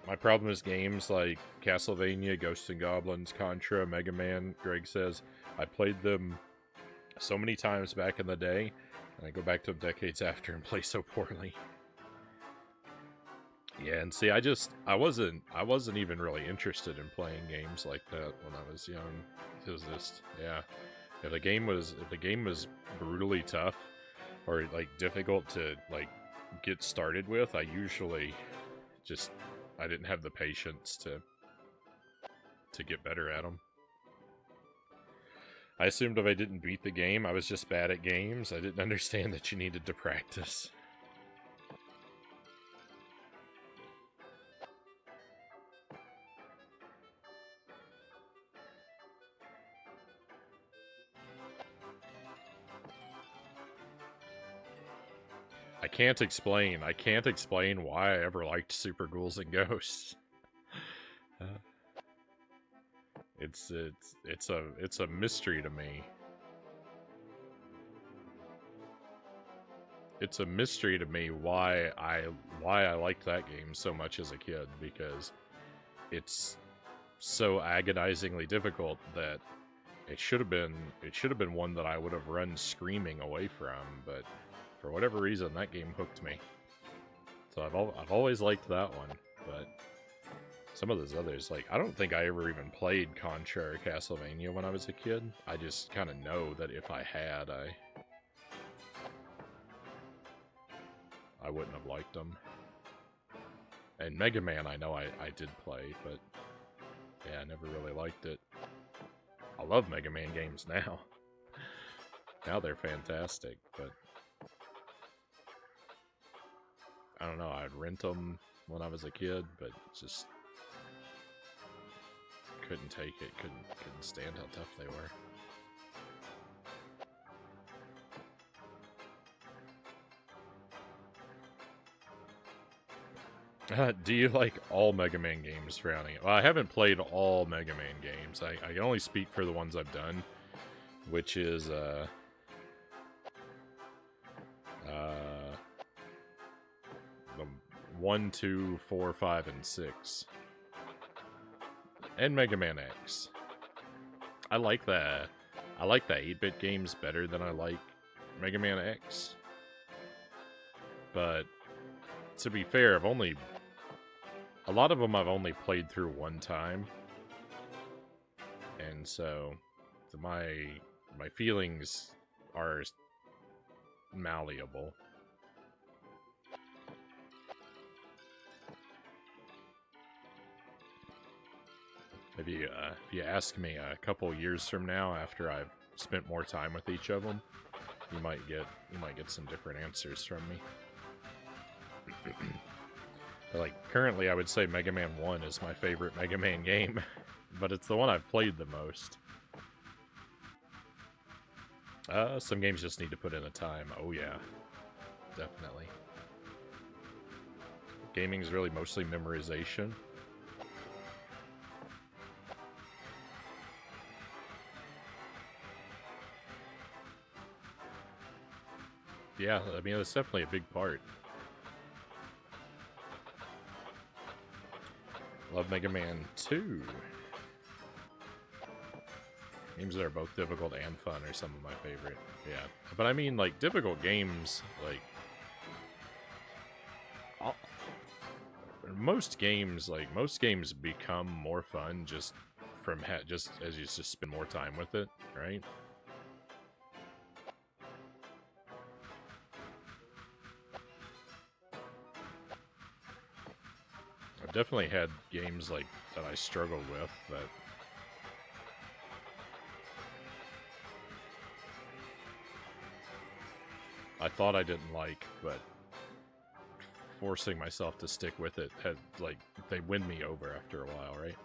S1: My problem is games like Castlevania, Ghosts and Goblins, Contra, Mega Man, Greg says. I played them so many times back in the day, and I go back to them decades after and play so poorly. Yeah, and see, I wasn't even really interested in playing games like that when I was young. It was just, yeah. If the game was brutally tough or like difficult to like get started with, I usually just I didn't have the patience to get better at them. I assumed if I didn't beat the game, I was just bad at games. I didn't understand that you needed to practice. I can't explain why I ever liked Super Ghouls and Ghosts. It's a mystery to me. It's a mystery to me why I liked that game so much as a kid, because it's so agonizingly difficult that it should have been one that I would have run screaming away from, but for whatever reason that game hooked me. So I've always liked that one, but some of those others, like, I don't think I ever even played Contra or Castlevania when I was a kid. I just kind of know that if I had, I wouldn't have liked them. And Mega Man, I know I did play, but yeah, I never really liked it. I love Mega Man games now. Now they're fantastic, but I don't know, I'd rent them when I was a kid, but just couldn't take it, couldn't stand how tough they were. Do you like all Mega Man games, Frownie? Well, I haven't played all Mega Man games. I can only speak for the ones I've done, which is, 1, 2, 4, 5, and 6. And Mega Man X. I like the 8-bit games better than I like Mega Man X. But to be fair, a lot of them I've only played through one time. And so my feelings are malleable. If you ask me a couple years from now, after I've spent more time with each of them, you might get some different answers from me. But like currently, I would say Mega Man 1 is my favorite Mega Man game, but it's the one I've played the most. Some games just need to put in a time. Oh yeah, definitely. Gaming's really mostly memorization. Yeah, I mean, that's definitely a big part. Love Mega Man 2. Games that are both difficult and fun are some of my favorite. Yeah, but I mean, like, difficult games, like, most games become more fun just from just as you just spend more time with it, right? I've definitely had games like that I struggled with that I thought I didn't like, but forcing myself to stick with it had, like, they win me over after a while, right?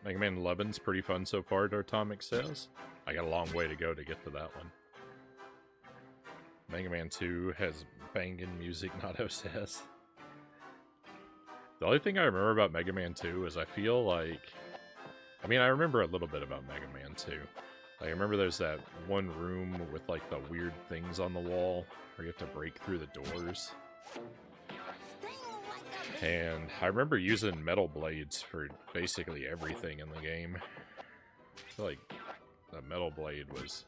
S1: Mega Man 11's pretty fun so far, Dortomic says. I got a long way to go to get to that one. Mega Man 2 has banging music, Nato says. The only thing I remember about Mega Man 2 is I feel like... I mean, I remember a little bit about Mega Man 2. Like, I remember there's that one room with, like, the weird things on the wall where you have to break through the doors. And I remember using metal blades for basically everything in the game. I feel like the metal blade was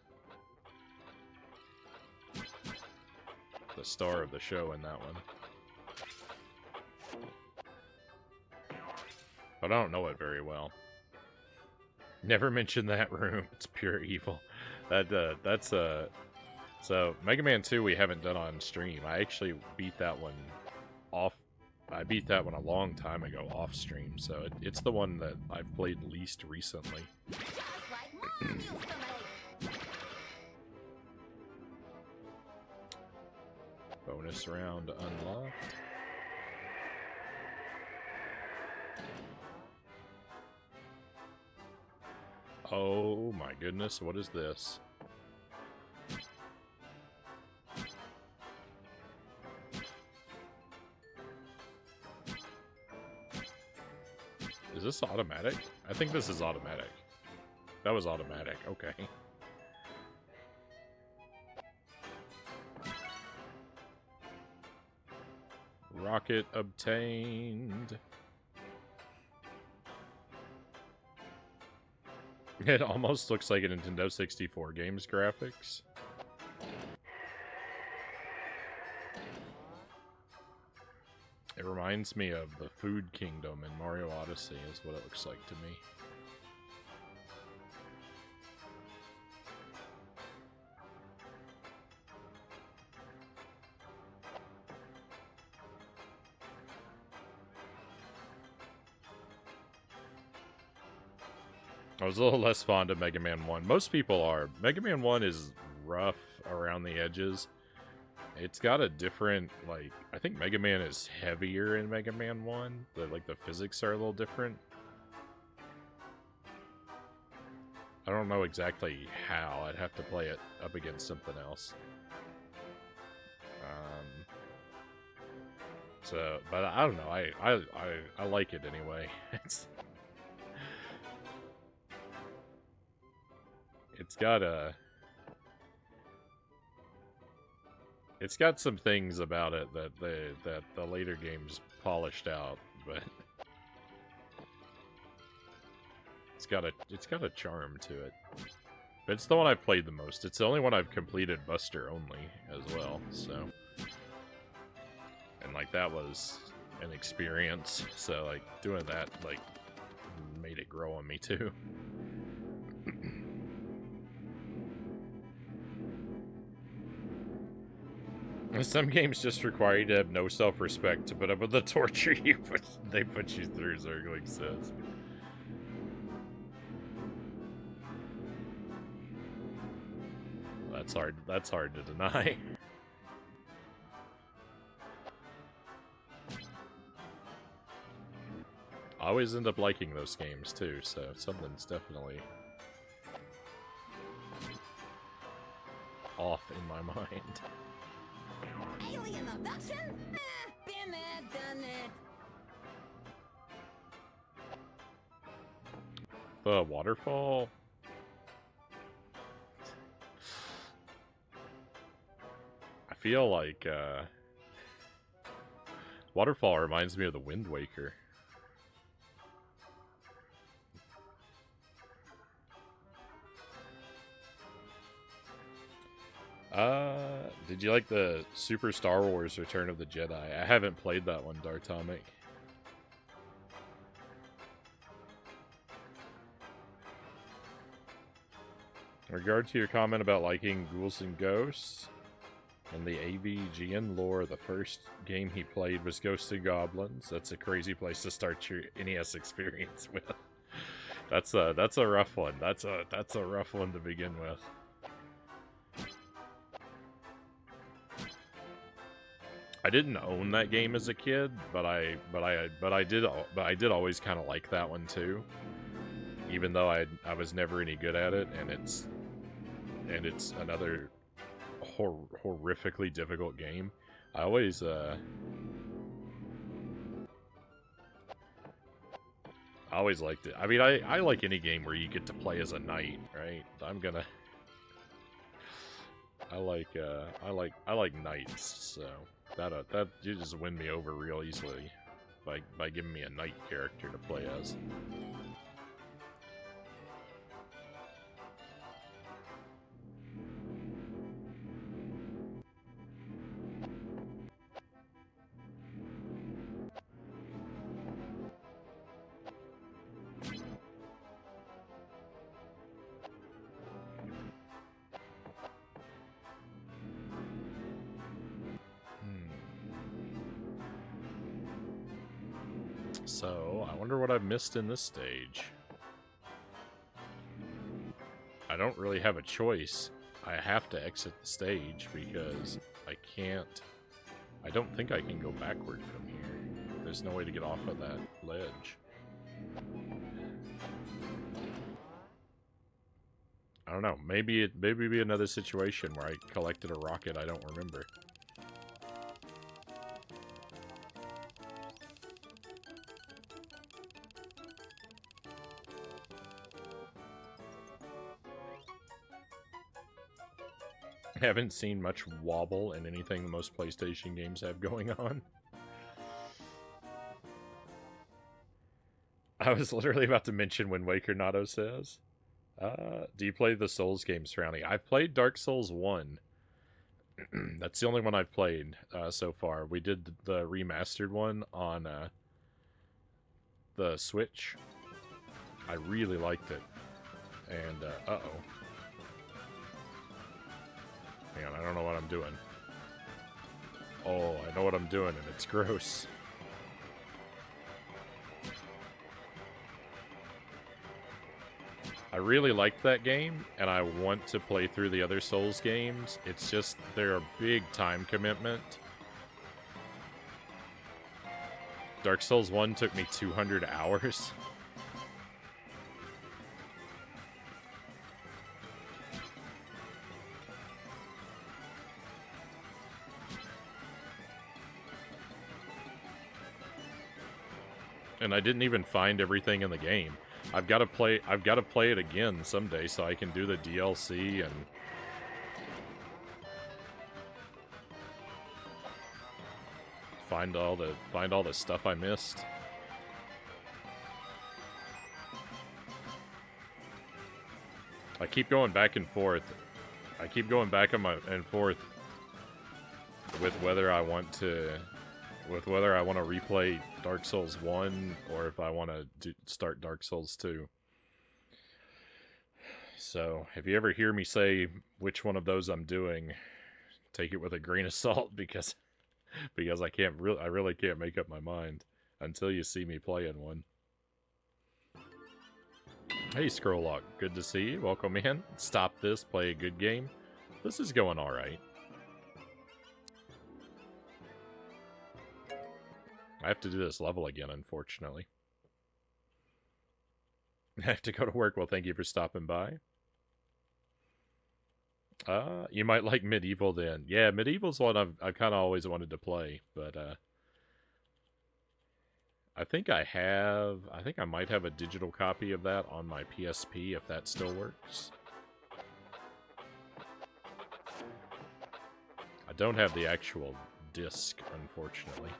S1: the star of the show in that one. But I don't know it very well. Never mention that room. It's pure evil. That's So, Mega Man 2 we haven't done on stream. I actually beat that one off. I beat that one a long time ago off stream, so it's the one that I've played least recently.
S4: Just like Mom used to make.
S1: Bonus round unlocked. Oh my goodness, what is this? Is this automatic? I think this is automatic. That was automatic, okay. Rocket obtained. It almost looks like a Nintendo 64 game's graphics. It reminds me of the Food Kingdom in Mario Odyssey, is what it looks like to me. I was a little less fond of Mega Man 1. Most people are. Mega Man 1 is rough around the edges. It's got a different, like, I think Mega Man is heavier in Mega Man 1. The physics are a little different. I don't know exactly how. I'd have to play it up against something else. So, but I don't know. I like it anyway. It's got some things about it that the later games polished out, but it's got a charm to it. But it's the one I've played the most. It's the only one I've completed Buster only as well, so. And like that was an experience, so like doing that like made it grow on me too. Some games just require you to have no self-respect to put up with the torture they put you through, Zergling says. That's hard to deny. I always end up liking those games too, so something's definitely off in my mind.
S4: Alien abduction? Been there, done it.
S1: The waterfall? I feel like, waterfall reminds me of the Wind Waker. Did you like the Super Star Wars Return of the Jedi? I haven't played that one, Dartomic. In regard to your comment about liking Ghouls and Ghosts and the AVGN lore, the first game he played was Ghosts and Goblins. That's a crazy place to start your NES experience with. That's a rough one. That's a rough one to begin with. I didn't own that game as a kid, but I did always kind of like that one too. Even though I was never any good at it, and it's another horrifically difficult game. I always liked it. I mean, I like any game where you get to play as a knight, right? I like knights, so that you just win me over real easily by giving me a knight character to play as. So, I wonder what I've missed in this stage. I don't really have a choice. I have to exit the stage because I can't... I don't think I can go backward from here. There's no way to get off of that ledge. I don't know. Maybe it'd be another situation where I collected a rocket I don't remember. I haven't seen much wobble in anything most PlayStation games have going on. I was literally about to mention Wind Waker, Nato says. Do you play the Souls games, Frownie? I've played Dark Souls 1. That's the only one I've played so far. We did the remastered one on the Switch. I really liked it. And, uh-oh. Hang on, I don't know what I'm doing. Oh, I know what I'm doing, and it's gross. I really liked that game, and I want to play through the other Souls games. It's just, they're a big time commitment. Dark Souls 1 took me 200 hours. And I didn't even find everything in the game. I've got to play it again someday so I can do the DLC and find all the stuff I missed. I keep going back and forth. I keep going back and forth with whether I want to replay Dark Souls 1 or if I want to start Dark Souls 2. So, if you ever hear me say which one of those I'm doing, take it with a grain of salt because I really can't make up my mind until you see me playing one. Hey Scrolllock, good to see you. Welcome in. Stop this, play a good game. This is going alright. I have to do this level again, unfortunately. I have to go to work. Well, thank you for stopping by. You might like Medieval then. Yeah, Medieval's one I've kind of always wanted to play, but I think I might have a digital copy of that on my PSP if that still works. I don't have the actual disc, unfortunately.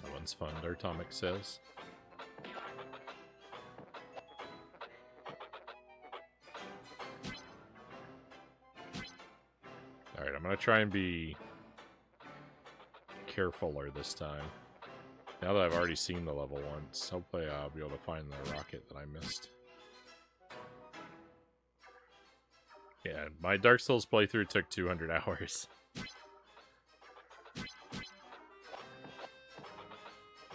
S1: That one's fun, Dartomic says. Alright, I'm gonna try and be carefuler this time. Now that I've already seen the level once, hopefully I'll be able to find the rocket that I missed. Yeah, my Dark Souls playthrough took 200 hours.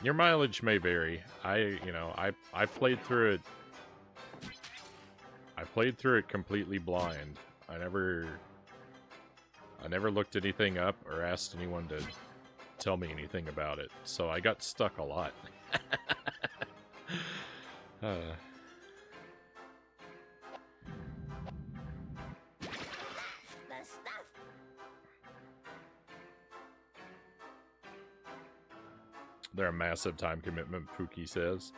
S1: Your mileage may vary. I played through it. I played through it completely blind. I never looked anything up or asked anyone to tell me anything about it. So I got stuck a lot. They're a massive time commitment, Pookie says.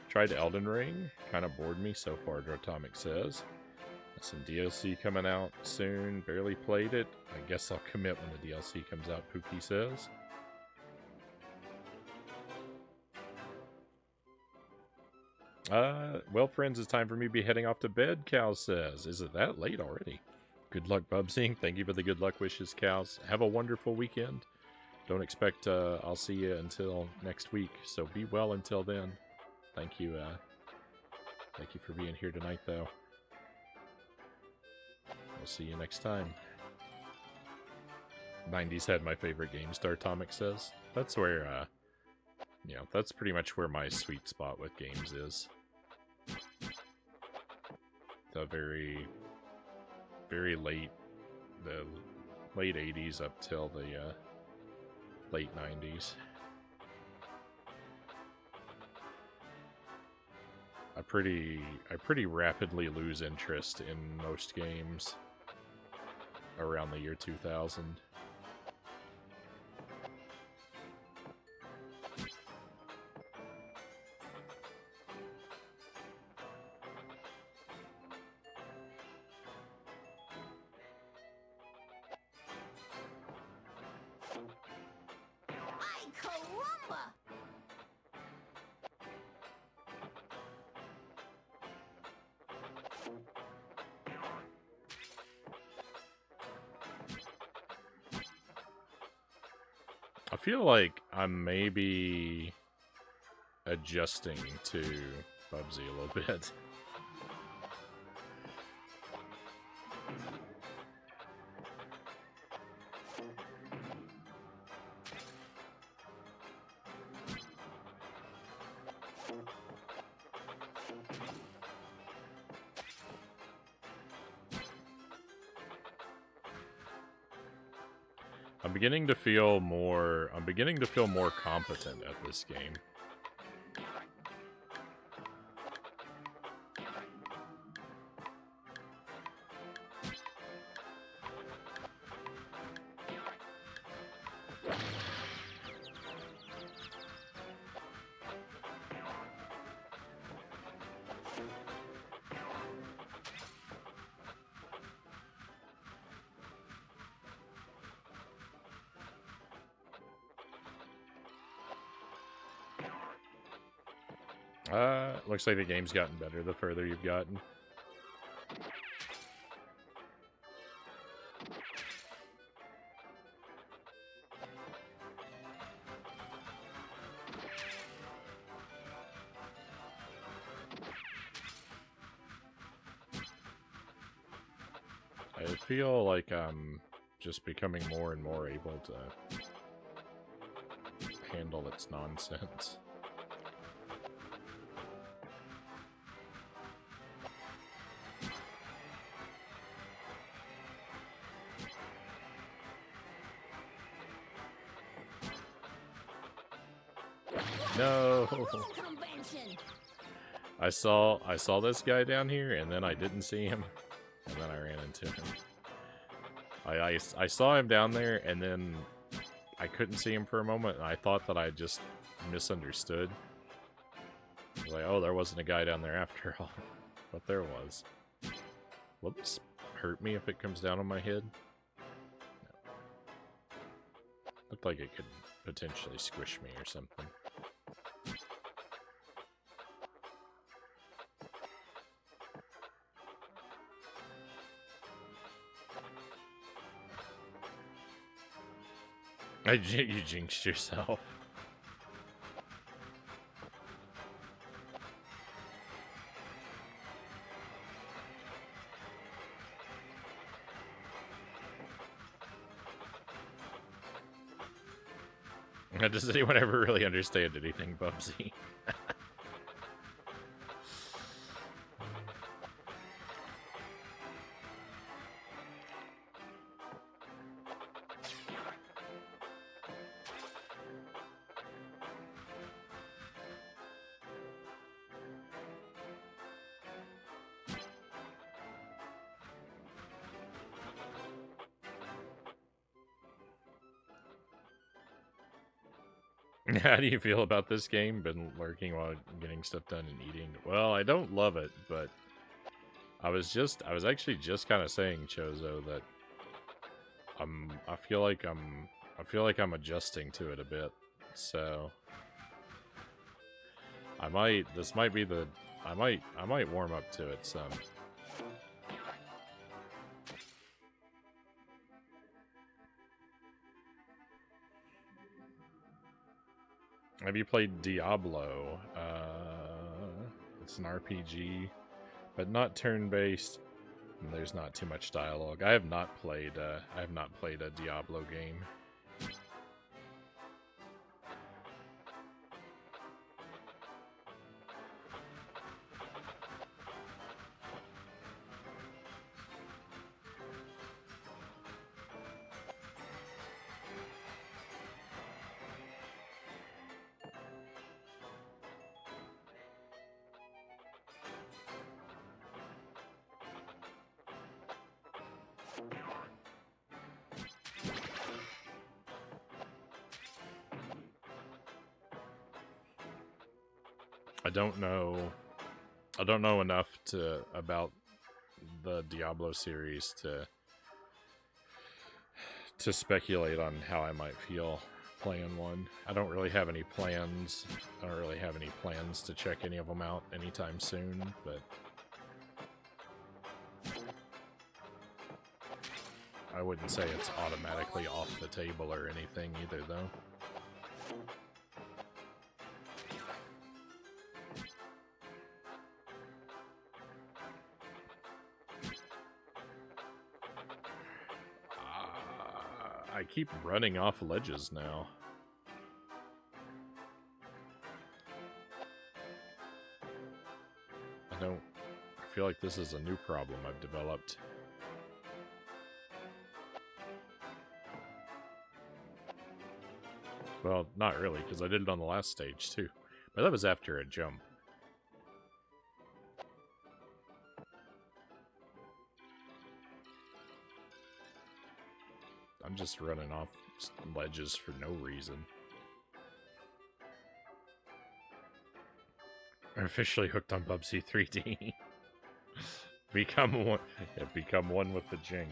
S1: Tried Elden Ring. Kind of bored me so far, Drotomic says. Some DLC coming out soon. Barely played it. I guess I'll commit when the DLC comes out, Pookie says. Well, friends, it's time for me to be heading off to bed, Cal says. Is it that late already? Good luck, Bubsy. Thank you for the good luck wishes, Cows. Have a wonderful weekend. Don't expect I'll see you until next week, so be well until then. Thank you for being here tonight, though. we'll see you next time. 90s had my favorite game, Star Atomic says. That's where, you know, that's pretty much where my sweet spot with games is. The very late, the late 80s up till the late 90s. I pretty rapidly lose interest in most games around the year 2000.
S4: Ay, caramba!
S1: I feel like I'm maybe adjusting to Bubsy a little bit. I'm beginning to feel more competent at this game. Looks like the game's gotten better the further you've gotten. I feel like I'm just becoming more and more able to handle its nonsense. No.
S4: Convention.
S1: I saw this guy down here, and then I didn't see him, and then I ran into him. I saw him down there, and then I couldn't see him for a moment, and I thought that I just misunderstood. I was like, oh, there wasn't a guy down there after all. But there was. Will this hurt me if it comes down on my head? No. Looked like it could potentially squish me or something. You jinxed yourself. Does anyone ever really understand anything, Bubsy? How do you feel about this game? Been lurking while getting stuff done and eating. Well, I don't love it, but I was actually just kind of saying, Chozo, that I feel like I'm adjusting to it a bit. So I might warm up to it some. Have you played Diablo? It's an RPG, but not turn-based. And there's not too much dialogue. I have not played a Diablo game. I don't know enough about the Diablo series to speculate on how I might feel playing one. I don't really have any plans. I don't really have any plans to check any of them out anytime soon, but I wouldn't say it's automatically off the table or anything either, though. I keep running off ledges now. I feel like this is a new problem I've developed. Well, not really, because I did it on the last stage too. But that was after a jump. I'm just running off ledges for no reason. I'm officially hooked on Bubsy 3D. Become one with the jink.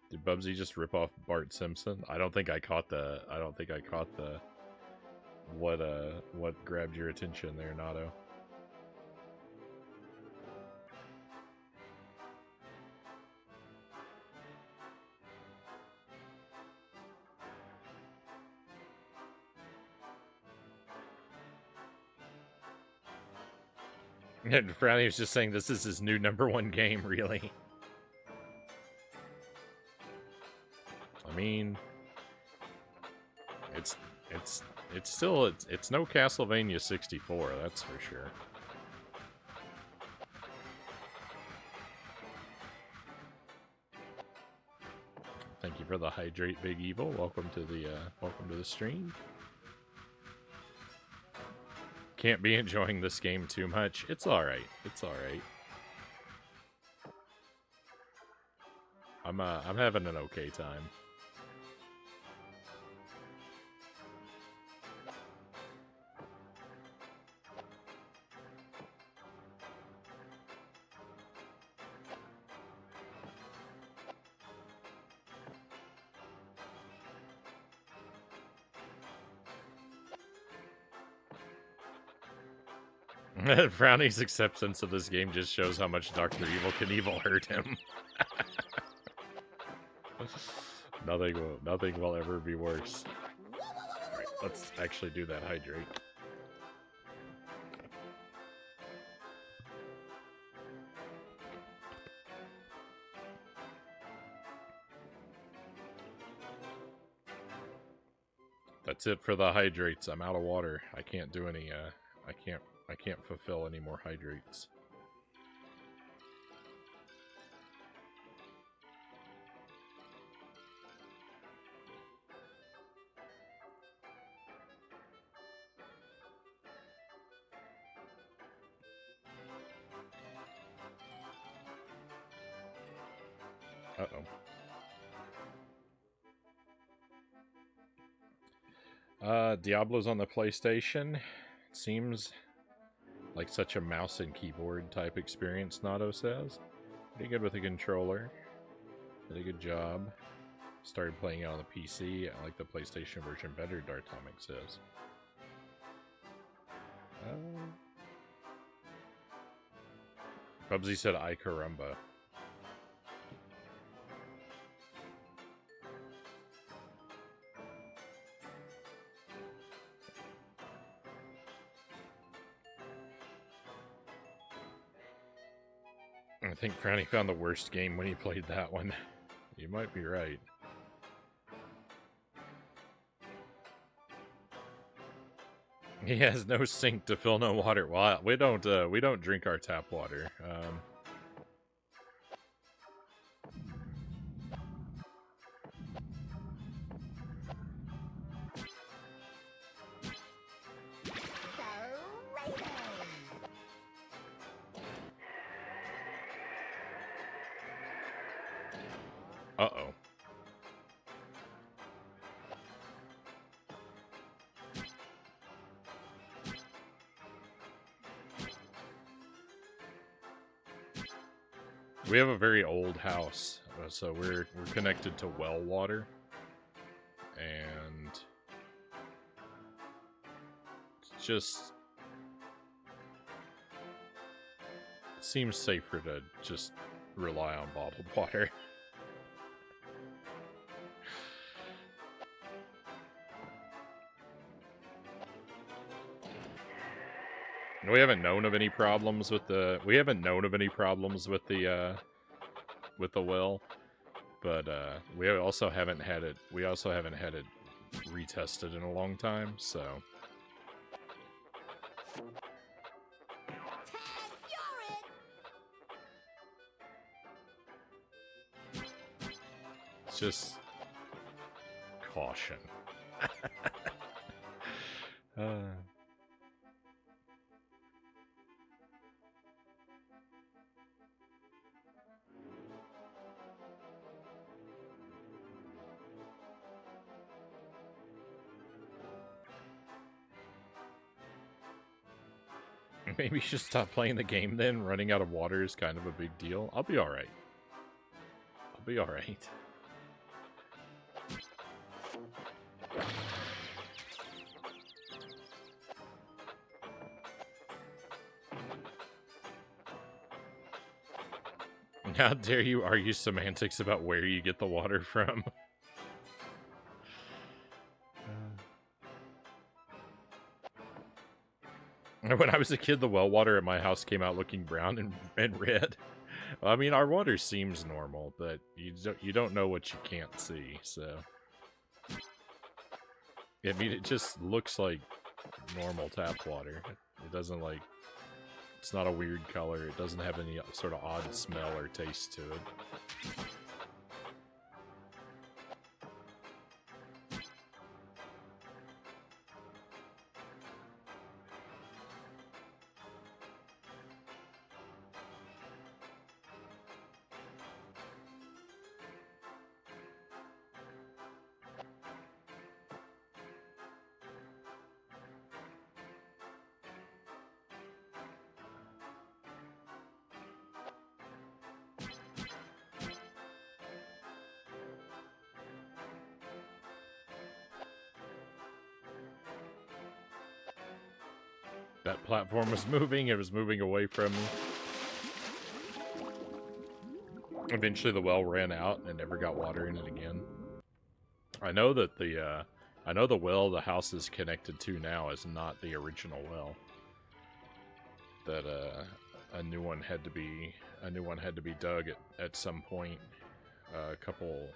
S1: Did Bubsy just rip off Bart Simpson? I don't think I caught the what grabbed your attention there, Nato. And Frownie was just saying this is his new #1 game, really. I mean, it's no Castlevania 64, that's for sure. Thank you for the hydrate, Big Evil. Welcome to the stream. Can't be enjoying this game too much. It's alright. It's alright. I'm having an okay time. Frownie's acceptance of this game just shows how much Dr. Evil Knievel hurt him. Nothing will ever be worse. Alright, let's actually do that hydrate. That's it for the hydrates. I'm out of water. I can't do any, I can't fulfill any more hydrates. Diablo's on the PlayStation. Seems like such a mouse and keyboard type experience, Nato says. Pretty good with a controller. Did a good job. Started playing it on the PC. I like the PlayStation version better, Dartomic says. Bubsy said, "Ay caramba." I think Frownie found the worst game when he played that one. You might be right. He has no sink to fill no water. Well, we don't drink our tap water. Uh-oh. We have a very old house, so we're connected to well water, and it's just it seems safer to just rely on bottled water. We haven't known of any problems with the well, but we also haven't had it retested in a long time, so it's just caution. Maybe you should stop playing the game then. Running out of water is kind of a big deal. I'll be alright. I'll be alright. How dare you argue semantics about where you get the water from? When I was a kid, the well water at my house came out looking brown and red. I mean, our water seems normal, but you don't know what you can't see, so... I mean, it just looks like normal tap water. It doesn't, like... It's not a weird color. It doesn't have any sort of odd smell or taste to it. That platform was moving, it was moving away from me. Eventually the well ran out and never got water in it again. I know that the well the house is connected to now is not the original well. That a new one had to be dug at some point a couple,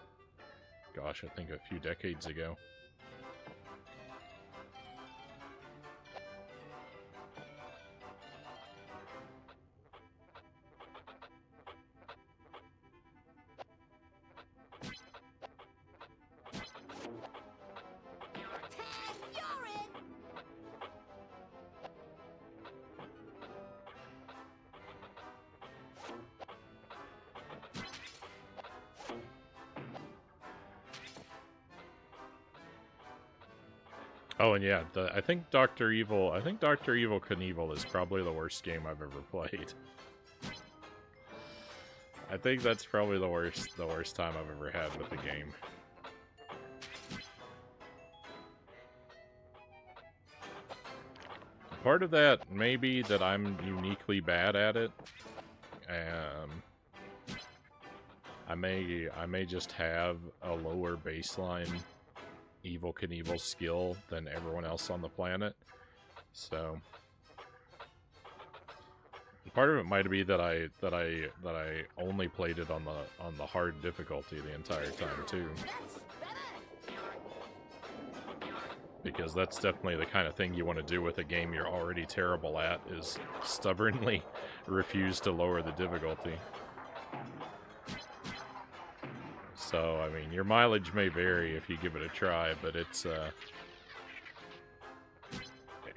S1: gosh, I think a few decades ago. Oh, and yeah, I think Dr. Evil Knievel is probably the worst game I've ever played. I think that's probably the worst time I've ever had with the game. Part of that may be that I'm uniquely bad at it. I may just have a lower baseline Evil Knievel skill than everyone else on the planet. So Part of it might be that I only played it on the hard difficulty the entire time too. Because that's definitely the kind of thing you want to do with a game you're already terrible at, is stubbornly refuse to lower the difficulty. So, I mean, your mileage may vary if you give it a try, but it's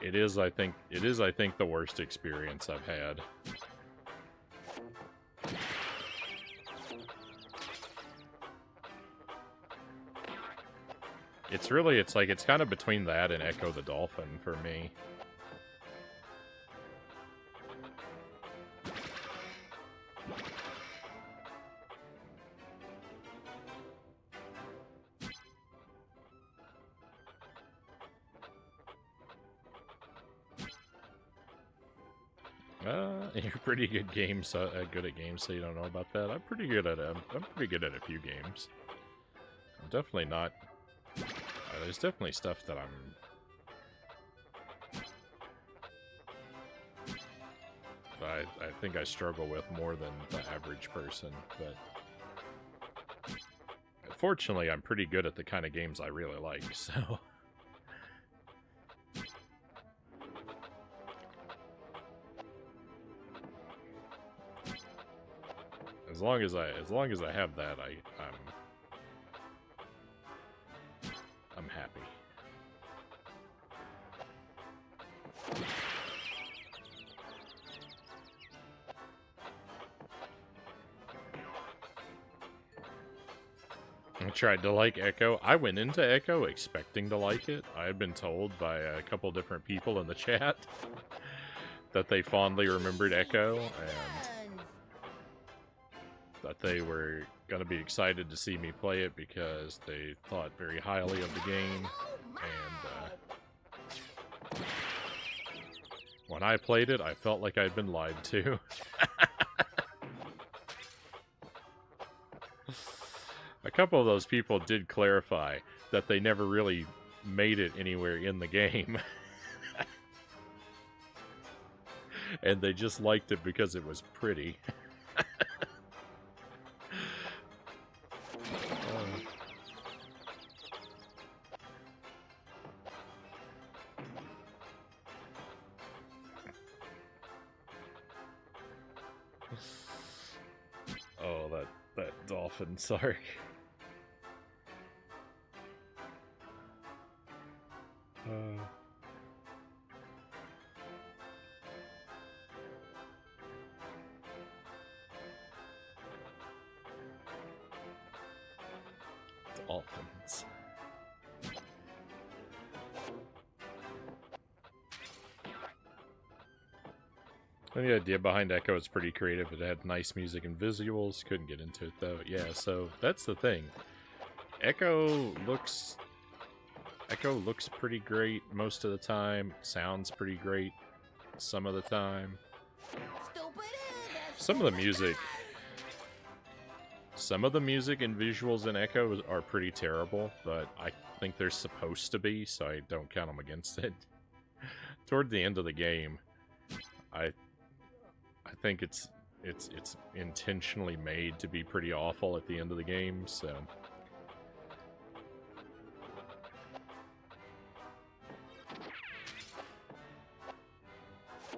S1: it is I think the worst experience I've had. It's kind of between that and Echo the Dolphin for me. You're pretty good games, good at games, so you don't know about that. I'm pretty good at a few games. I'm definitely not. There's definitely stuff that I think I struggle with more than the average person, but fortunately I'm pretty good at the kind of games I really like, so. As long as I have that, I'm happy. I tried to like Echo. I went into Echo expecting to like it. I had been told by a couple different people in the chat that they fondly remembered Echo, and that they were going to be excited to see me play it because they thought very highly of the game. And when I played it, I felt like I'd been lied to. A couple of those people did clarify that they never really made it anywhere in the game. And they just liked it because it was pretty. Oh, that dolphin, sorry. Dolphins. And the idea behind Echo is pretty creative. It had nice music and visuals. Couldn't get into it though. Yeah, so that's the thing. Echo looks pretty great most of the time. Sounds pretty great some of the time. Some of the music and visuals in Echo are pretty terrible, but I think they're supposed to be, so I don't count them against it. Toward the end of the game, I think it's intentionally made to be pretty awful at the end of the game, so. I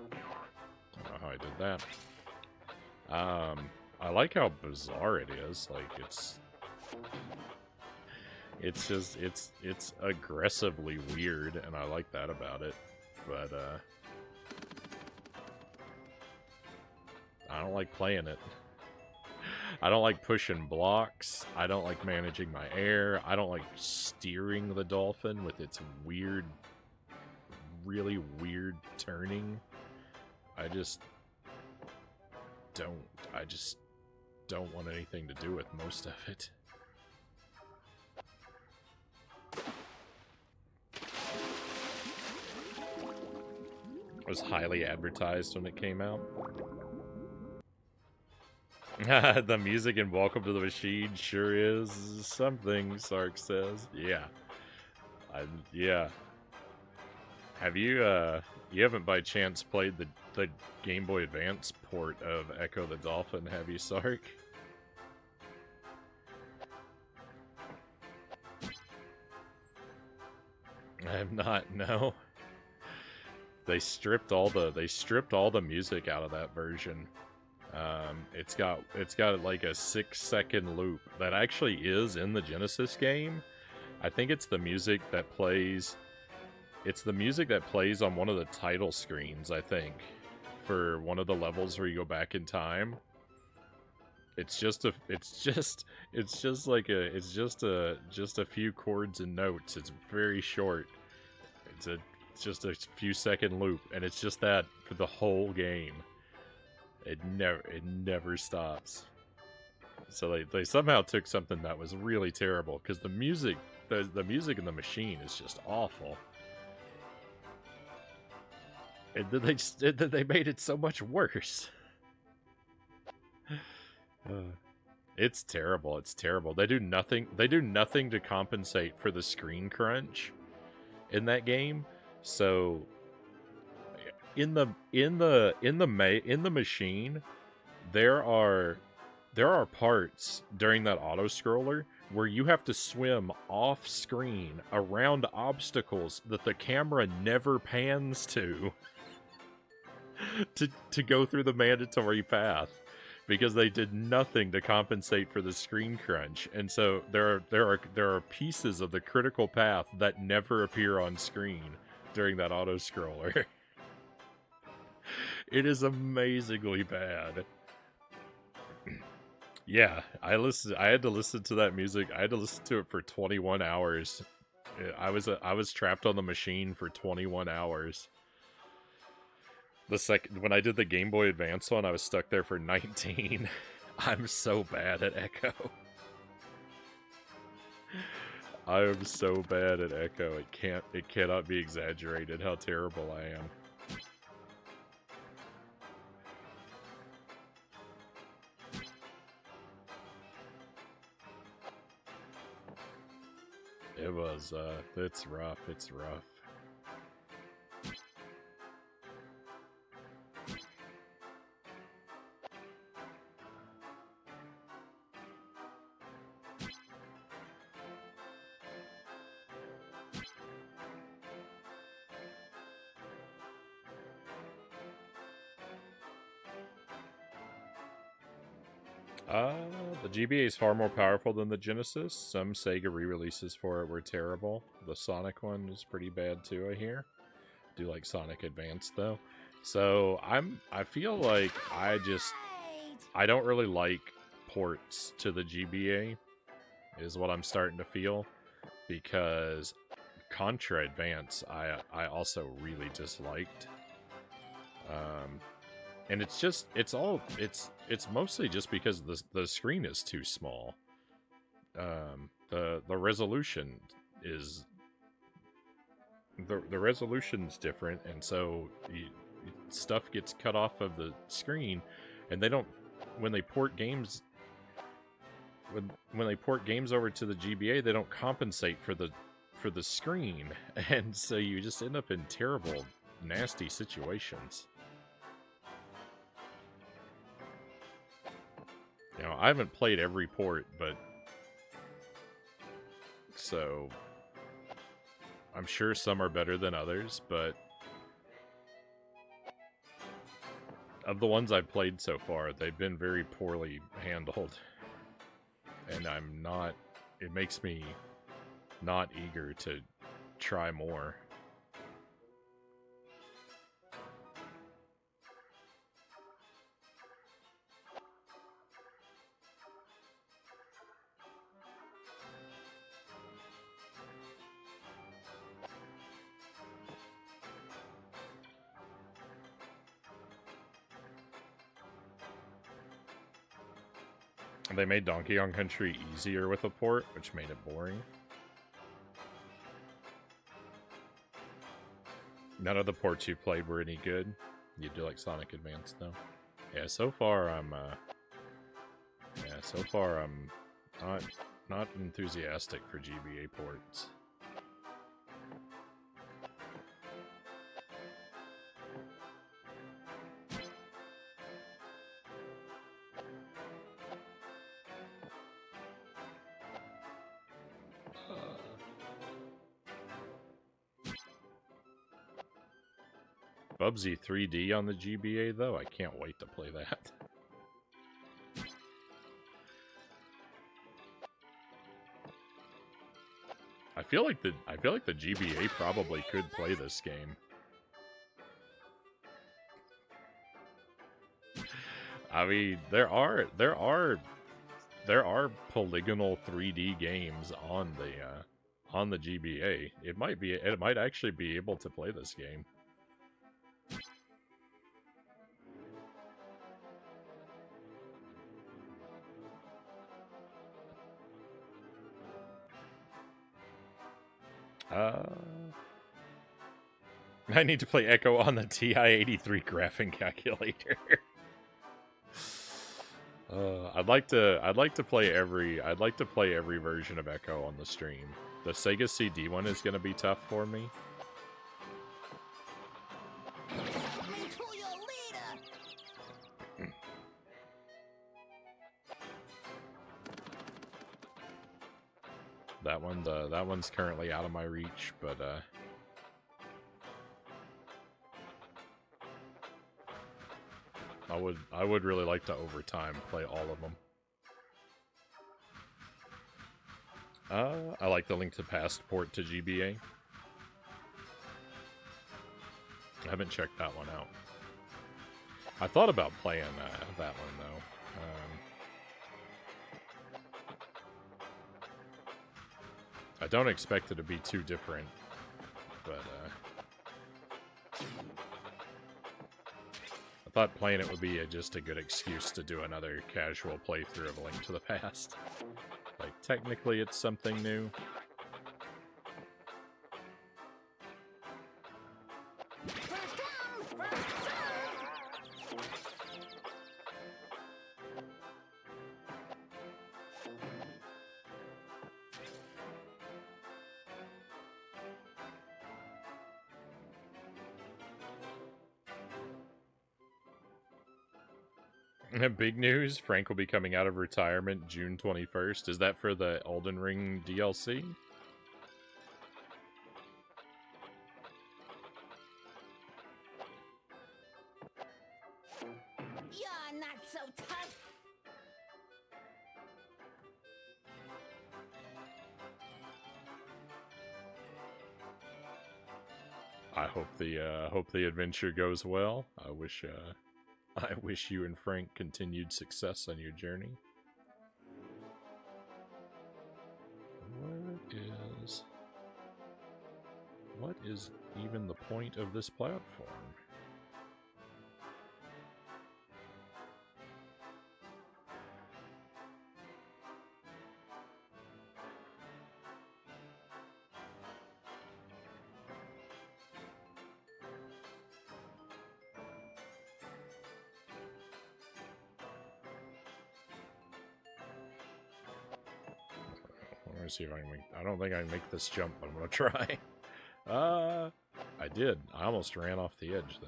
S1: don't know how I did that. I like how bizarre it is. Like, it's aggressively weird, and I like that about it. But, I don't like playing it. I don't like pushing blocks. I don't like managing my air. I don't like steering the dolphin with its weird, really weird turning. I just don't want anything to do with most of it. It was highly advertised when it came out. The music in Welcome to the Machine sure is something, Sark says. Yeah. Yeah. Have you you haven't by chance played the Game Boy Advance port of Echo the Dolphin, have you, Sark? I have not, no. They stripped all the music out of that version. It's got like a 6-second loop that actually is in the Genesis game. I think it's the music that plays. It's the music that plays on one of the title screens, I think, for one of the levels where you go back in time. It's just a few chords and notes. It's very short. It's just a few second loop, and it's just that for the whole game. It never stops. So they somehow took something that was really terrible, because the music in the machine is just awful. And then they made it so much worse. It's terrible. It's terrible. They do nothing to compensate for the screen crunch in that game. So in the machine, there are parts during that auto scroller where you have to swim off screen around obstacles that the camera never pans to go through the mandatory path, because they did nothing to compensate for the screen crunch. And so there are pieces of the critical path that never appear on screen during that auto scroller. It is amazingly bad. Yeah, I had to listen to that music. I had to listen to it for 21 hours. I was trapped on the machine for 21 hours. When I did the Game Boy Advance one, I was stuck there for 19. I'm so bad at Echo. I am so bad at Echo. It cannot be exaggerated how terrible I am. It was, it's rough, it's rough. The GBA is far more powerful than the Genesis. Some Sega re-releases for it were terrible. The Sonic one is pretty bad too, I hear. Do like Sonic Advance though. So I feel like I don't really like ports to the GBA, is what I'm starting to feel, because Contra Advance I also really disliked. And it's mostly just because the screen is too small. The resolution is the resolution's different, and so stuff gets cut off of the screen, and they don't when they port games over to the GBA, they don't compensate for the screen, and so you just end up in terrible, nasty situations. You know, I haven't played every port, but so I'm sure some are better than others, but of the ones I've played so far, they've been very poorly handled. And it makes me not eager to try more. They made Donkey Kong Country easier with a port, which made it boring. None of the ports you played were any good. You do like Sonic Advance, though. Yeah, so far I'm not enthusiastic for GBA ports. Bubsy 3D on the GBA though, I can't wait to play that. I feel like the GBA probably could play this game. I mean, there are polygonal 3D games on the GBA. It might actually be able to play this game. I need to play Echo on the TI-83 graphing calculator. I'd like to play every version of Echo on the stream. The Sega CD one is gonna be tough for me. That one's currently out of my reach, but I would really like to over time play all of them. I like the Link to the Past port to GBA. I haven't checked that one out. I thought about playing that one though. I don't expect it to be too different, but I thought playing it would be just a good excuse to do another casual playthrough of A Link to the Past. Like, technically it's something new. Big news, Frank will be coming out of retirement June 21st. Is that for the Elden Ring DLC?
S4: You're not so tough.
S1: I hope the adventure goes well. I wish you and Frank continued success on your journey. What is even the point of this platform? See if I can I don't think I can make this jump, but I'm gonna try. I did. I almost ran off the edge though,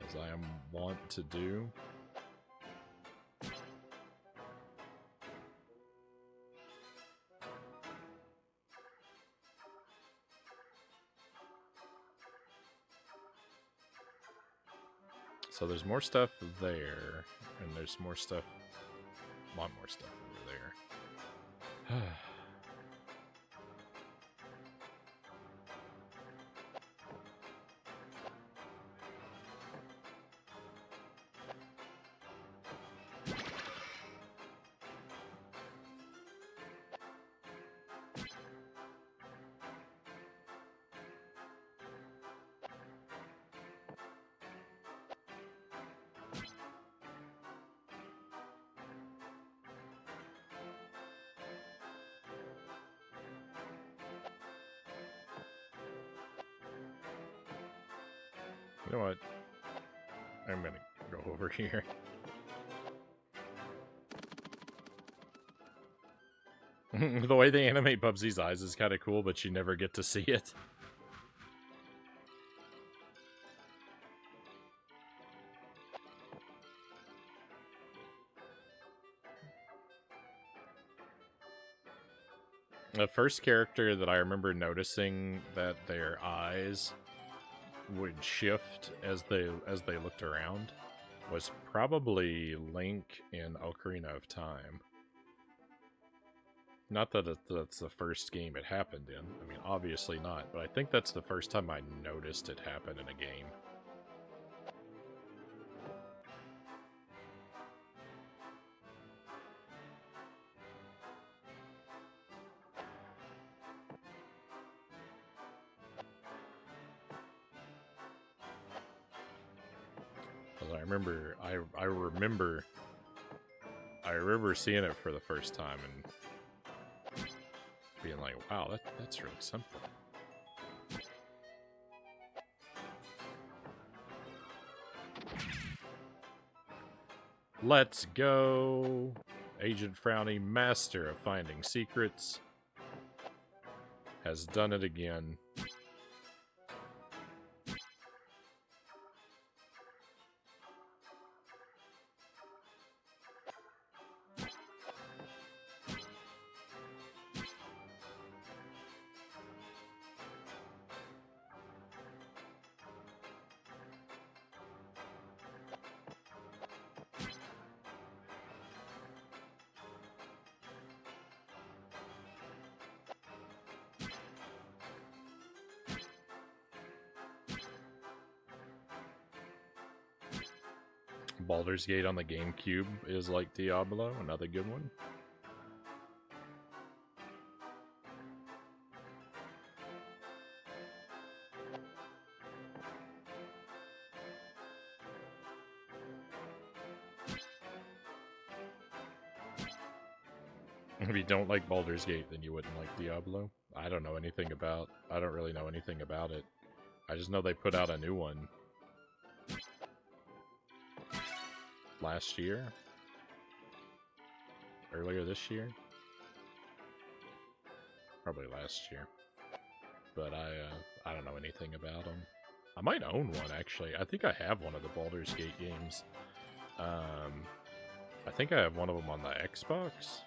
S1: as I am wont to do. So there's more stuff there, and there's more stuff, a lot more stuff over there. You know what? I'm gonna go over here. The way they animate Bubsy's eyes is kind of cool, but you never get to see it. The first character that I remember noticing that their eyes would shift as they looked around was probably Link in Ocarina of Time. Not that that's the first game it happened in. I mean, obviously not, but I think that's the first time I noticed it happen in a game. I remember seeing it for the first time and being like, wow, that's really something. Let's go! Agent Frownie, master of finding secrets, has done it again. Baldur's Gate on the GameCube is like Diablo, another good one. If you don't like Baldur's Gate, then you wouldn't like Diablo. I don't really know anything about it. I just know they put out a new one last year? Earlier this year? Probably last year. But I don't know anything about them. I might own one, actually. I think I have one of the Baldur's Gate games. I think I have one of them on the Xbox.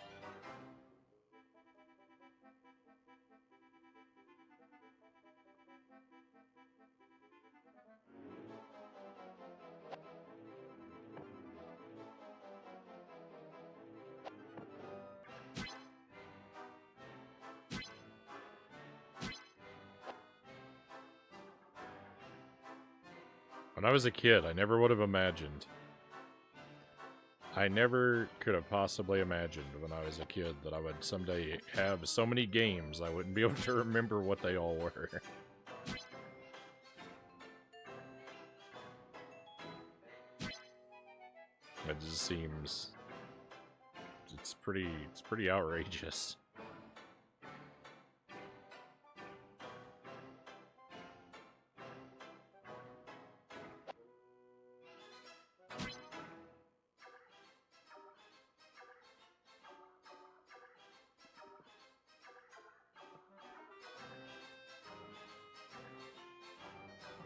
S1: When I was a kid, I never would have imagined. I never could have possibly imagined when I was a kid that I would someday have so many games I wouldn't be able to remember what they all were. It just seems... It's pretty outrageous.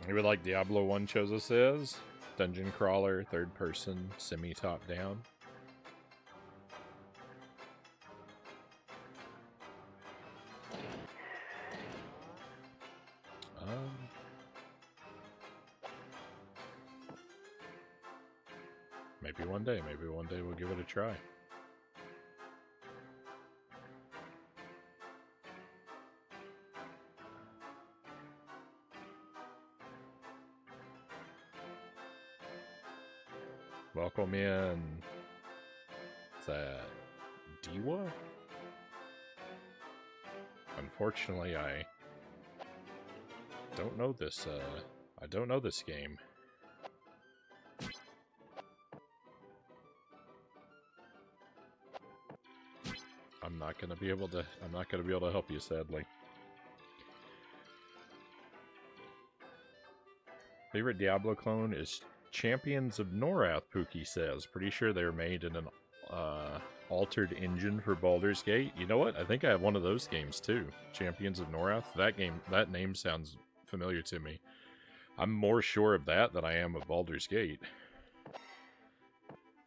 S1: You would like Diablo 1 Chozo says. Dungeon crawler, third person, semi-top down. Maybe one day we'll give it a try. Welcome in. Is that Diwa? Unfortunately, I don't know this. I don't know this game. I'm not gonna be able to help you, sadly. Favorite Diablo clone is Champions of Norath, Pookie says. Pretty sure they were made in an altered engine for Baldur's Gate. You know what? I think I have one of those games too. Champions of Norath. That name sounds familiar to me. I'm more sure of that than I am of Baldur's Gate.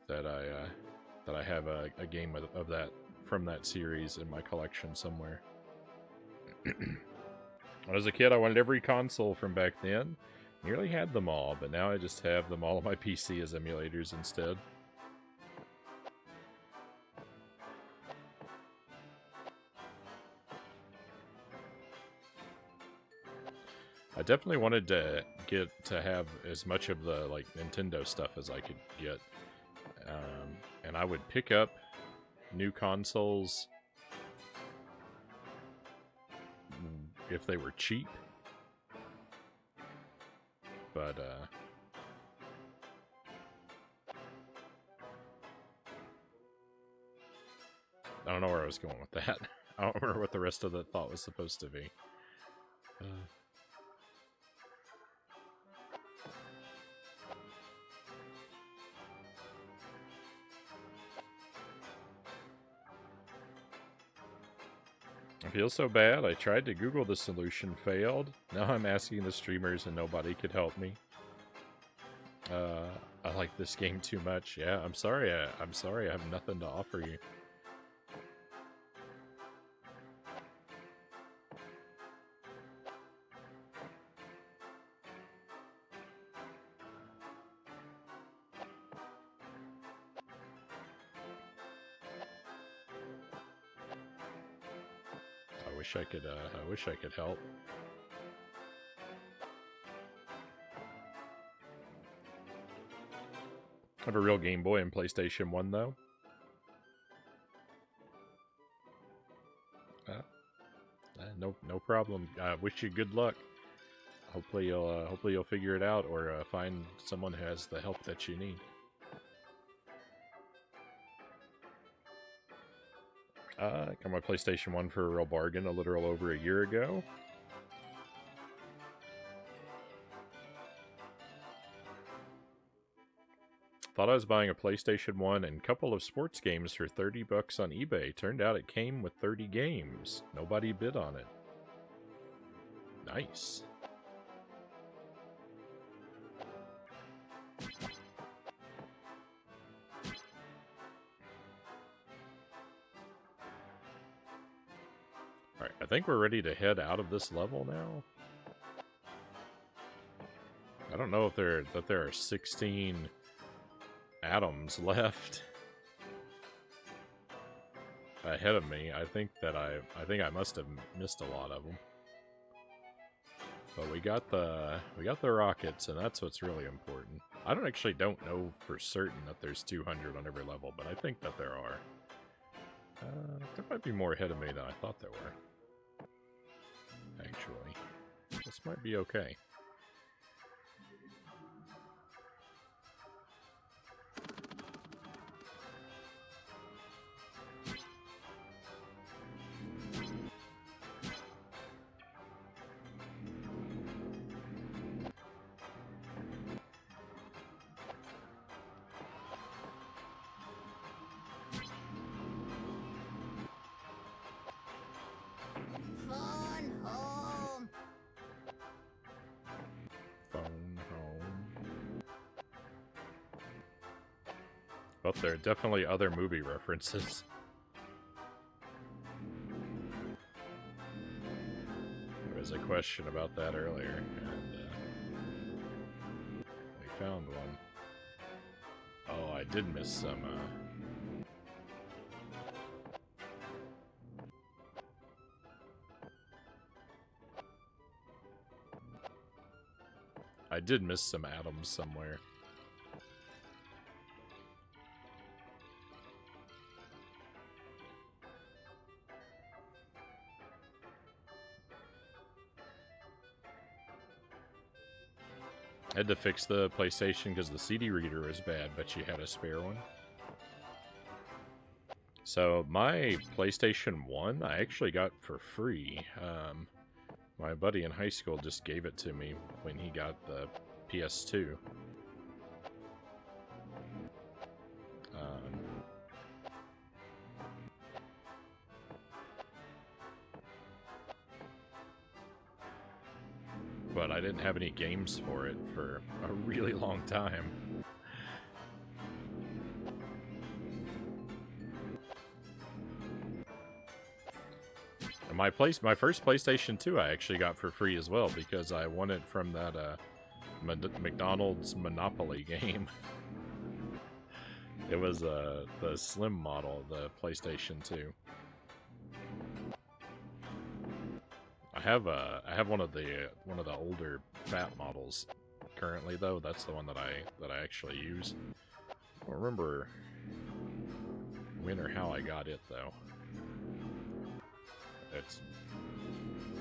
S1: That I have a game of that from that series in my collection somewhere. When I was a kid, I wanted every console from back then. Nearly had them all, but now I just have them all on my PC as emulators instead. I definitely wanted to get to have as much of the like Nintendo stuff as I could get, and I would pick up new consoles if they were cheap, but I don't know where I was going with that. I don't remember what the rest of the thought was supposed to be. I feel so bad. I tried to Google the solution, failed. Now I'm asking the streamers and nobody could help me. I like this game too much. Yeah, I'm sorry. I'm sorry. I have nothing to offer you. I wish I could help. I have a real Game Boy and PlayStation 1 though. No problem. Wish you good luck. Hopefully you'll figure it out or find someone who has the help that you need. I got my PlayStation 1 for a real bargain a little over a year ago. Thought I was buying a PlayStation 1 and a couple of sports games for 30 bucks on eBay. Turned out it came with 30 games. Nobody bid on it. Nice. Alright, I think we're ready to head out of this level now. I don't know if there are 16 atoms left ahead of me. I think I must have missed a lot of them. But we got the rockets, and that's what's really important. I don't know for certain that there's 200 on every level, but I think that there are. There might be more ahead of me than I thought there were. Actually, this might be okay. But there are definitely other movie references. There was a question about that earlier, and we found one. Oh, I did miss some, I did miss some atoms somewhere. I had to fix the PlayStation because the CD reader was bad, but you had a spare one. So my PlayStation 1 I actually got for free. My buddy in high school just gave it to me when he got the PS2. But I didn't have any games for it for a really long time. And my first PlayStation 2 I actually got for free as well because I won it from that McDonald's Monopoly game. It was the slim model of the PlayStation 2. I have one of the older fat models currently though. That's the one that I actually use. I don't remember when or how I got it though. It's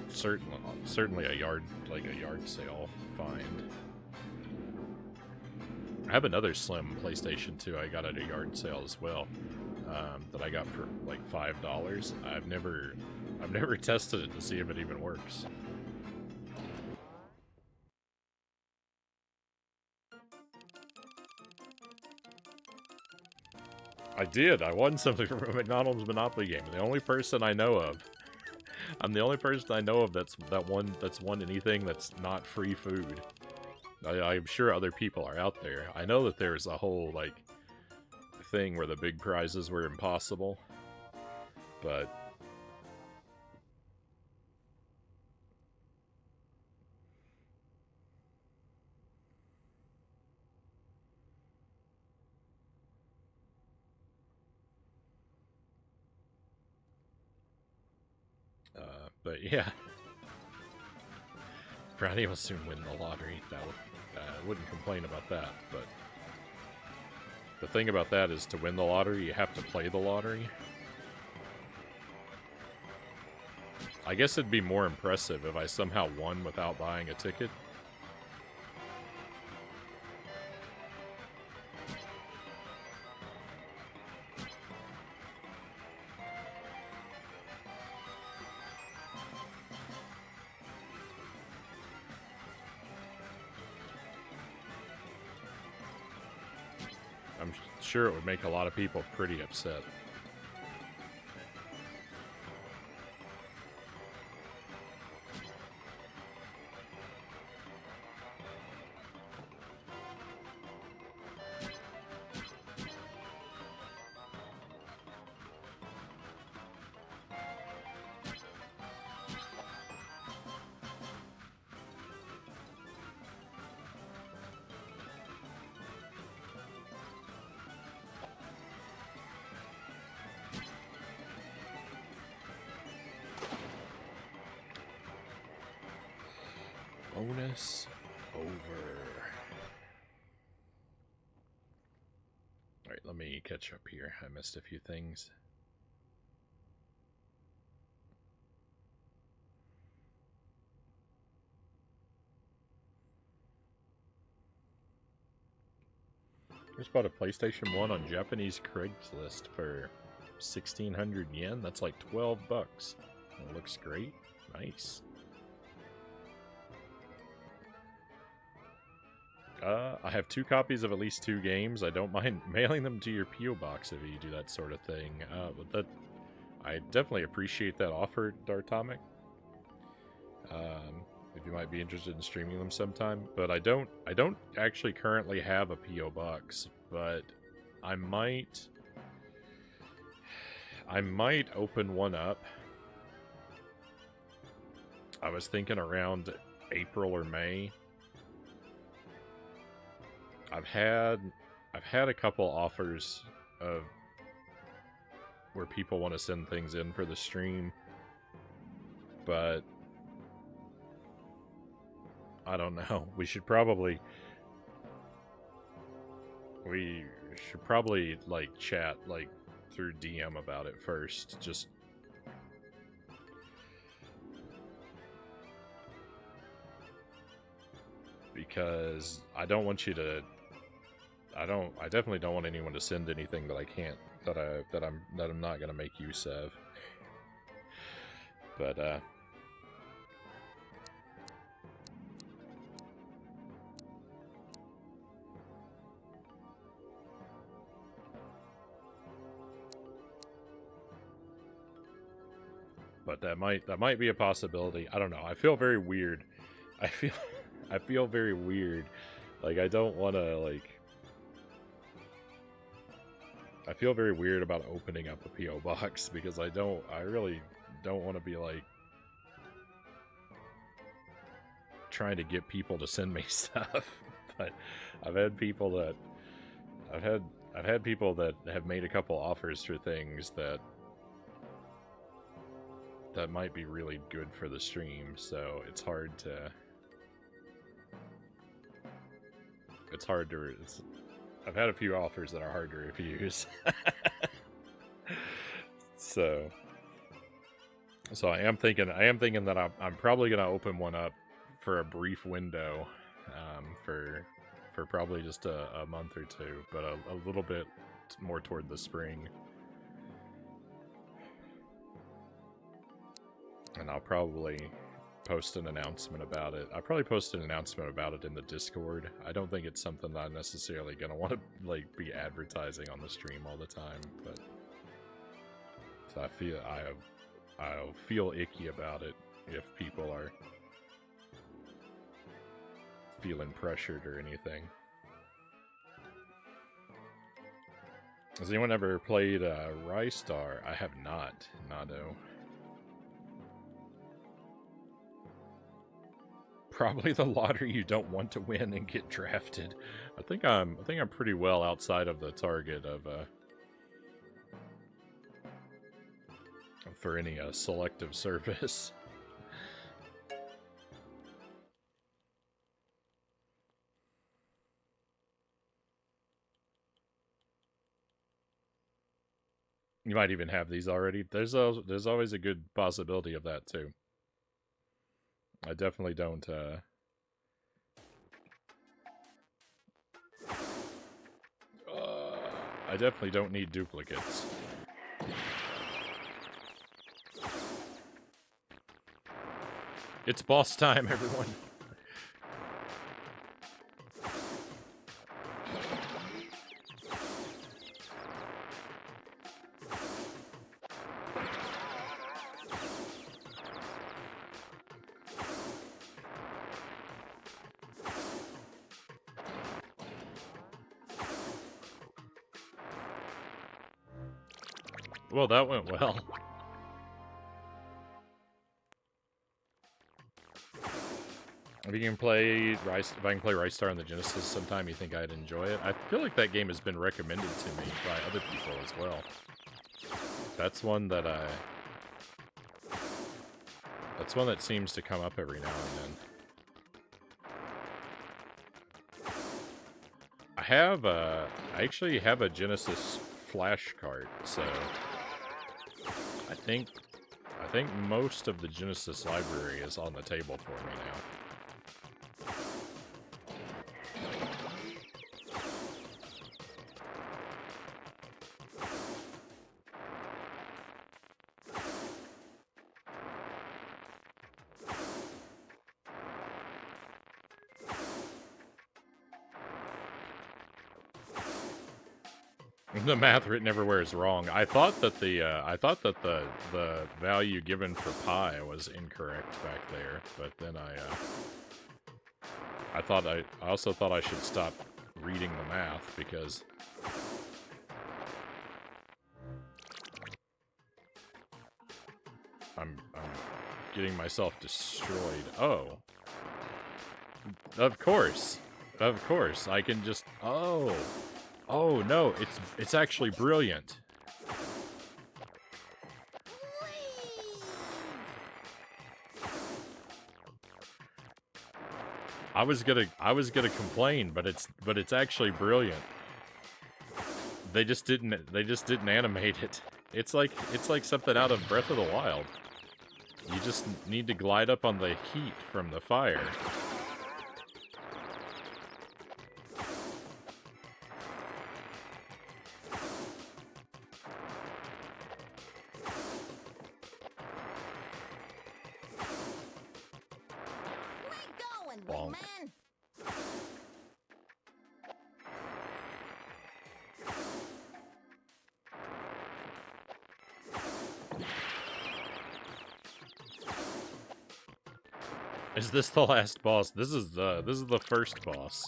S1: certainly a yard sale find. I have another slim PlayStation 2 I got at a yard sale as well, that I got for like $5. I've never tested it to see if it even works. I did. I won something from a McDonald's Monopoly game. The only person I know of. I'm the only person I know of that's won anything that's not free food. I'm sure other people are out there. I know that there's a whole, like, thing where the big prizes were impossible. But... but yeah. Frownie will soon win the lottery. I wouldn't complain about that, but the thing about that is to win the lottery, you have to play the lottery. I guess it'd be more impressive if I somehow won without buying a ticket. I'm sure it would make a lot of people pretty upset. Bonus over. Alright, let me catch up here. I missed a few things. Just bought a PlayStation 1 on Japanese Craigslist for 1,600 yen. That's like 12 bucks. It looks great. Nice. I have 2 copies of at least 2 games. I don't mind mailing them to your P.O. box if you do that sort of thing. But I definitely appreciate that offer, Dartomic. If you might be interested in streaming them sometime. But I don't actually currently have a P.O. box, but I might open one up. I was thinking around April or May. I've had a couple offers of where people want to send things in for the stream, but I don't know. We should probably like chat like through DM about it first, just because I don't want you to. I definitely don't want anyone to send anything that I can't, that I'm not gonna make use of. But that might be a possibility. I don't know. I feel very weird. I feel very weird. Like, I don't want to, like... I feel very weird about opening up a P.O. box, because I really don't want to be, like, trying to get people to send me stuff, but I've had people that I've had people that have made a couple offers for things that might be really good for the stream, so it's hard to I've had a few offers that are hard to refuse. So I am thinking that I'm probably gonna open one up for a brief window, for probably just a month or two, but a little bit more toward the spring. And I'll probably post an announcement about it. I'll probably post an announcement about it in the Discord. I don't think it's something that I'm necessarily gonna want to like be advertising on the stream all the time, but so I'll feel icky about it if people are feeling pressured or anything. Has anyone ever played Rystar? I have not. Nado. Probably the lottery you don't want to win and get drafted. I think I'm pretty well outside of the target of for any selective service. You might even have these already. There's always a good possibility of that too. I definitely don't I definitely don't need duplicates. It's boss time, everyone. Well, that went well. If you can play if I can play Rystar on the Genesis sometime, you think I'd enjoy it? I feel like that game has been recommended to me by other people as well. That's one that seems to come up every now and then. I actually have a Genesis flash card, so I think most of the Genesis library is on the table for me now. The math written everywhere is wrong. I thought that the value given for pi was incorrect back there, but then I also thought I should stop reading the math because I'm getting myself destroyed. Oh. Of course. I can just Oh no, it's actually brilliant. I was gonna complain, but it's actually brilliant. They just didn't animate it. It's like something out of Breath of the Wild. You just need to glide up on the heat from the fire. Is this the last boss? This is the first boss.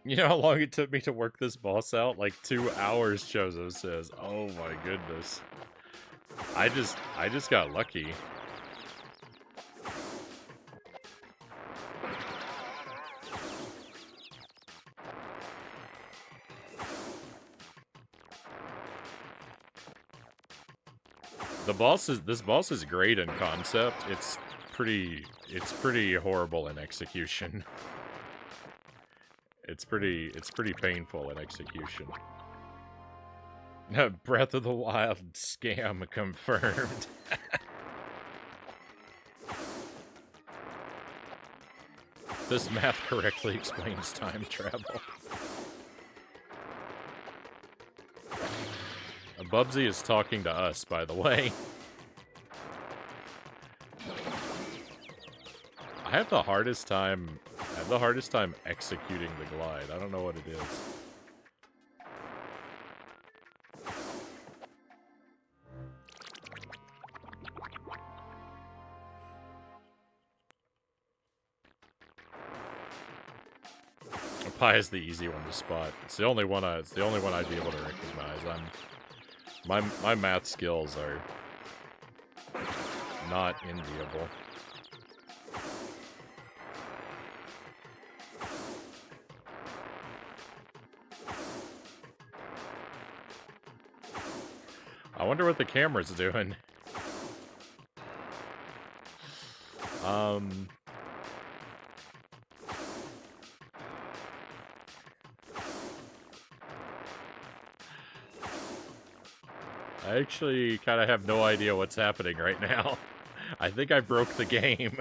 S1: You know how long it took me to work this boss out? Like 2 hours, Chozo says. Oh my goodness. I just got lucky. this boss is great in concept. It's pretty horrible in execution. It's pretty painful in execution. Breath of the Wild scam confirmed. This math correctly explains time travel. Bubsy is talking to us, by the way. I have the hardest time executing the glide. I don't know what it is. Pie is the easy one to spot. It's the only one I'd be able to recognize. My math skills are not enviable. I wonder what the camera's doing. I actually kind of have no idea what's happening right now. I think I broke the game.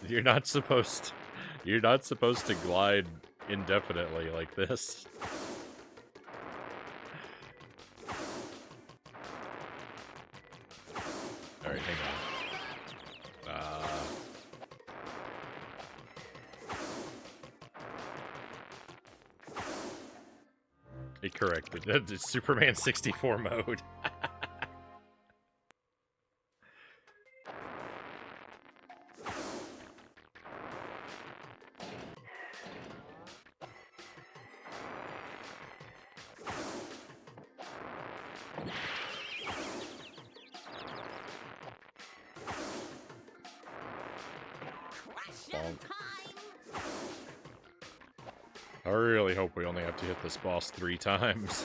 S1: You're not supposed to glide indefinitely like this. Alright, hang on. It corrected. It's Superman 64 mode. I really hope we only have to hit this boss 3 times.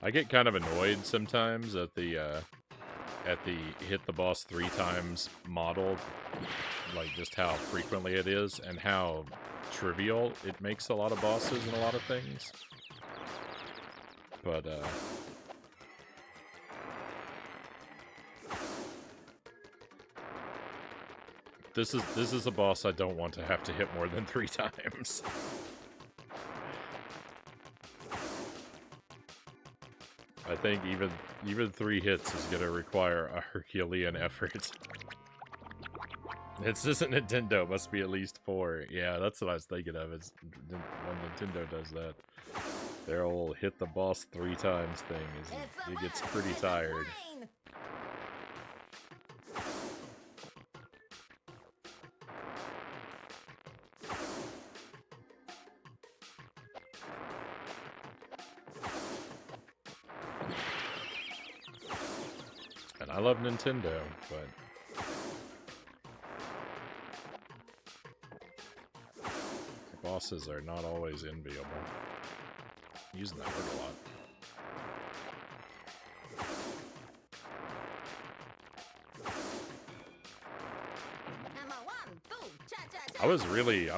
S1: I get kind of annoyed sometimes at the hit the boss 3 times model, like just how frequently it is and how trivial it makes a lot of bosses and a lot of things. But this is a boss I don't want to have to hit more than 3 times. I think even 3 hits is gonna require a Herculean effort. This isn't Nintendo, it must be at least 4. Yeah, that's what I was thinking of, is when Nintendo does that. Their old hit the boss 3 times thing, it gets pretty tired. And I love Nintendo, but the bosses are not always enviable. I'm using that word a lot. I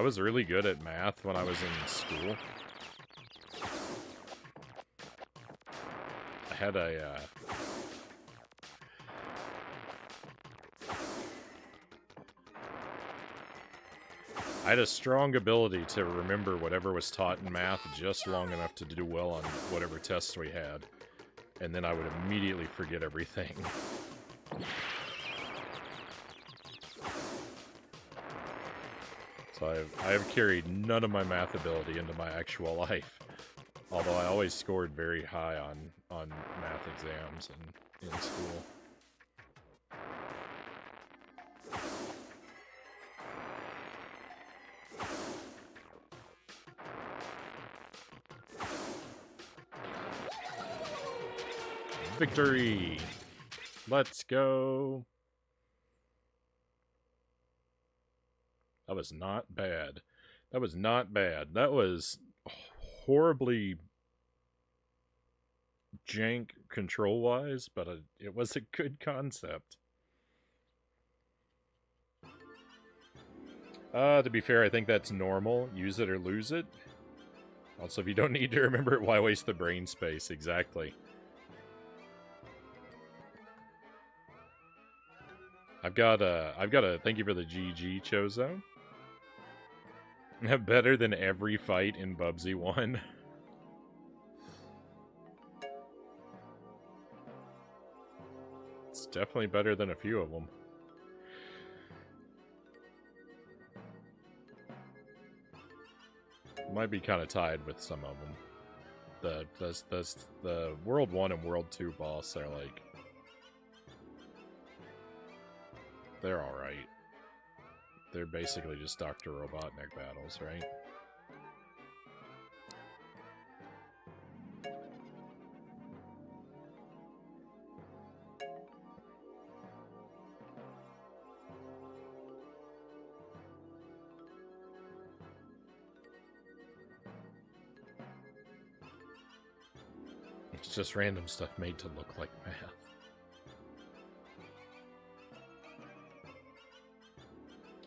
S1: was really good at math when I was in school. I had a I had a strong ability to remember whatever was taught in math just long enough to do well on whatever tests we had, and then I would immediately forget everything. So I have carried none of my math ability into my actual life, although I always scored very high on math exams in school. Victory! Let's go! That was not bad. That was not bad. That was horribly jank control-wise, but it was a good concept. To be fair, I think that's normal. Use it or lose it. Also, if you don't need to remember it, why waste the brain space? Exactly. I've got a thank you for the GG, Chozo. Better than every fight in Bubsy 1. It's definitely better than a few of them. Might be kind of tied with some of them. The World 1 and World 2 boss are like... They're alright. They're basically just Dr. Robotnik battles, right? It's just random stuff made to look like math.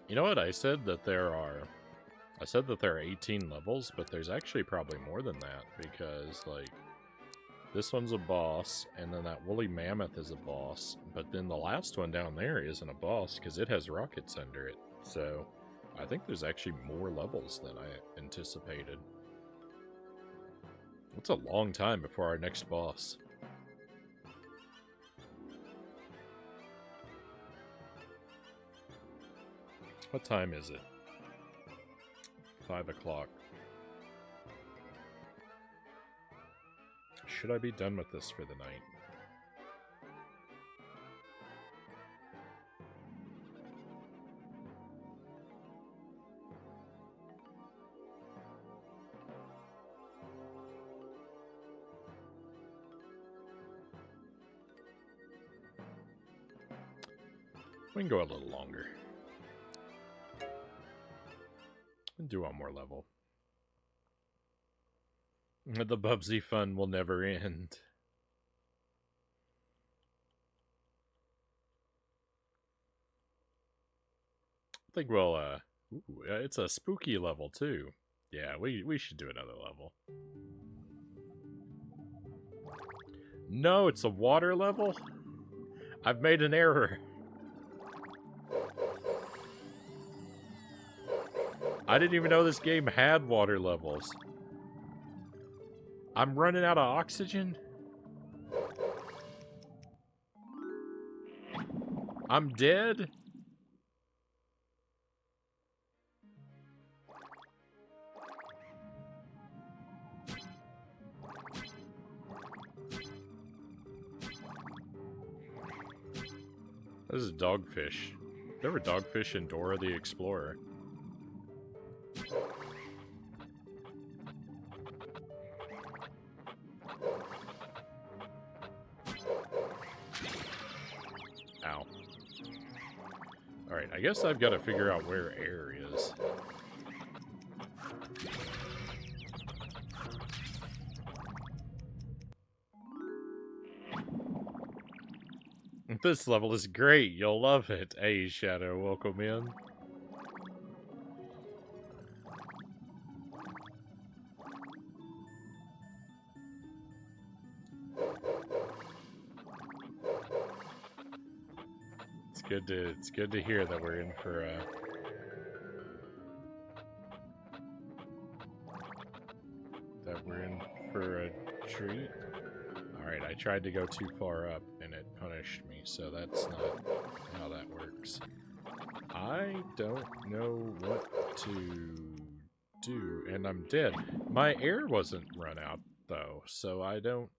S1: You know what? I said that there are 18 levels, but there's actually probably more than that, because, like, this one's a boss, and then that woolly mammoth is a boss, but then the last one down there isn't a boss, because it has rockets under it. So, I think there's actually more levels than I anticipated. It's a long time before our next boss. What time is it? 5 o'clock. Should I be done with this for the night? We can go a little longer. And do one more level. The Bubsy fun will never end. I think we'll, it's a spooky level too. Yeah, we should do another level. No, it's a water level? I've made an error. I didn't even know this game had water levels. I'm running out of oxygen? I'm dead? This is dogfish. There were dogfish in Dora the Explorer. Ow. Alright, I guess I've got to figure out where air is. This level is great. You'll love it. Hey, Shadow, welcome in. It's good to hear that we're in for a treat. Alright, I tried to go too far up and it punished me, so that's not how that works. I don't know what to do, and I'm dead. My air wasn't run out, though, so I don't...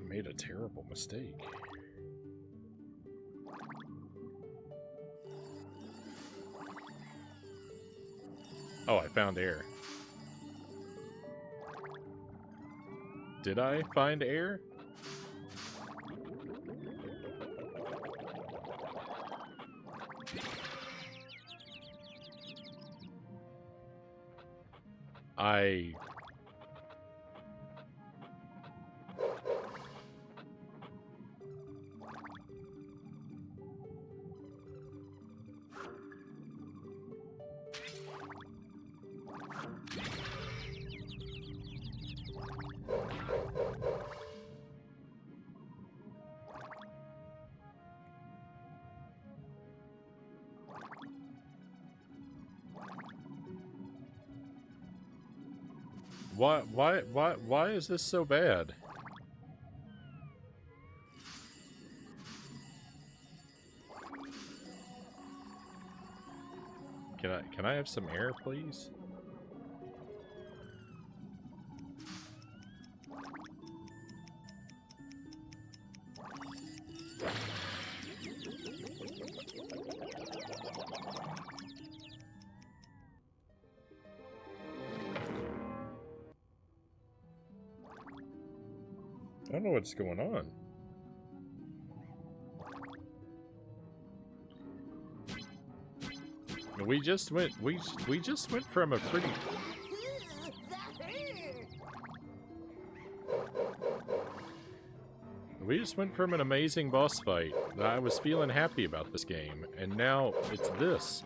S1: made a terrible mistake. Oh, I found air. Did I find air? I... Why is this so bad? Can I have some air, please? I don't know what's going on. We just went from a pretty an amazing boss fight that I was feeling happy about this game, and now it's this.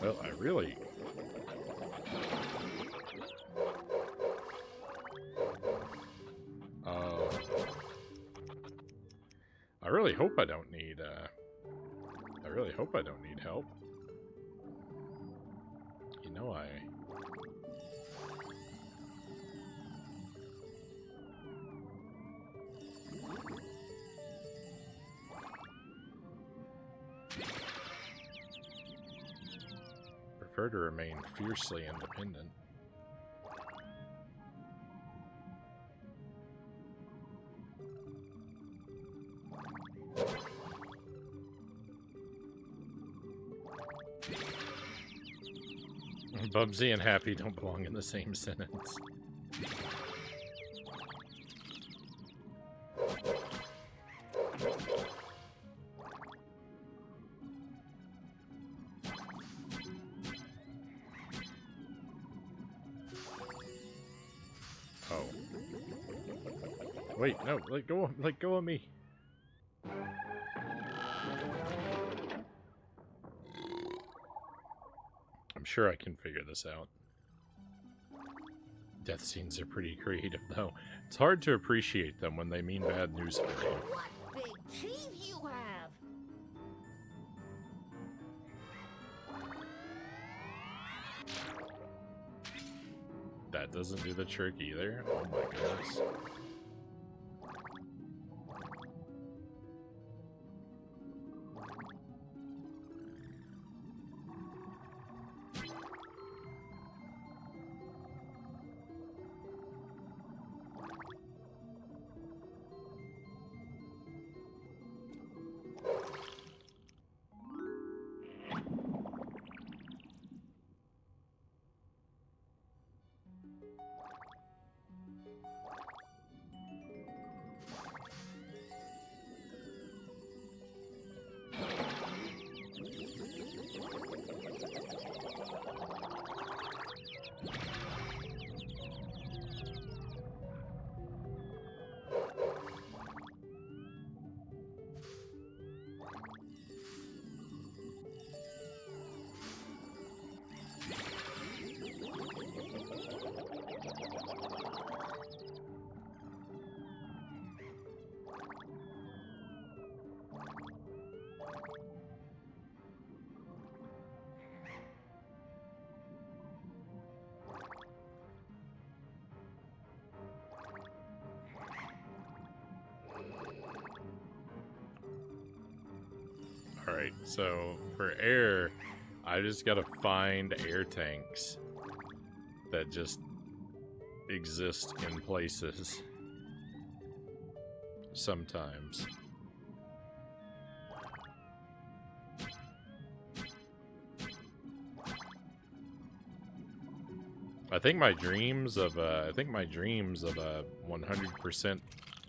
S1: Well, I really... I really hope I don't need, I really hope I don't need help. You know, I... prefer to remain fiercely independent. Bubsy and happy don't belong in the same sentence. Oh. Wait, no, let go of me. I'm sure I can figure this out. Death scenes are pretty creative, though. It's hard to appreciate them when they mean bad news for you.
S4: What big teeth you have!
S1: That doesn't do the trick either. Oh my goodness. Alright, so for air, I just gotta find air tanks that just exist in places. Sometimes. I think my dreams of 100%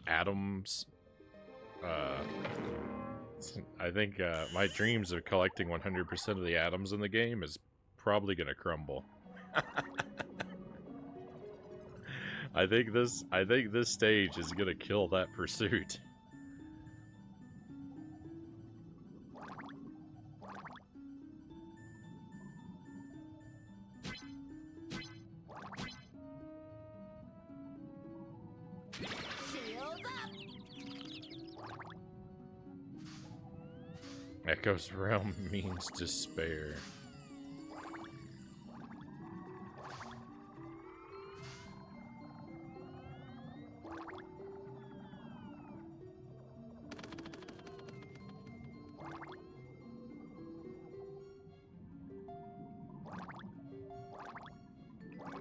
S1: atoms, I think my dreams of collecting 100% of the atoms in the game is probably gonna crumble. I think this stage is gonna kill that pursuit.
S4: Shields up!
S1: Echo's realm means despair.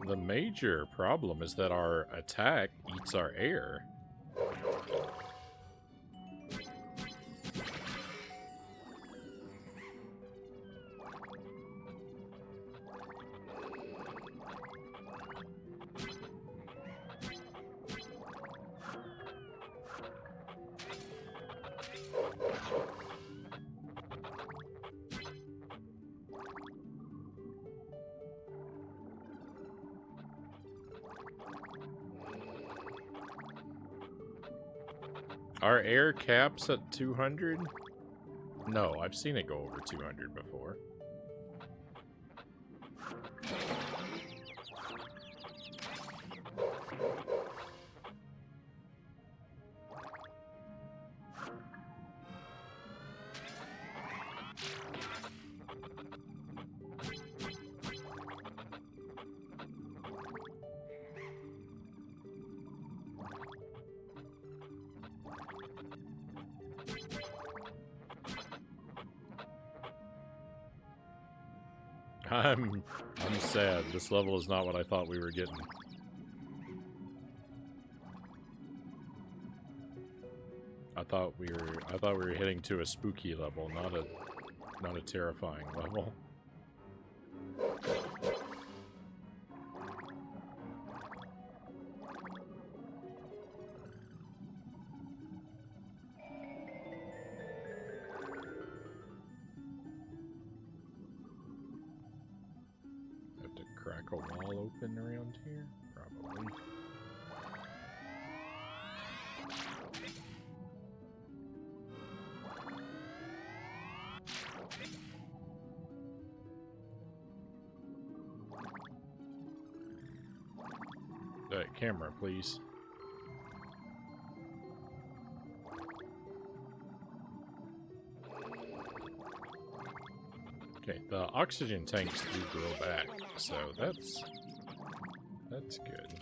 S1: The major problem is that our attack eats our air. Are air caps at 200? No, I've seen it go over 200 before. I'm sad. This level is not what I thought we were getting. I thought we were heading to a spooky level, not a terrifying level. Crack a wall open around here? Probably. Camera, please. Okay, the oxygen tanks do grow back, so that's good.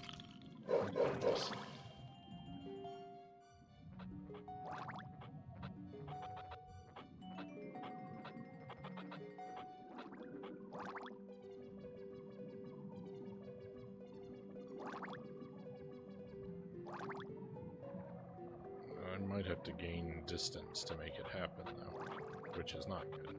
S1: I might have to gain distance to make it happen, though, which is not good.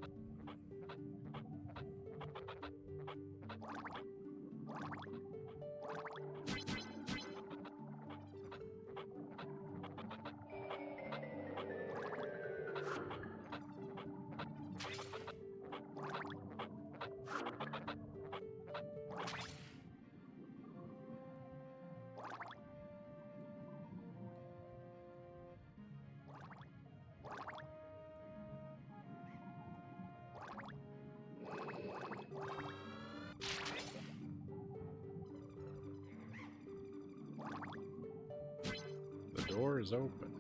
S1: The door is open.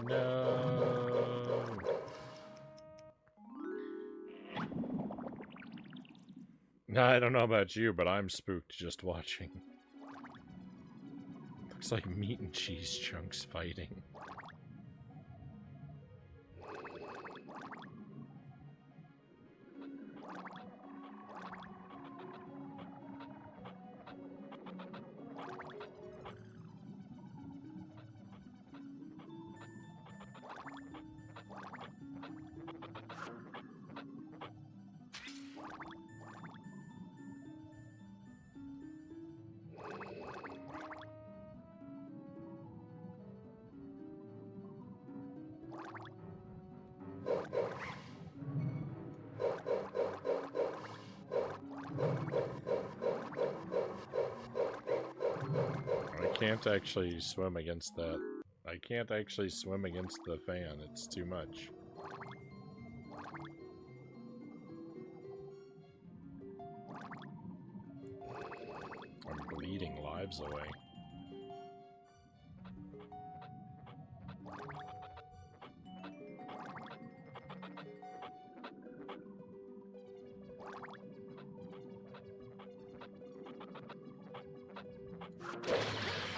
S1: No. I don't know about you, but I'm spooked just watching. Looks like meat and cheese chunks fighting. can't actually swim against that. I can't actually swim against the fan. It's too much. I'm bleeding lives away.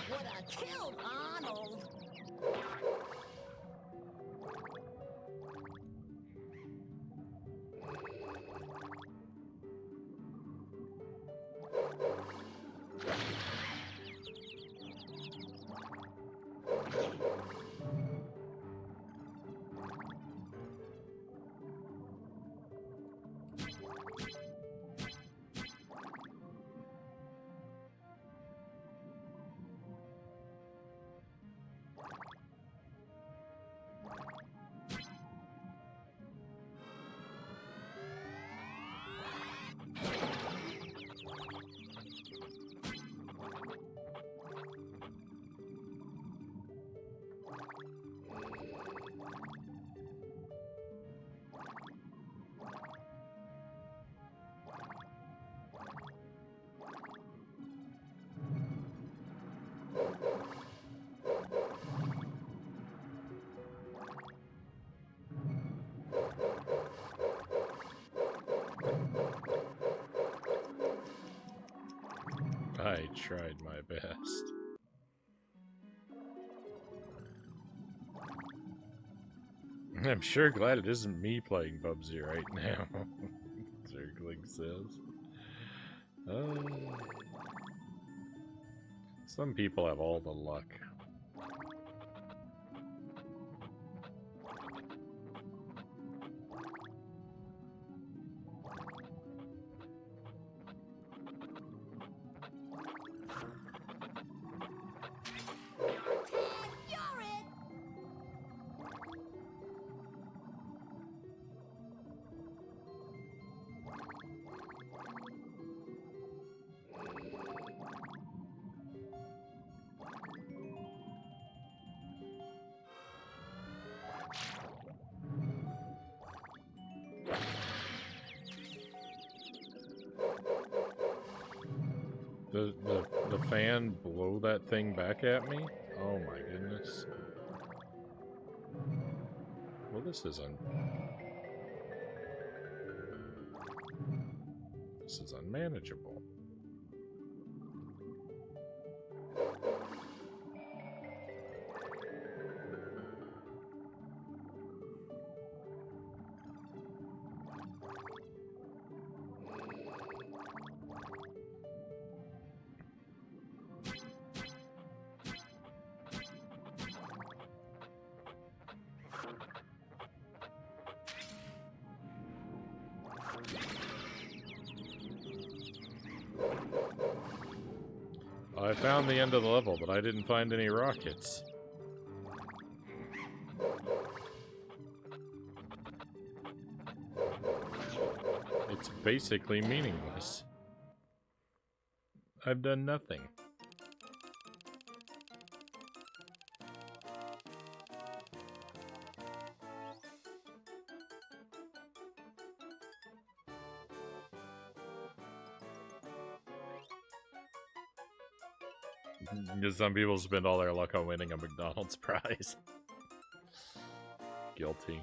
S4: Would have killed Arnold.
S1: I tried my best. I'm sure glad it isn't me playing Bubsy right now. Zergling says. Some people have all the luck.
S4: You're it.
S1: The fan blow that thing back at me? Oh my goodness. Well, this is unmanageable. I found the end of the level, but I didn't find any rockets. It's basically meaningless. I've done nothing. Because some people spend all their luck on winning a McDonald's prize. Guilty.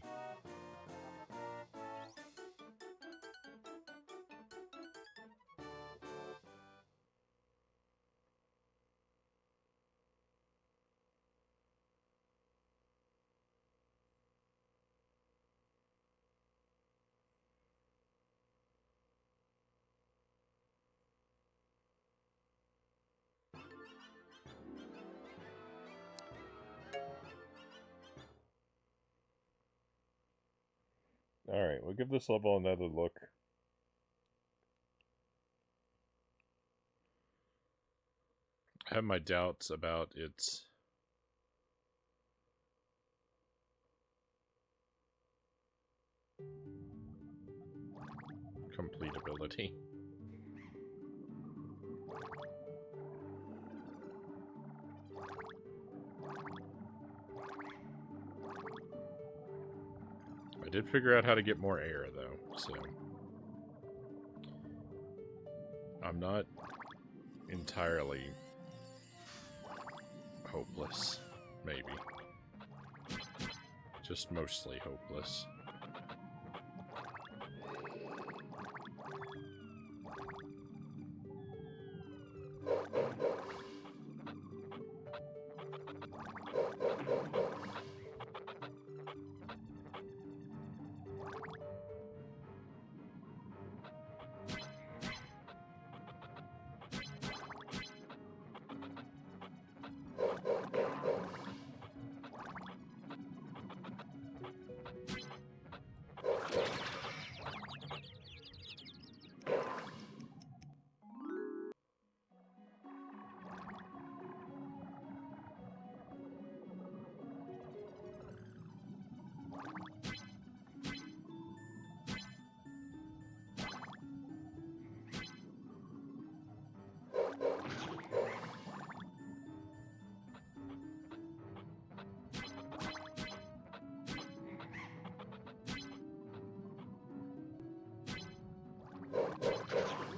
S1: Alright, we'll give this level another look. I have my doubts about its completability. did figure out how to get more air, though, so... I'm not entirely hopeless, maybe. Just mostly hopeless.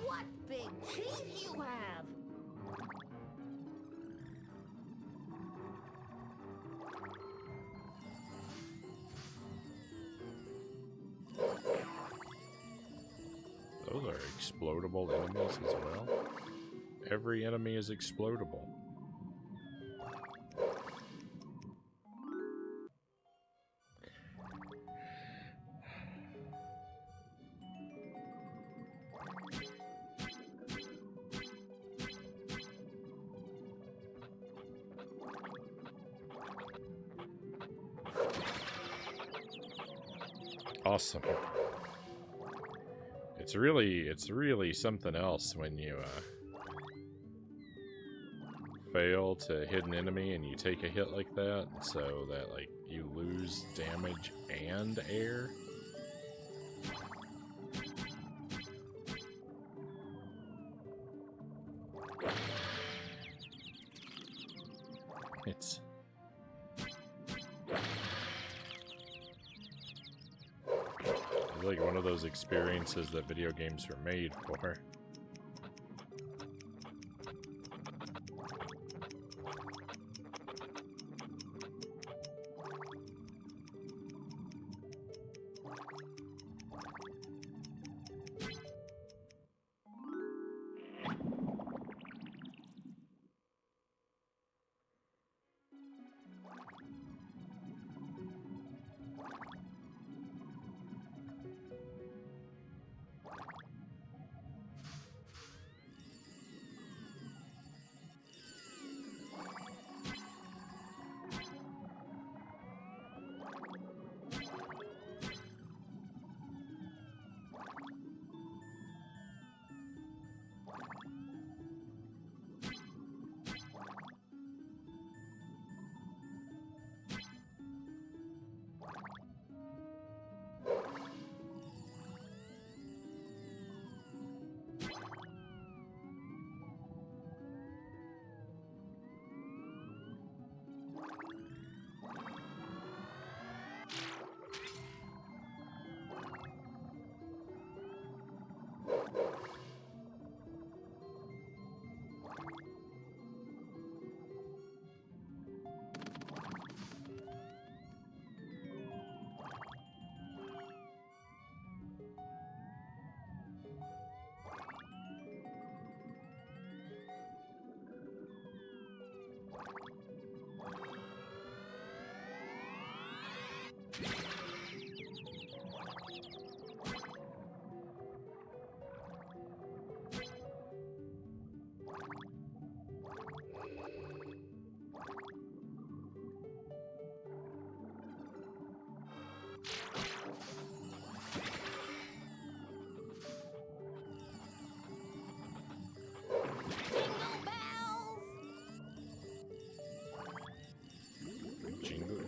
S4: What big teeth you have!
S1: Those are explodable enemies as well. Every enemy is explodable. Awesome. It's really something else when you fail to hit an enemy and you take a hit like that, so that like you lose damage and air. It's like one of those experiences that video games were made for.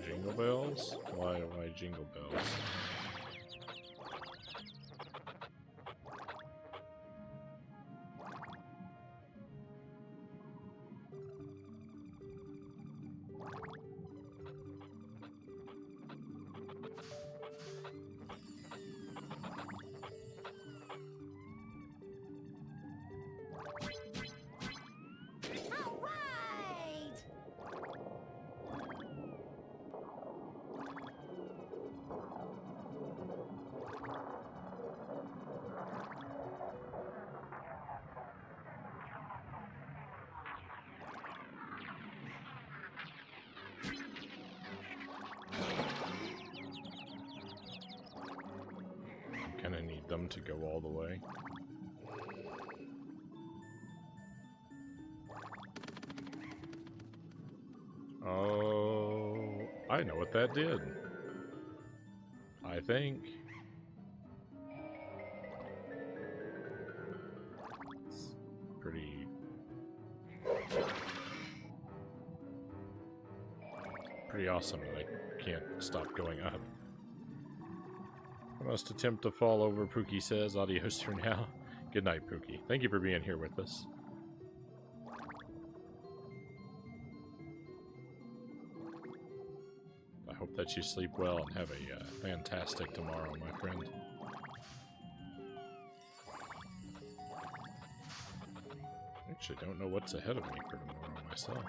S1: Jingle bells? Why jingle bells? them to go all the way. Oh, I know what that did. I think. It's pretty awesome that I can't stop going up. I must attempt to fall over, Pookie says. Adios for now. Good night, Pookie. Thank you for being here with us. I hope that you sleep well and have a fantastic tomorrow, my friend. Actually, don't know what's ahead of me for tomorrow myself.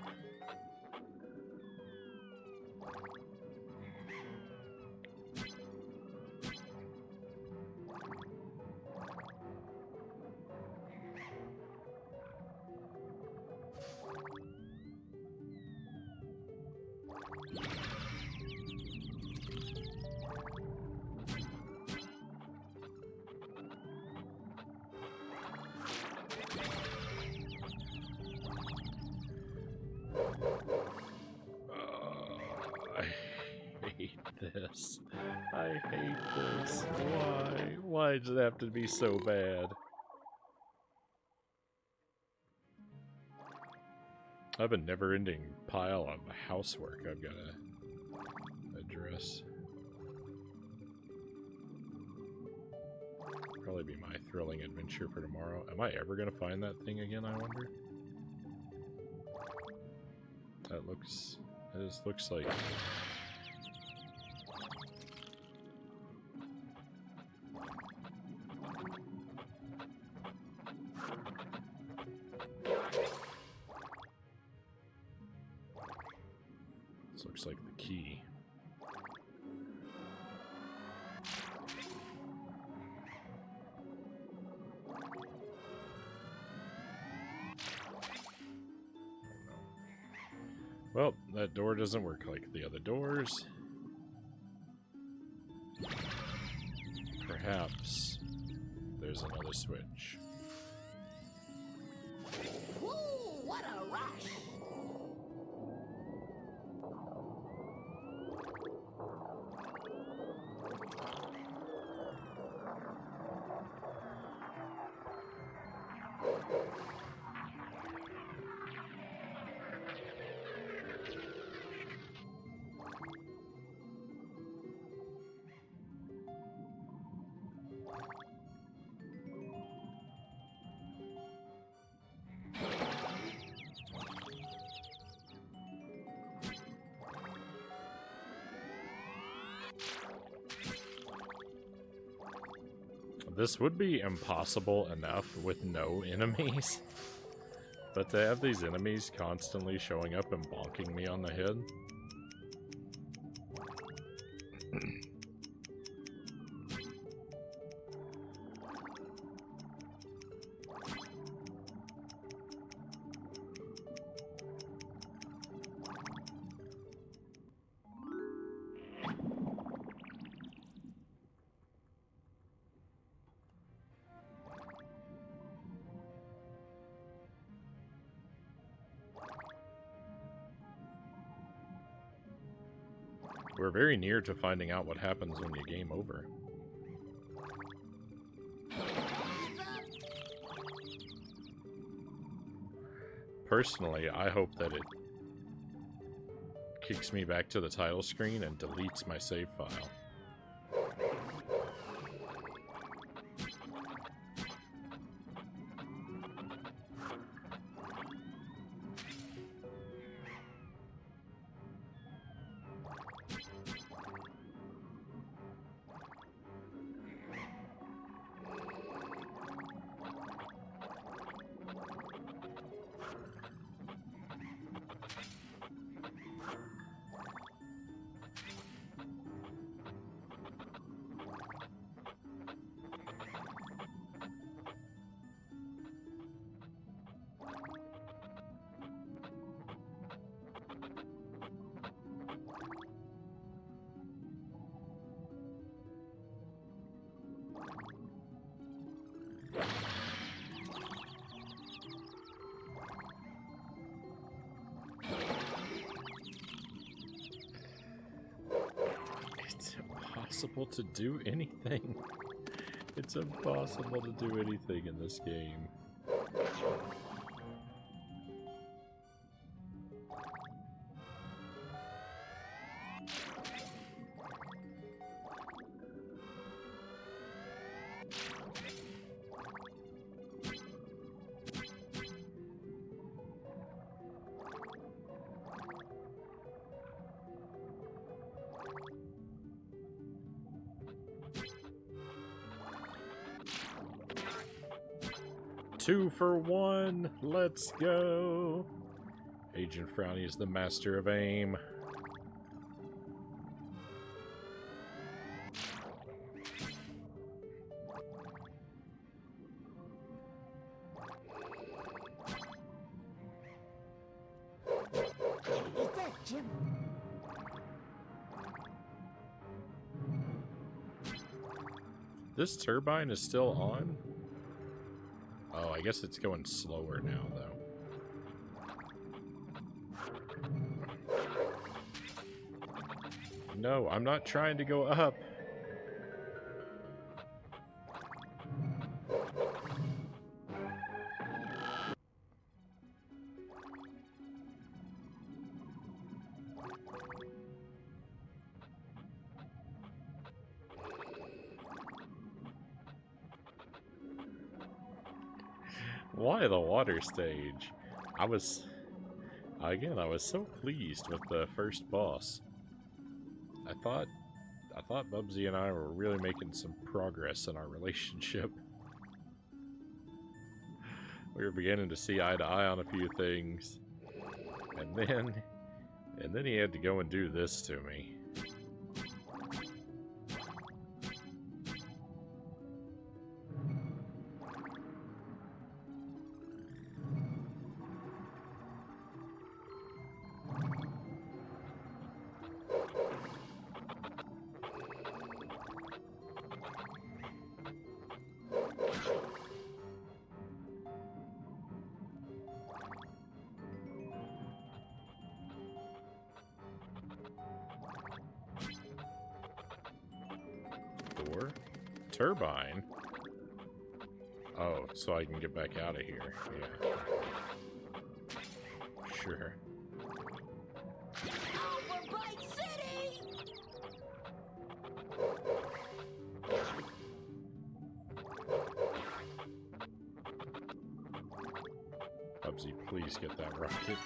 S1: This. I hate this. Why? Why does it have to be so bad? I have a never-ending pile of housework I've got to address. Probably be my thrilling adventure for tomorrow. Am I ever going to find that thing again, I wonder? That just looks like... This looks like the key. Well, that door doesn't work like the other doors. Perhaps there's another switch.
S4: Woo, what a rush!
S1: This would be impossible enough with no enemies, but to have these enemies constantly showing up and bonking me on the head. We're very near to finding out what happens when you game over. Personally, I hope that it kicks me back to the title screen and deletes my save file. impossible to do anything. It's impossible to do anything in this game. Two for one, let's go. Agent Frownie is the master of aim.
S5: Is that Jim?
S1: This turbine is still on? Oh, I guess it's going slower now, though. No, I'm not trying to go up. Why the water stage? I was so pleased with the first boss. I thought Bubsy and I were really making some progress in our relationship. We were beginning to see eye to eye on a few things. And then he had to go and do this to me. Door? Turbine? Oh, so I can get back out of here. Yeah. Sure.
S4: Overbite City!
S1: Bubsy, please get that rocket.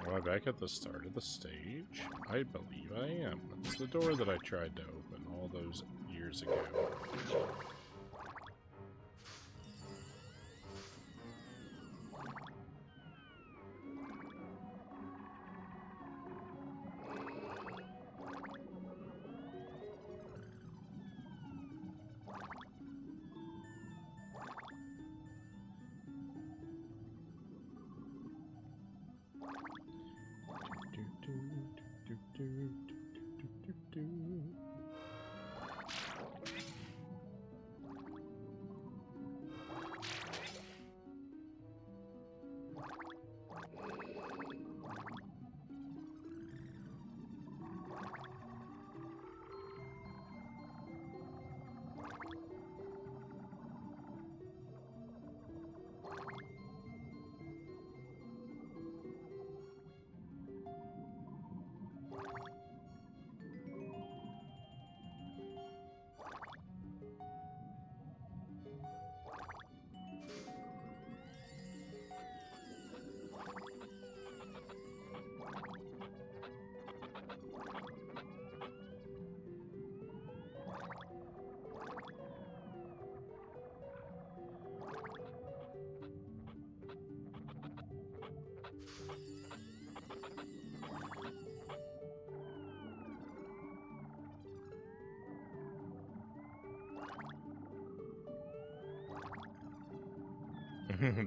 S1: Am I back at the start of the stage? I believe I am. It's the door that I tried to open all those years ago.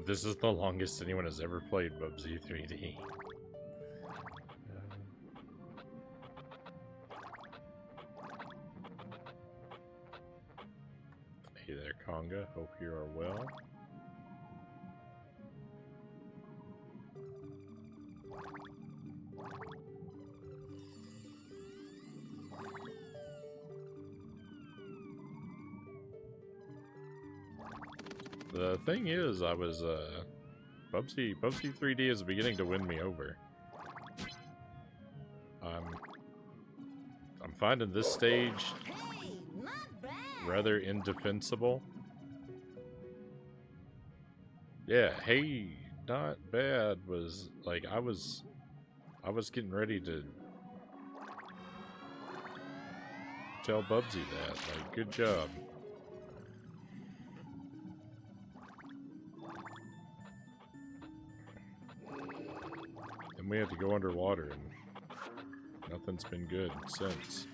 S1: This is the longest anyone has ever played Bubsy 3D. Hey there, Conga. Hope you are well. The thing is, I was, Bubsy 3D is beginning to win me over. I'm finding this stage
S4: Hey, not bad.
S1: rather indefensible. Yeah, hey, not bad was, like, I was getting ready to tell Bubsy that, like, good job. We had to go underwater, and nothing's been good since.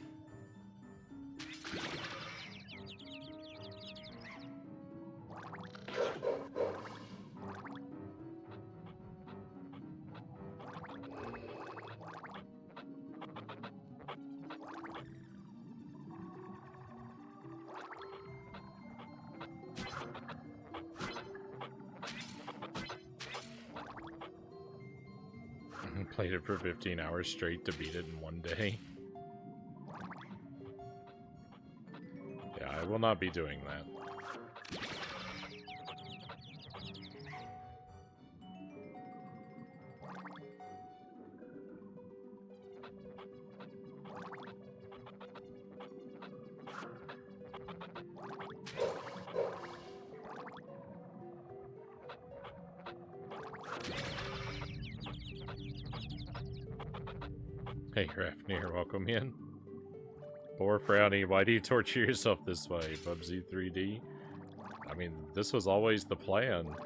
S1: Played it for 15 hours straight to beat it in one day. Yeah, I will not be doing that. Hey, Rafnir, welcome in. Poor Frownie, why do you torture yourself this way, Bubsy 3D? I mean, this was always the plan.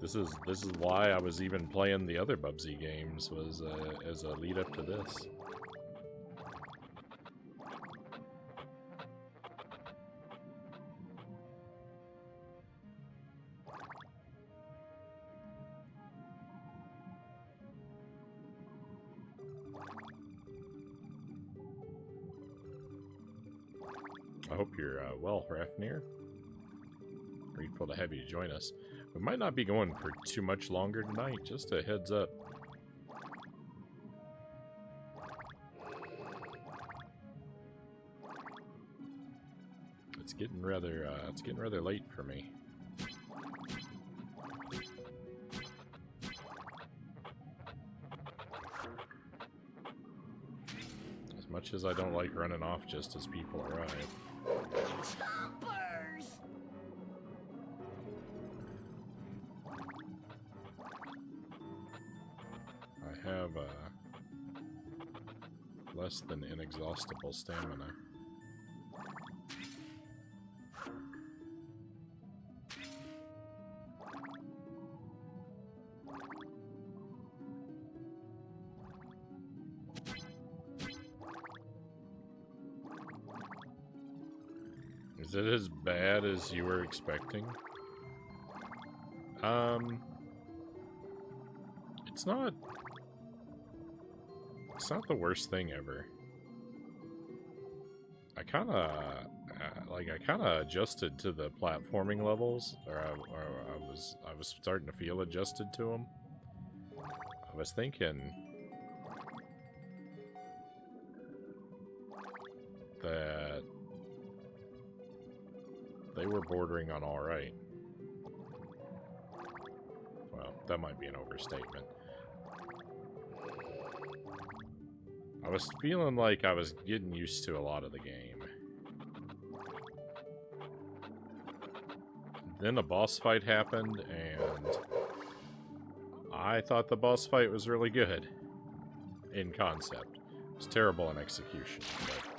S1: This is why I was even playing the other Bubsy games, was as a lead up to this. I hope you're well, Rafnir. Grateful to have you join us. We might not be going for too much longer tonight, just a heads up. It's getting rather late for me. As much as I don't like running off just as people arrive.
S4: Chompers!
S1: I have less than inexhaustible stamina. Is it as bad as you were expecting? It's not the worst thing ever. I kind of adjusted to the platforming levels, or I was starting to feel adjusted to them. I was thinking that they were bordering on alright. Well, that might be an overstatement. I was feeling like I was getting used to a lot of the game. Then a boss fight happened, and I thought the boss fight was really good in concept. It was terrible in execution, but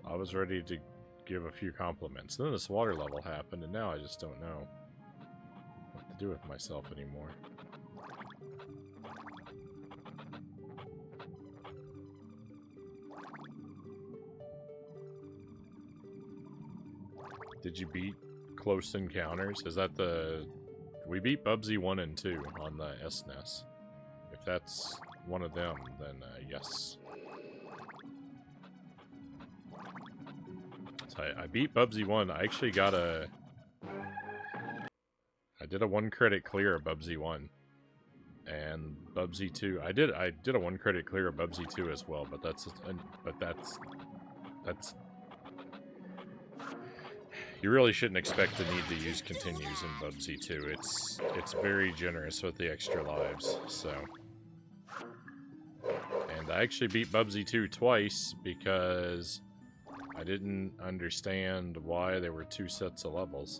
S1: I was ready to give a few compliments. Then this water level happened, and now I just don't know what to do with myself anymore. Did you beat Close Encounters? Is that the... We beat Bubsy 1 and 2 on the SNES. If that's one of them, then yes. So I beat Bubsy 1. I actually got a... I did a 1-credit clear of Bubsy 1. And Bubsy 2... I did a 1-credit clear of Bubsy 2 as well, but that's... You really shouldn't expect the need to use continues in Bubsy 2. It's very generous with the extra lives, so... And I actually beat Bubsy 2 twice because I didn't understand why there were 2 sets of levels.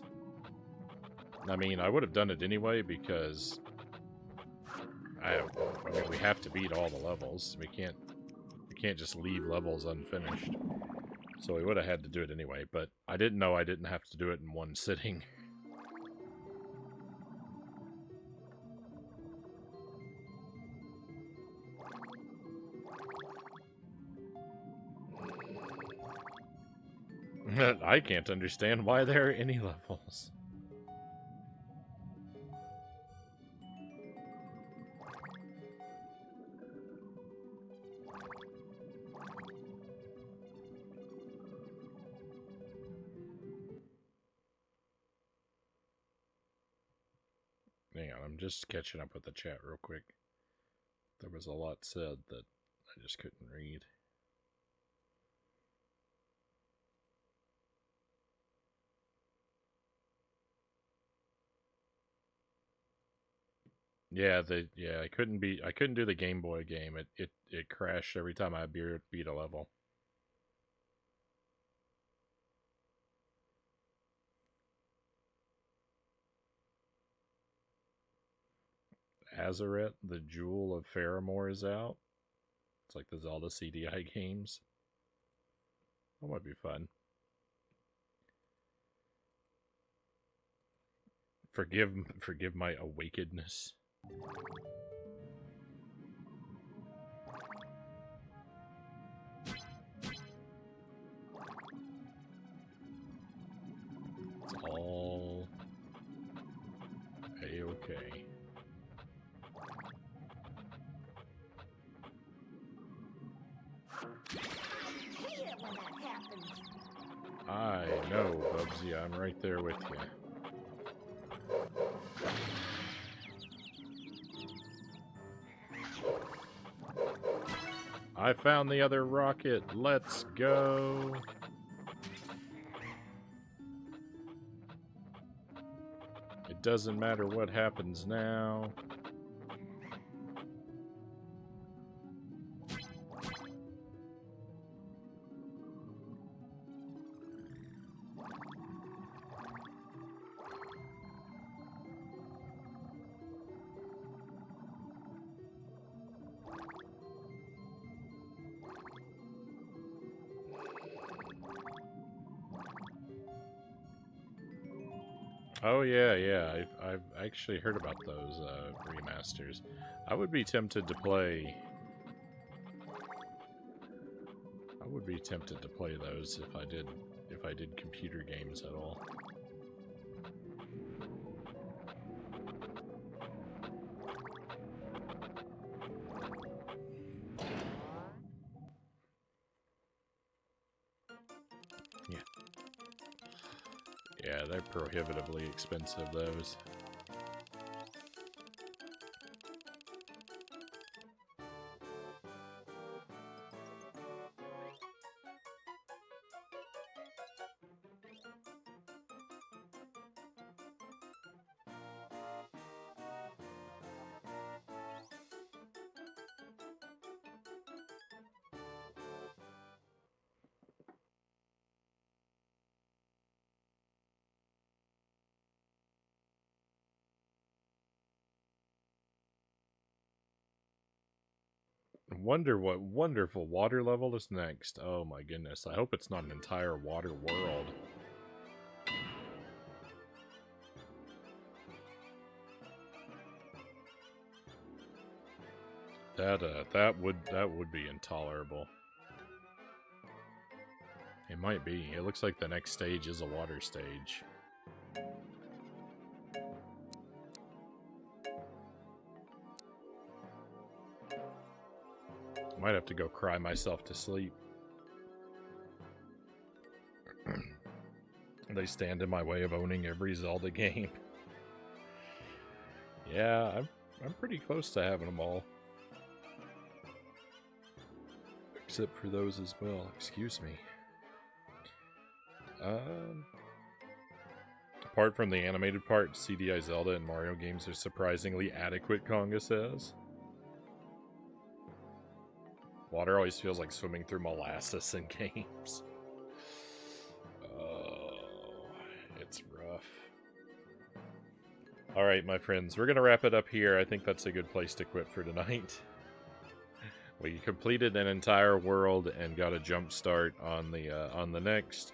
S1: I mean, I would have done it anyway because... I mean, we have to beat all the levels. We can't just leave levels unfinished. So we would have had to do it anyway, but I didn't know I didn't have to do it in one sitting. I can't understand why there are any levels. Hang on, I'm just catching up with the chat real quick. There was a lot said that I just couldn't read. Yeah, I couldn't do the Game Boy game. It crashed every time I beat a level. Azaret, the Jewel of Faramore is out. It's like the Zelda CDI games. That might be fun. Forgive my awakenedness. It's all A-okay. I know, Bubsy, I'm right there with you. I found the other rocket. Let's go. It doesn't matter what happens now. Oh yeah. I've actually heard about those remasters. I would be tempted to play. I would be tempted to play those if I did computer games at all. Yeah, they're prohibitively expensive, those. Wonder what wonderful water level is next. Oh my goodness. I hope it's not an entire water world. That would be intolerable. It might be. It looks like the next stage is a water stage. Might have to go cry myself to sleep. They stand in my way of owning every Zelda game. Yeah, I'm pretty close to having them all. Except for those as well. Excuse me. Apart from the animated part, CDI Zelda and Mario games are surprisingly adequate, Konga says. Water always feels like swimming through molasses in games. Oh, it's rough. Alright, my friends, we're going to wrap it up here. I think that's a good place to quit for tonight. We completed an entire world and got a jump start on the next.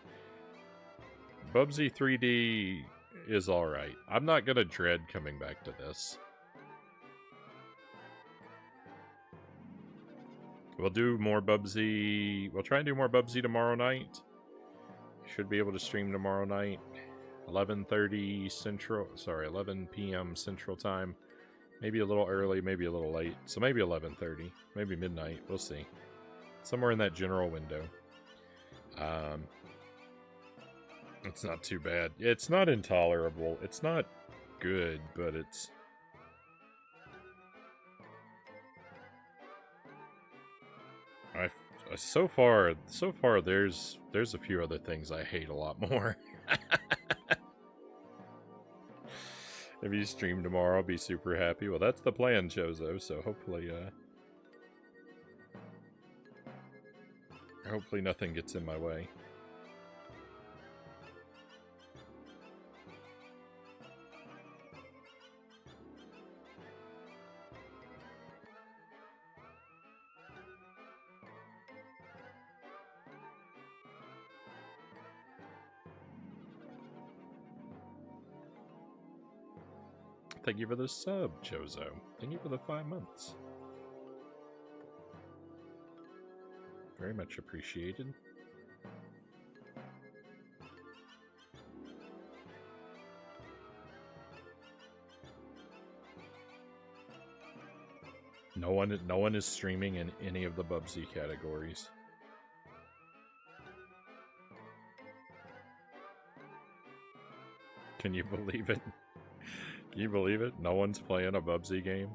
S1: Bubsy 3D is alright. I'm not going to dread coming back to this. We'll do more Bubsy. We'll try and do more Bubsy tomorrow night. Should be able to stream tomorrow night. 11:30 Central. Sorry, 11 p.m. Central Time. Maybe a little early, maybe a little late. So maybe 11:30, maybe midnight. We'll see. Somewhere in that general window. It's not too bad. It's not intolerable. It's not good, but it's... So far, there's a few other things I hate a lot more. If you stream tomorrow, I'll be super happy. Well, that's the plan, Chozo, so hopefully nothing gets in my way. Thank you for the sub, Chozo. Thank you for the 5 months. Very much appreciated. No one is streaming in any of the Bubsy categories. Can you believe it? Can you believe it? No one's playing a Bubsy game?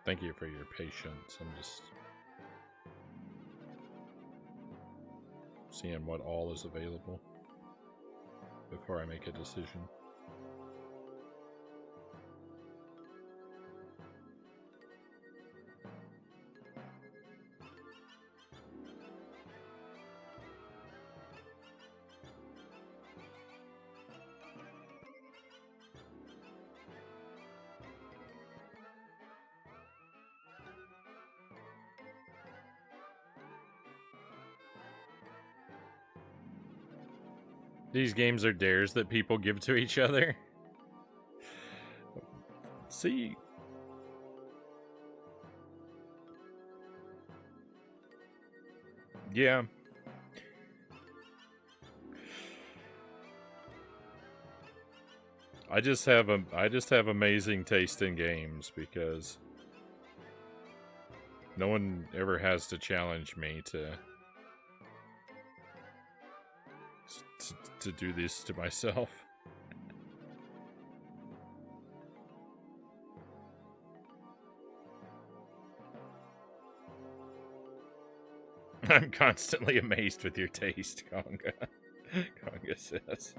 S1: Thank you for your patience. I'm just seeing what all is available before I make a decision. These games are dares that people give to each other. See? Yeah. I just have amazing taste in games because no one ever has to challenge me to do this to myself. I'm constantly amazed with your taste, Konga. Konga says.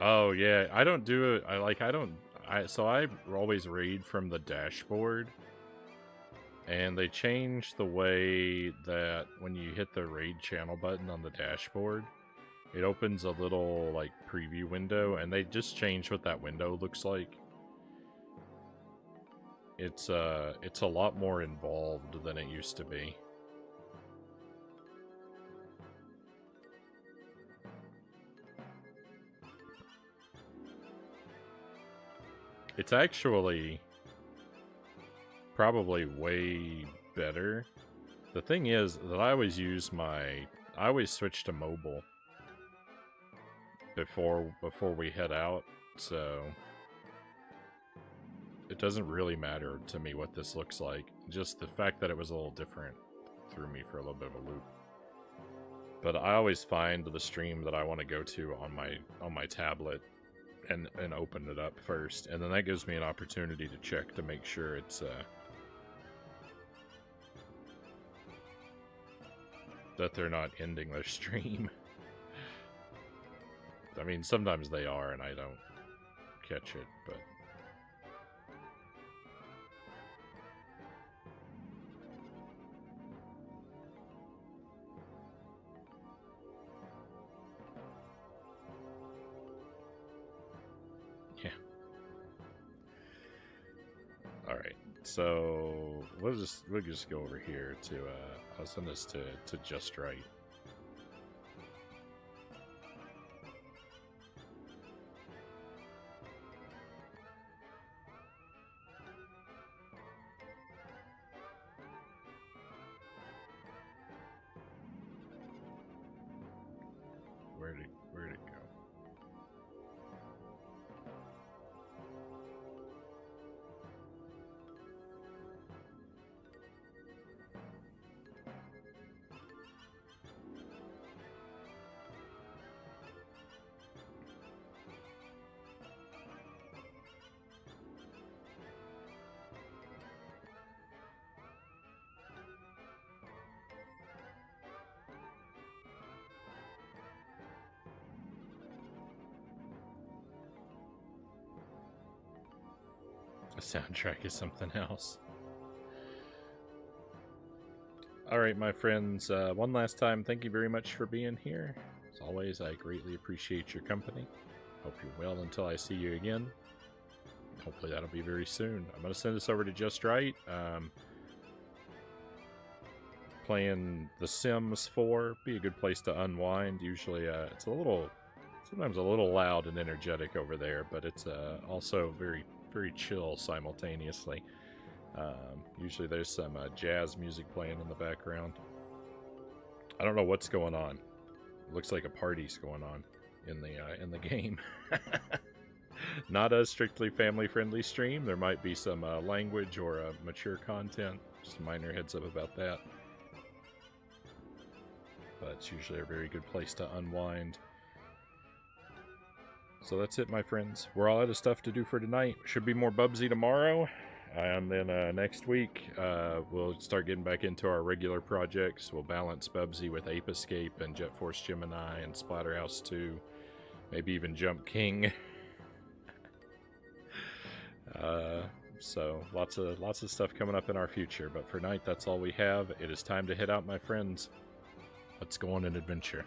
S1: Oh yeah, I don't do it. So I always read from the dashboard, and they changed the way that when you hit the raid channel button on the dashboard, it opens a little like preview window, and they just changed what that window looks like. It's a lot more involved than it used to be. It's actually probably way better. The thing is that I always switch to mobile before we head out, so it doesn't really matter to me what this looks like. Just the fact that it was a little different threw me for a little bit of a loop. But I always find the stream that I want to go to on my tablet and open it up first, and then that gives me an opportunity to check to make sure it's that they're not ending their stream. I mean, sometimes they are, and I don't catch it, but yeah. All right, so we'll just go over here to I'll send this to Just Right. Where'd it go? The soundtrack is something else. Alright, my friends, one last time, thank you very much for being here. As always, I greatly appreciate your company. Hope you're well until I see you again. Hopefully that'll be very soon. I'm going to send this over to Just Right. Playing The Sims 4, be a good place to unwind. Usually it's sometimes a little loud and energetic over there, but it's also very chill simultaneously. Usually there's some jazz music playing in the background. I don't know what's going on. It looks like a party's going on in the game. Not a strictly family-friendly stream. There might be some language or mature content. Just a minor heads up about that. But it's usually a very good place to unwind. So that's it, my friends. We're all out of stuff to do for tonight. Should be more Bubsy tomorrow. And then next week, we'll start getting back into our regular projects. We'll balance Bubsy with Ape Escape and Jet Force Gemini and Splatterhouse 2. Maybe even Jump King. So lots of stuff coming up in our future. But for tonight, that's all we have. It is time to head out, my friends. Let's go on an adventure.